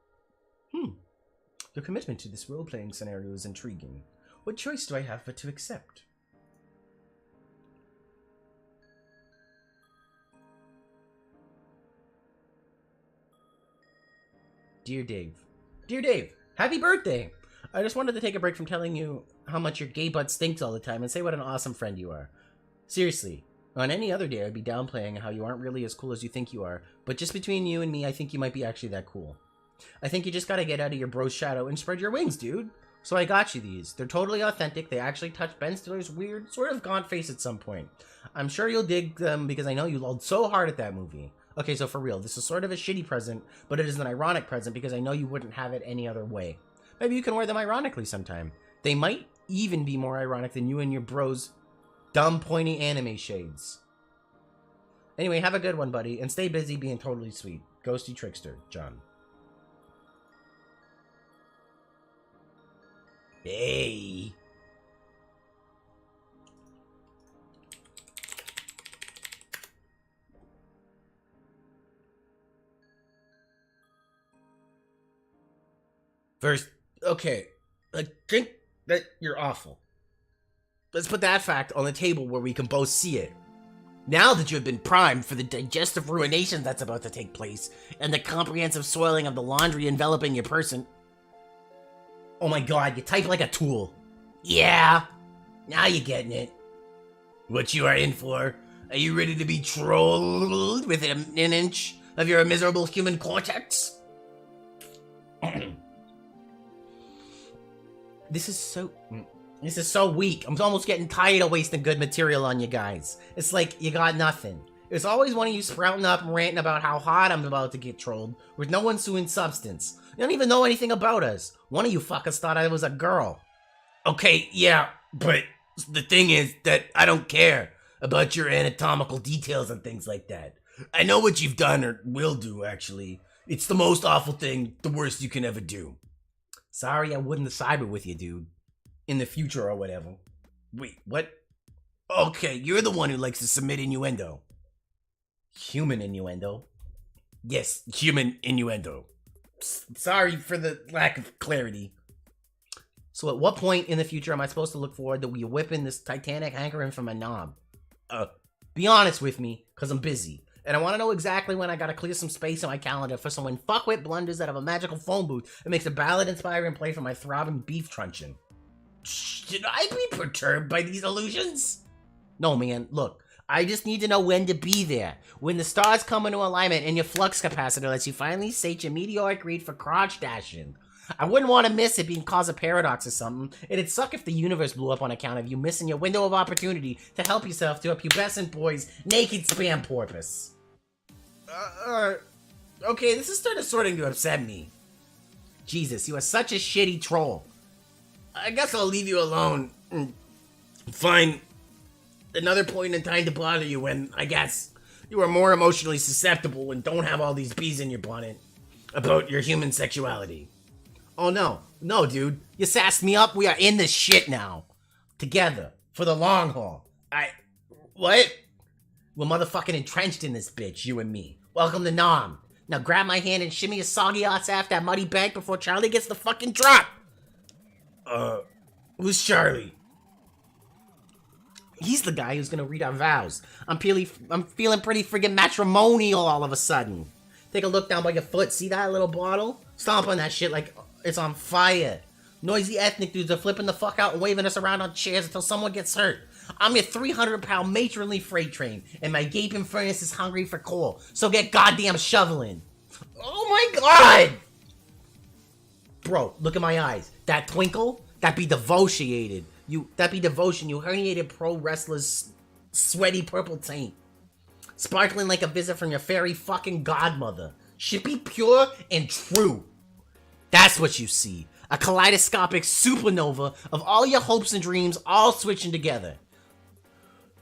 Speaker 1: Your commitment to this role-playing scenario is intriguing. What choice do I have but to accept? Dear Dave. Dear Dave, happy birthday! I just wanted to take a break from telling you how much your gay butt stinks all the time and say what an awesome friend you are. Seriously, on any other day I'd be downplaying how you aren't really as cool as you think you are, but just between you and me, I think you might be actually that cool. I think you just gotta get out of your bro's shadow and spread your wings, dude. So I got you these. They're totally authentic. They actually touch Ben Stiller's weird, sort of gaunt face at some point. I'm sure you'll dig them because I know you lolled so hard at that movie. Okay, so for real, this is sort of a shitty present, but it is an ironic present because I know you wouldn't have it any other way. Maybe you can wear them ironically sometime. They might even be more ironic than you and your bros' dumb, pointy anime shades. Anyway, have a good one, buddy, and stay busy being totally sweet. Ghosty Trickster, John. Hey. First, okay, I think that you're awful. Let's put that fact on the table where we can both see it. Now that you have been primed for the digestive ruination that's about to take place, and the comprehensive soiling of the laundry enveloping your person... Oh my god, you type like a tool. Yeah, now you're getting it. What you are in for? Are you ready to be trolled within an inch of your miserable human cortex? This is so weak. I'm almost getting tired of wasting good material on you guys. It's like you got nothing. There's always one of you sprouting up and ranting about how hot I'm about to get trolled with no ensuing substance. You don't even know anything about us. One of you fuckers thought I was a girl. Okay, yeah, but the thing is that I don't care about your anatomical details and things like that. I know what you've done or will do, actually. It's the most awful thing, the worst you can ever do. Sorry I wouldn't cyber with you, dude. In the future or whatever. Wait, what? Okay, you're the one who likes to submit innuendo. Human innuendo? Yes, human innuendo. Sorry for the lack of clarity. So at what point in the future am I supposed to look forward to you whipping this Titanic hankering from my knob? Be honest with me, because I'm busy. And I want to know exactly when I gotta clear some space in my calendar for some fuckwit blunders out of a magical phone booth that makes a ballad-inspiring play for my throbbing beef truncheon. Should I be perturbed by these illusions? No, man, look. I just need to know when to be there. When the stars come into alignment and your flux capacitor lets you finally sate your meteoric greed for crotch dashing. I wouldn't want to miss it being cause a paradox or something. It'd suck if the universe blew up on account of you missing your window of opportunity to help yourself to a pubescent boy's naked spam porpoise. Okay, this is starting to upset me. Jesus, you are such a shitty troll. I guess I'll leave you alone and find another point in time to bother you when, I guess, you are more emotionally susceptible and don't have all these bees in your bonnet about your human sexuality. Oh no, dude, you sassed me up, we are in this shit now. Together, for the long haul. What? We're motherfucking entrenched in this bitch, you and me. Welcome to Nam. Now grab my hand and shimmy a soggy ass after that muddy bank before Charlie gets the fucking drop. Who's Charlie? He's the guy who's gonna read our vows. I'm feeling pretty friggin' matrimonial all of a sudden. Take a look down by your foot. See that little bottle? Stomp on that shit like it's on fire. Noisy ethnic dudes are flipping the fuck out and waving us around on chairs until someone gets hurt. I'm your 300-pound matronly freight train, and my gaping furnace is hungry for coal. So get goddamn shoveling. Oh my god! Bro, look at my eyes. That twinkle? That be devotion. You herniated pro wrestler's sweaty purple taint. Sparkling like a visit from your fairy fucking godmother. Should be pure and true. That's what you see. A kaleidoscopic supernova of all your hopes and dreams all switching together.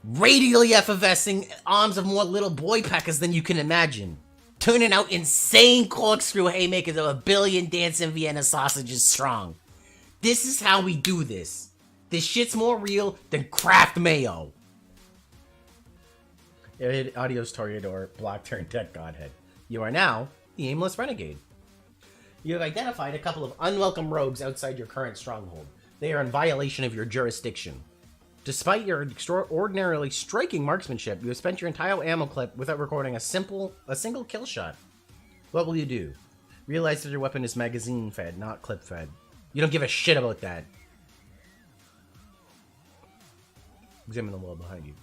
Speaker 1: Radially effervescing arms of more little boy peckers than you can imagine. Turning out insane corkscrew haymakers of a billion dancing Vienna sausages strong. This is how we do this. This shit's more real than Kraft mayo. Adios, Toreador, block turn tech godhead. You are now the aimless renegade. You have identified a couple of unwelcome rogues outside your current stronghold. They are in violation of your jurisdiction. Despite your extraordinarily striking marksmanship, you have spent your entire ammo clip without recording a single kill shot. What will you do? Realize that your weapon is magazine fed, not clip fed. You don't give a shit about that. Examine the wall behind you.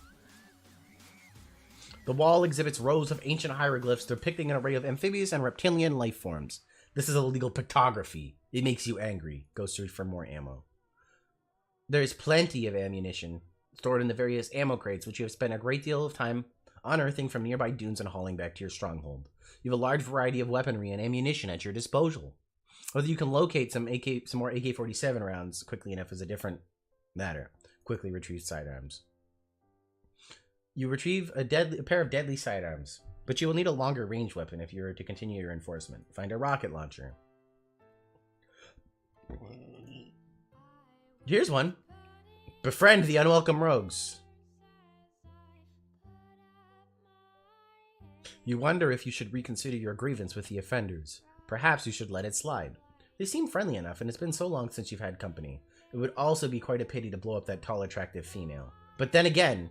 Speaker 1: The wall exhibits rows of ancient hieroglyphs depicting an array of amphibious and reptilian life forms. This is illegal pictography. It makes you angry. Go search for more ammo. There is plenty of ammunition stored in the various ammo crates, which you have spent a great deal of time unearthing from nearby dunes and hauling back to your stronghold. You have a large variety of weaponry and ammunition at your disposal. Whether you can locate some more AK-47 rounds quickly enough is a different matter. Quickly retrieve sidearms. You retrieve a pair of deadly sidearms, but you will need a longer range weapon if you are to continue your enforcement. Find a rocket launcher. Here's one. Befriend the unwelcome rogues. You wonder if you should reconsider your grievance with the offenders. Perhaps you should let it slide. They seem friendly enough, and it's been so long since you've had company. It would also be quite a pity to blow up that tall, attractive female. But then again,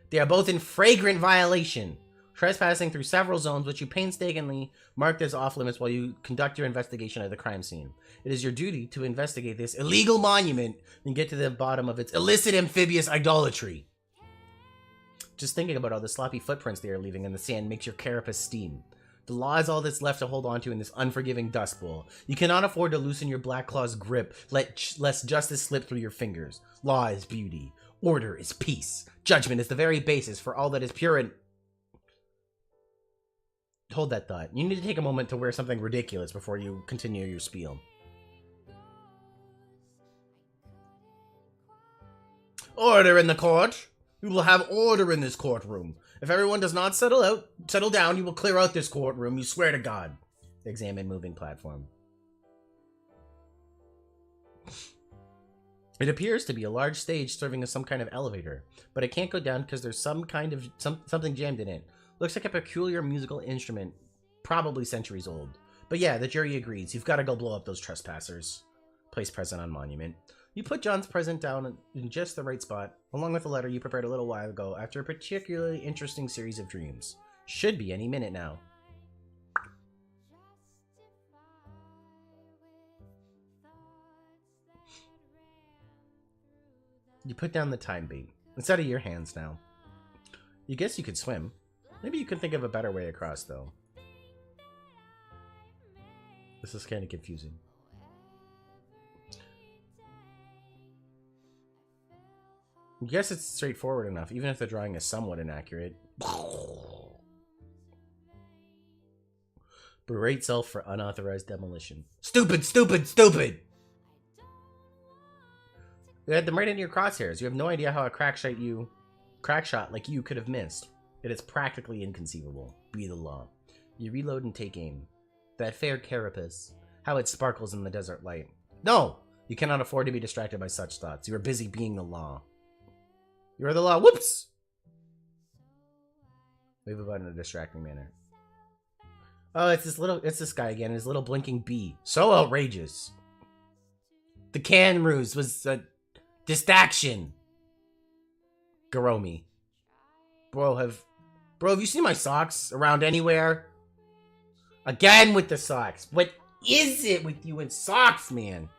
Speaker 1: they are both in flagrant violation, trespassing through several zones which you painstakingly marked as off-limits while you conduct your investigation of the crime scene. It is your duty to investigate this illegal monument and get to the bottom of its illicit amphibious idolatry. Just thinking about all the sloppy footprints they are leaving in the sand makes your carapace steam. The law is all that's left to hold on to in this unforgiving dust bowl. You cannot afford to loosen your black claw's grip, lest justice slip through your fingers. Law is beauty. Order is peace. Judgment is the very basis for all that is pure and... Hold that thought. You need to take a moment to wear something ridiculous before you continue your spiel. Order in the court! We will have order in this courtroom. If everyone does not settle down, you will clear out this courtroom, you swear to God. Examine moving platform. It appears to be a large stage serving as some kind of elevator, but it can't go down because there's something jammed in it. Looks like a peculiar musical instrument, probably centuries old. But yeah, the jury agrees. You've got to go blow up those trespassers. Place present on monument. You put John's present down in just the right spot, along with the letter you prepared a little while ago after a particularly interesting series of dreams. Should be any minute now. You put down the time bait. It's out of your hands now. You guess you could swim. Maybe you can think of a better way across, though. This is kind of confusing. I guess it's straightforward enough, even if the drawing is somewhat inaccurate. Berate self for unauthorized demolition. Stupid, stupid, stupid! You had them right into your crosshairs. You have no idea how a crack shot like you could have missed. It is practically inconceivable. Be the law. You reload and take aim. That fair carapace. How it sparkles in the desert light. No! You cannot afford to be distracted by such thoughts. You are busy being the law. You are the law. Whoops! Wave a button in a distracting manner. Oh, it's this guy again, his little blinking bee. So outrageous. The can ruse was a distraction. Garomi. Bro, have you seen my socks around anywhere? Again with the socks. What is it with you and socks, man?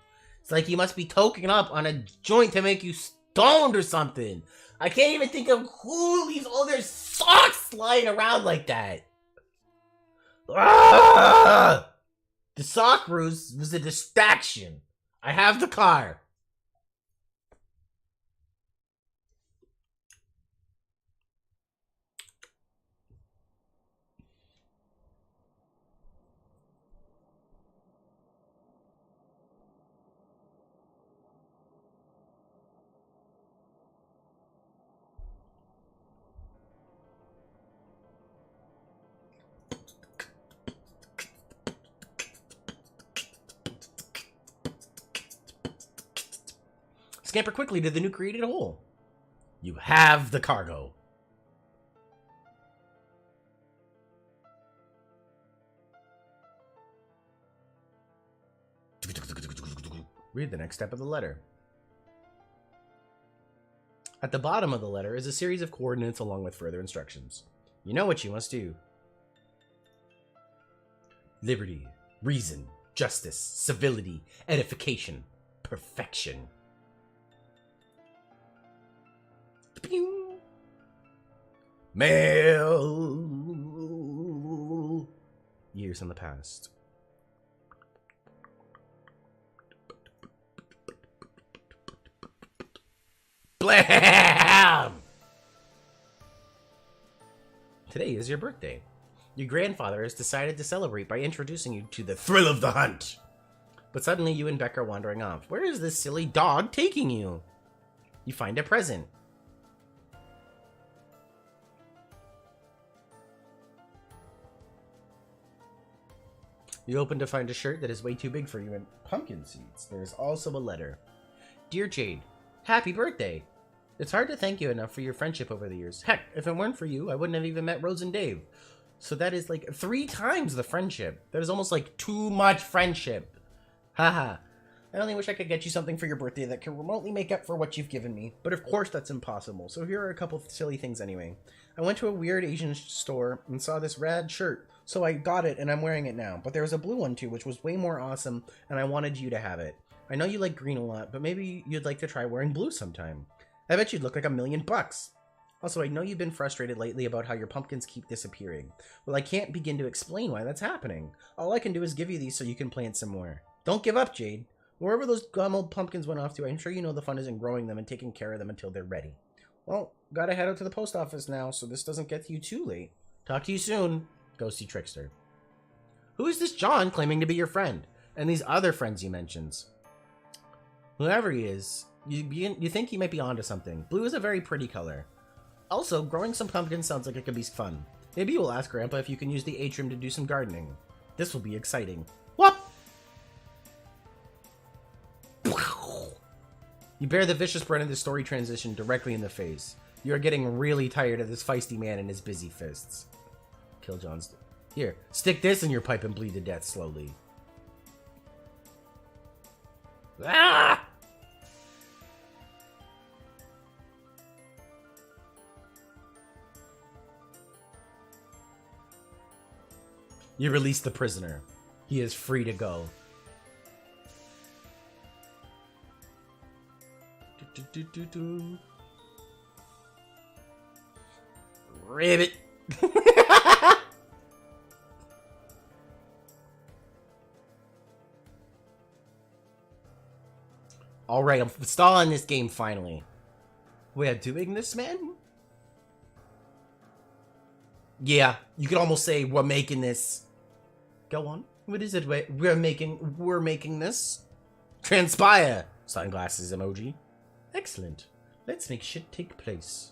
Speaker 1: It's like you must be toking up on a joint to make you stoned or something. I can't even think of who leaves all their socks lying around like that. Ah! The sock ruse was a distraction. I have the car. Scamper quickly to the new created hole. You have the cargo. Read the next step of the letter. At the bottom of the letter is a series of coordinates along with further instructions. You know what you must do. Liberty, reason, justice, civility, edification, perfection. Mail. Years in the past. Blam! Today is your birthday. Your grandfather has decided to celebrate by introducing you to the thrill of the hunt. But suddenly you and Beck are wandering off. Where is this silly dog taking you? You find a present. You open to find a shirt that is way too big for you and pumpkin seeds. There is also a letter. Dear Jade, happy birthday. It's hard to thank you enough for your friendship over the years. Heck, if it weren't for you, I wouldn't have even met Rose and Dave. So that is like 3 times the friendship. That is almost like too much friendship. Haha. I only wish I could get you something for your birthday that can remotely make up for what you've given me. But of course that's impossible. So here are a couple of silly things anyway. I went to a weird Asian store and saw this rad shirt. So I got it and I'm wearing it now. But there was a blue one too, which was way more awesome, and I wanted you to have it. I know you like green a lot, but maybe you'd like to try wearing blue sometime. I bet you'd look like $1 million. Also, I know you've been frustrated lately about how your pumpkins keep disappearing. Well, I can't begin to explain why that's happening. All I can do is give you these so you can plant some more. Don't give up, Jade. Wherever those gum old pumpkins went off to, I'm sure you know the fun is in growing them and taking care of them until they're ready. Well, gotta head out to the post office now, so this doesn't get to you too late. Talk to you soon. Ghosty Trickster. Who is this John claiming to be your friend? And these other friends you mentioned? Whoever he is, you think he might be onto something. Blue is a very pretty color. Also, growing some pumpkins sounds like it could be fun. Maybe you'll ask Grandpa if you can use the atrium to do some gardening. This will be exciting. What? You bear the vicious brunt of the story transition directly in the face. You are getting really tired of this feisty man and his busy fists. Kill John's. Here, stick this in your pipe and bleed to death slowly. Ah! You release the prisoner. He is free to go. Ribbit. Alright, I'm installing this game finally. We're doing this, man? Yeah, you could almost say we're making this. Go on. What is it? We're making this. Transpire. Sunglasses emoji. Excellent. Let's make shit take place.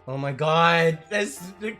Speaker 1: Oh my god, that's the...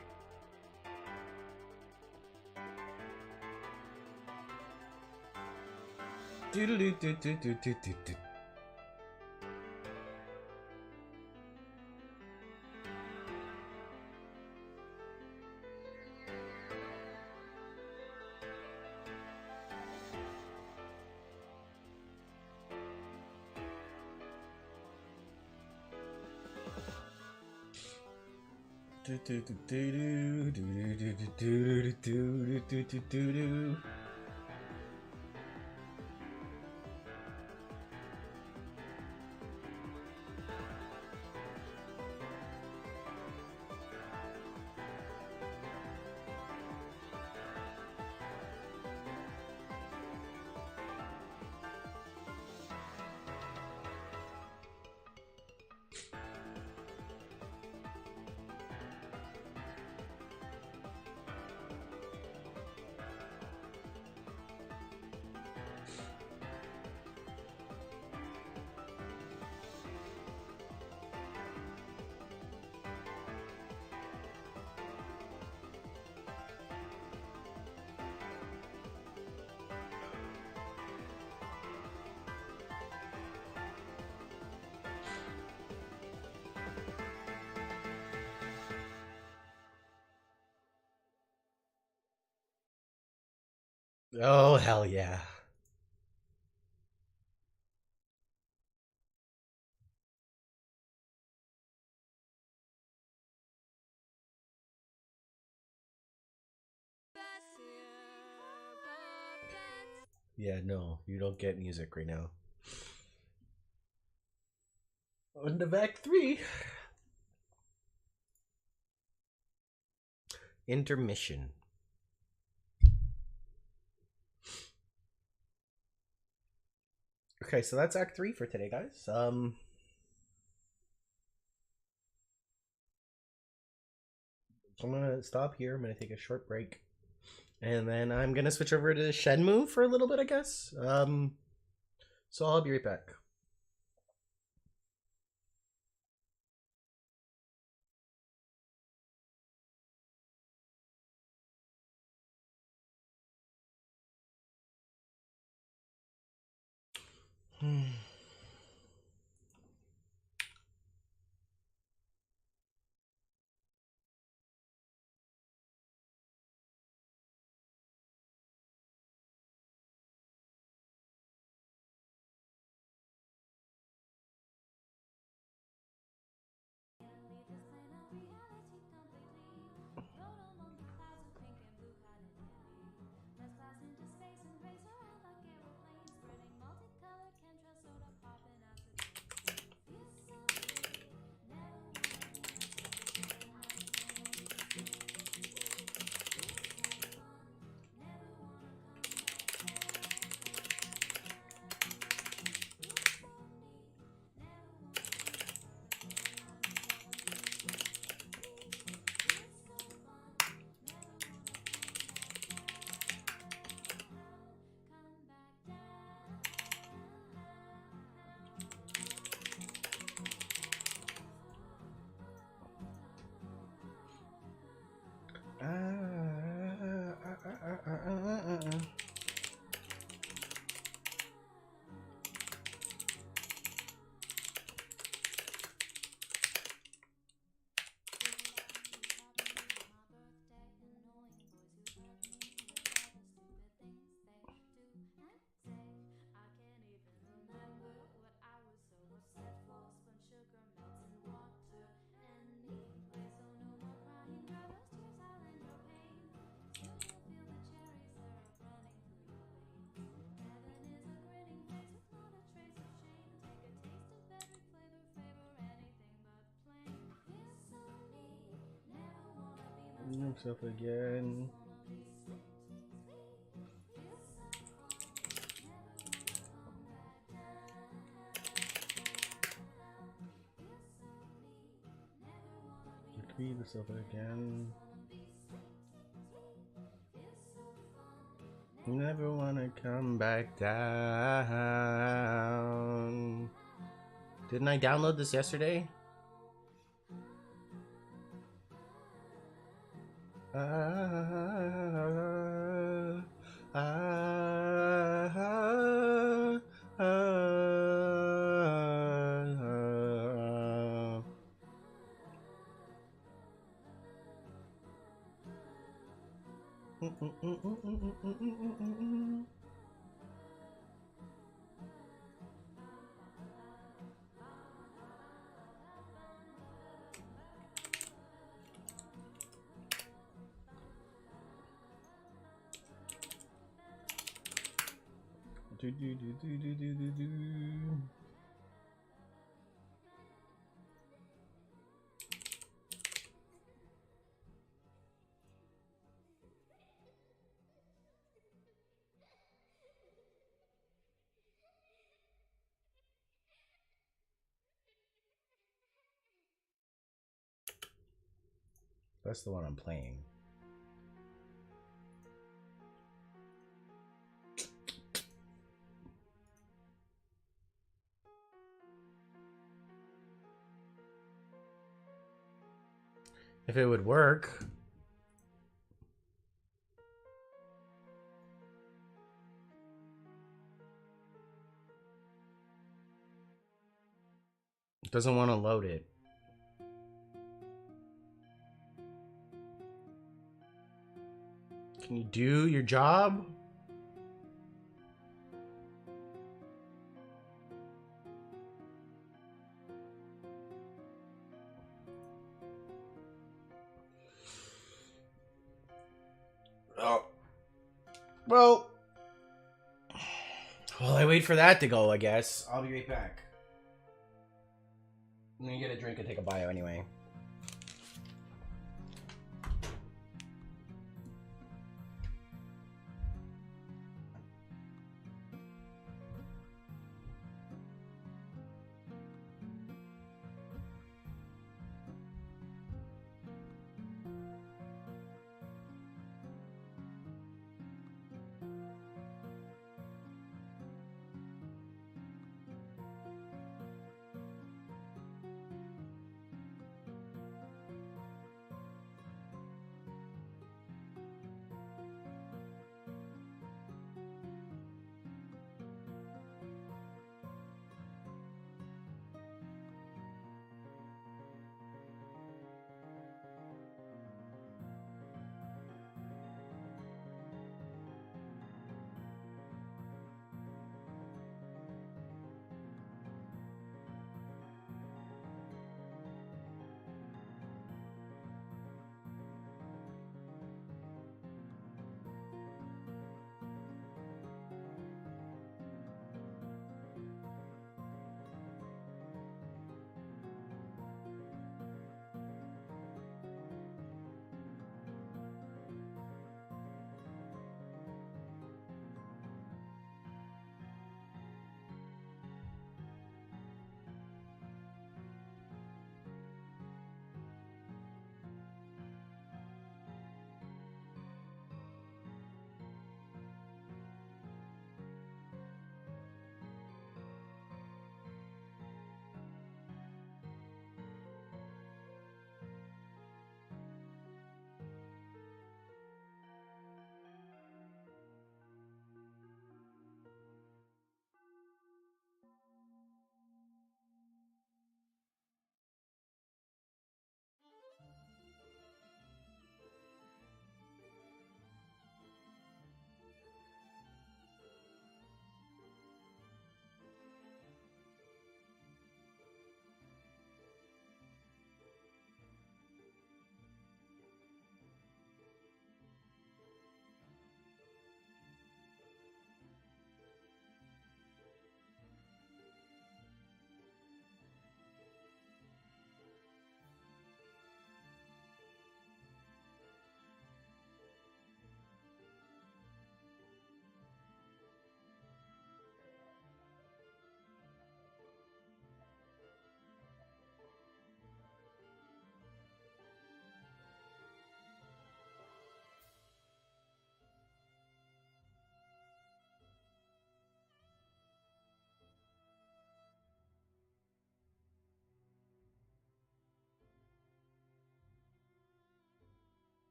Speaker 1: Oh, hell yeah. Yeah, no, you don't get music right now. On to Act 3. Intermission. Okay, so that's Act 3 for today, guys. So I'm gonna stop here. I'm gonna take a short break, and then I'm gonna switch over to Shenmue for a little bit, I guess. So I'll be right back. Himself again. Repeat yourself again. Never wanna come back down. Didn't I download this yesterday? That's the one I'm playing. If it would work. It doesn't want to load it. Can you do your job? Oh. Well, while I wait for that to go, I guess. I'll be right back. I'm gonna get a drink and take a bio anyway.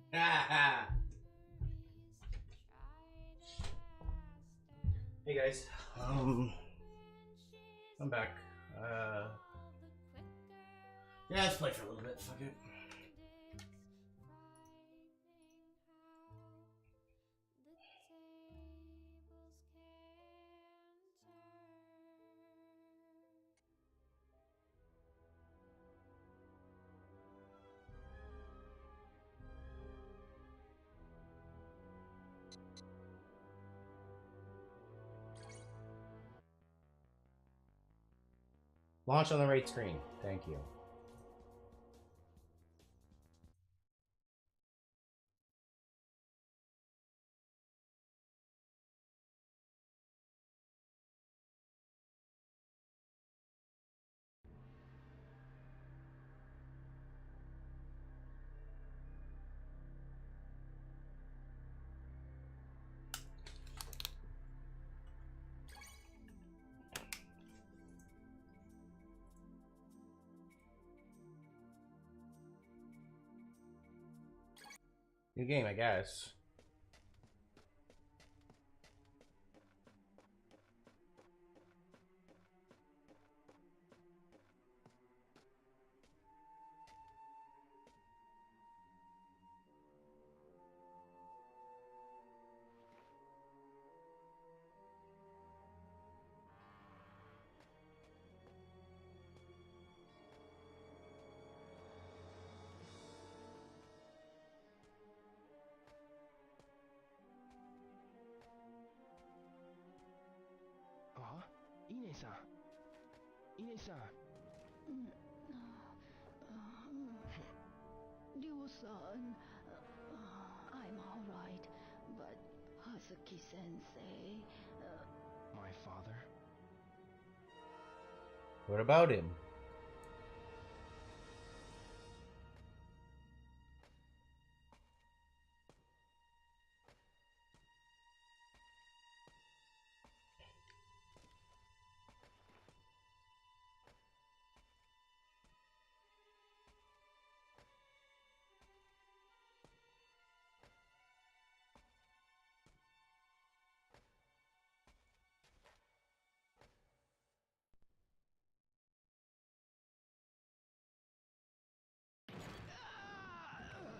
Speaker 1: Hey guys, I'm back. Yeah, let's play for a little bit. Fuck it. Launch on the right screen. Thank you. New game, I guess.
Speaker 2: Ine-san. Ine-san.
Speaker 3: Ryo-san, I'm alright, but Hazuki-sensei...
Speaker 2: My father?
Speaker 1: What about him?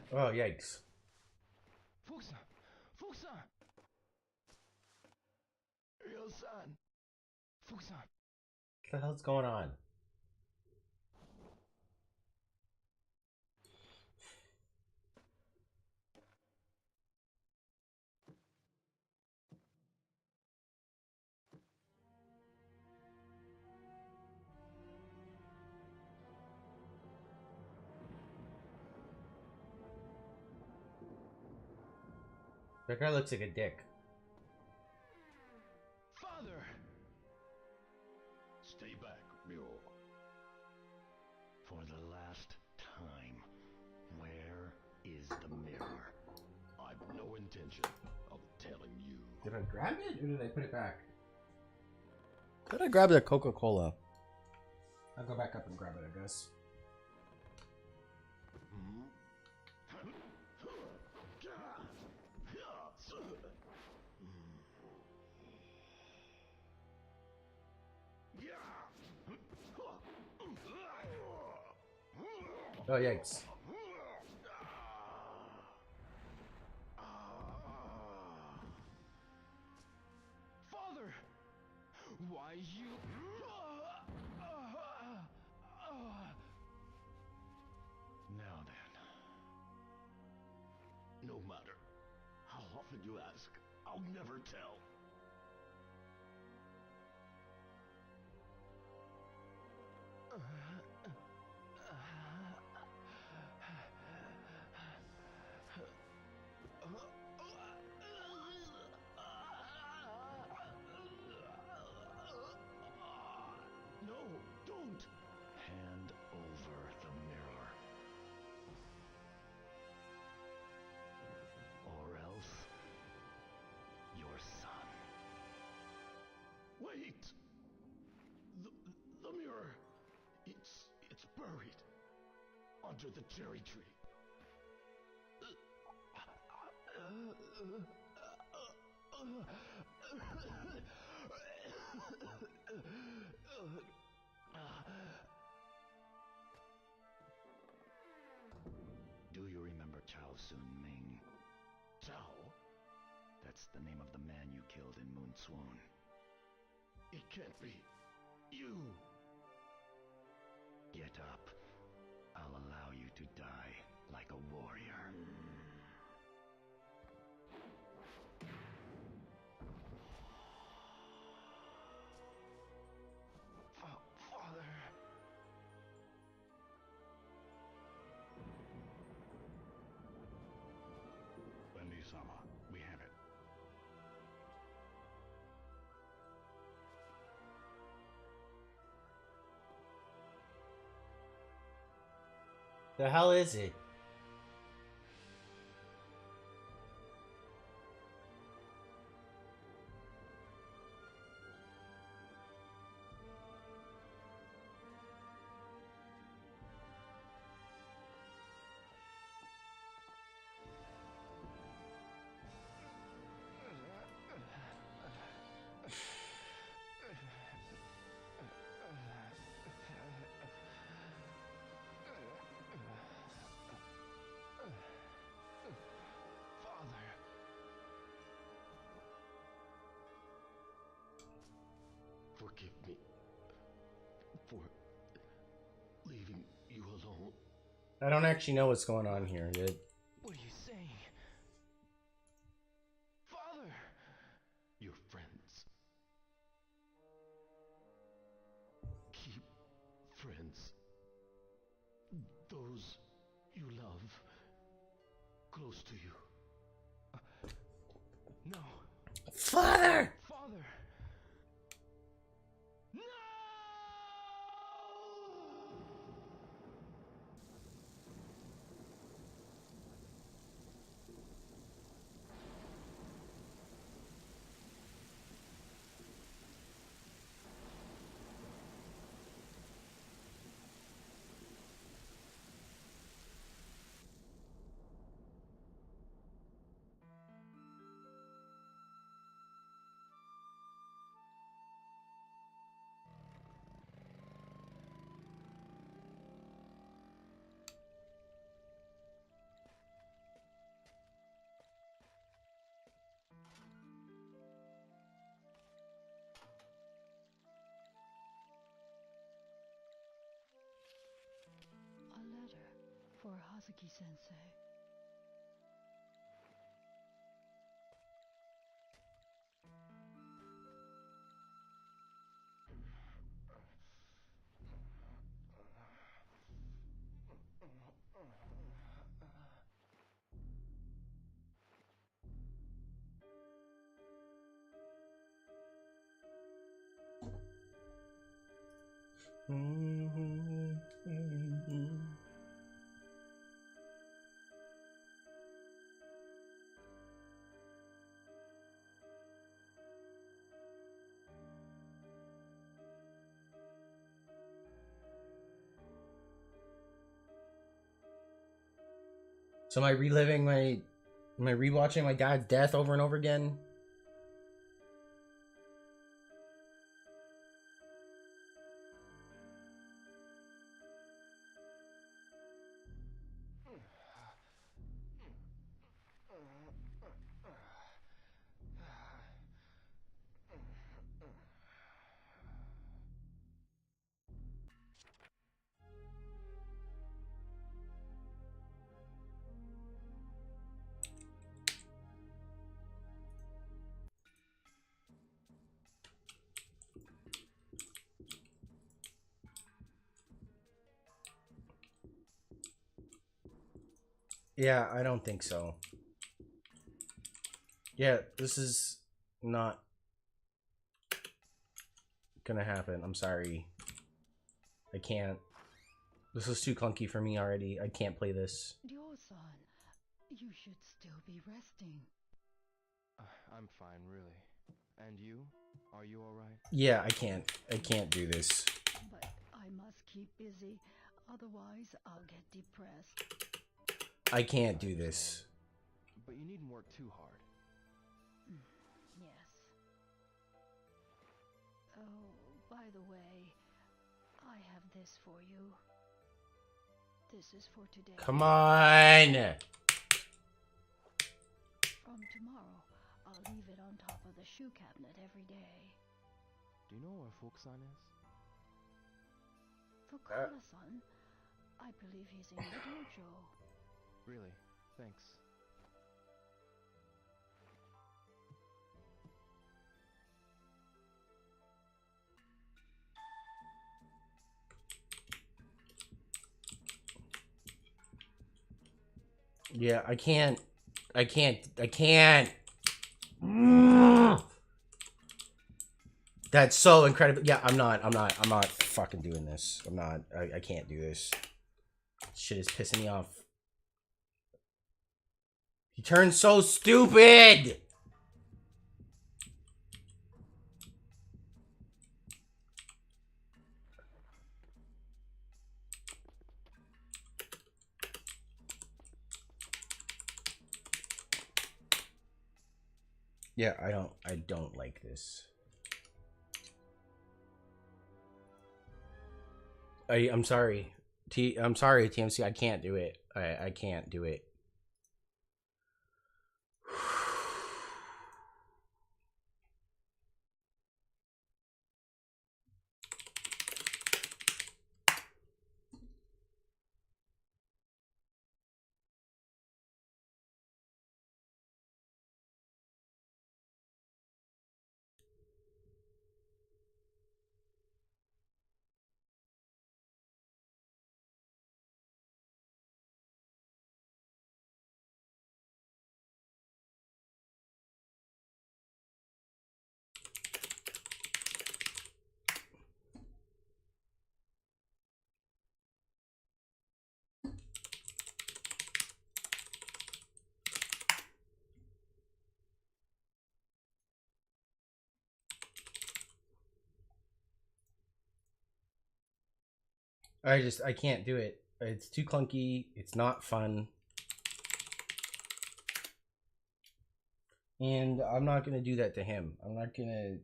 Speaker 1: Oh, yikes.
Speaker 2: Fuku-san! Fuku-san! Ryo-san! Fuku-san!
Speaker 1: What the hell's going on? That guy looks like a dick.
Speaker 2: Father!
Speaker 4: Stay back, Ryo. For the last time, where is the mirror? I've no intention of telling you.
Speaker 1: Did I grab it or did I put it back? Did I grab the Coca-Cola? I'll go back up and grab it, I guess. Oh, yikes.
Speaker 2: Father! Why you...
Speaker 4: Now then. No matter how often you ask, I'll never tell. No, don't! Hand over the mirror. Or else, your son. Wait! The mirror, it's buried under the cherry tree. Do you remember Chao Sun Ming? Chao? That's the name of the man you killed in Moon Swan. It can't be. You! Get up. I'll allow you to die like a warrior.
Speaker 2: Father.
Speaker 4: Wendy-sama, we have it.
Speaker 1: The hell is it?
Speaker 2: Father.
Speaker 4: Forgive me for leaving you alone.
Speaker 1: I don't actually know what's going on here.
Speaker 2: What are you saying? Father!
Speaker 4: Your friends. Keep friends. Those you love close to you.
Speaker 2: No.
Speaker 1: Father!
Speaker 2: Father! No!
Speaker 3: A letter for Hazuki-sensei.
Speaker 1: So am I reliving my... Am I rewatching my dad's death over and over again? Yeah, I don't think so. Yeah, this is not gonna happen. I'm sorry. I can't. This is too clunky for me already. I can't play this.
Speaker 3: Ryo-san, you should still be resting.
Speaker 2: I'm fine, really. And you? Are you alright?
Speaker 1: Yeah, I can't. I can't do this.
Speaker 3: But I must keep busy, otherwise I'll get depressed.
Speaker 1: I can't do this.
Speaker 2: but you needn't work too hard.
Speaker 3: Yes. Oh, by the way, I have this for you. This is for today.
Speaker 1: Come on!
Speaker 3: From tomorrow, I'll leave it on top of the shoe cabinet every day.
Speaker 2: Do you know where Fukusan is?
Speaker 3: Fukada-san, I believe he's in the dojo.
Speaker 2: Really? Thanks.
Speaker 1: Yeah, I can't. That's so incredible. Yeah, I'm not fucking doing this. I can't do this. Shit is pissing me off. He turned so stupid! Yeah, I don't like this. I'm sorry. I'm sorry, TMC, I can't do it. I can't do it. I can't do it. It's too clunky. It's not fun. And I'm not gonna do that to him. I'm not gonna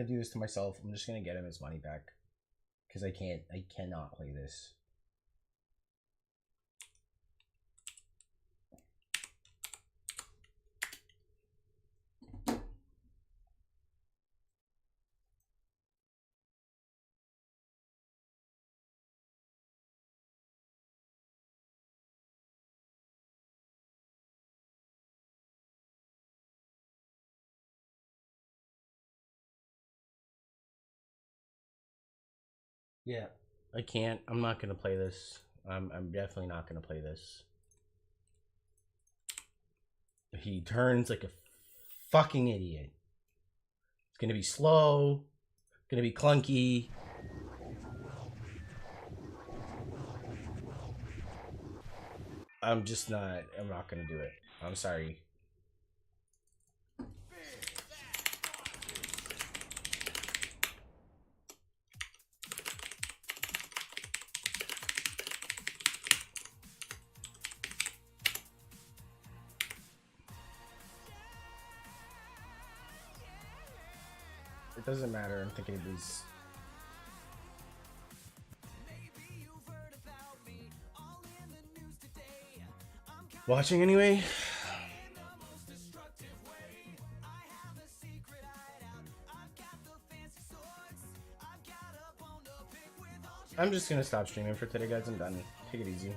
Speaker 1: do this to myself. I'm just gonna get him his money back. Because I cannot play this. Yeah, I can't. I'm not gonna play this. I'm definitely not gonna play this. He turns like a fucking idiot. It's gonna be slow. Gonna be clunky. I'm not gonna do it. I'm sorry. It doesn't matter. I'm thinking of these. Watching anyway? I'm just gonna stop streaming for today, guys. I'm done. Take it easy.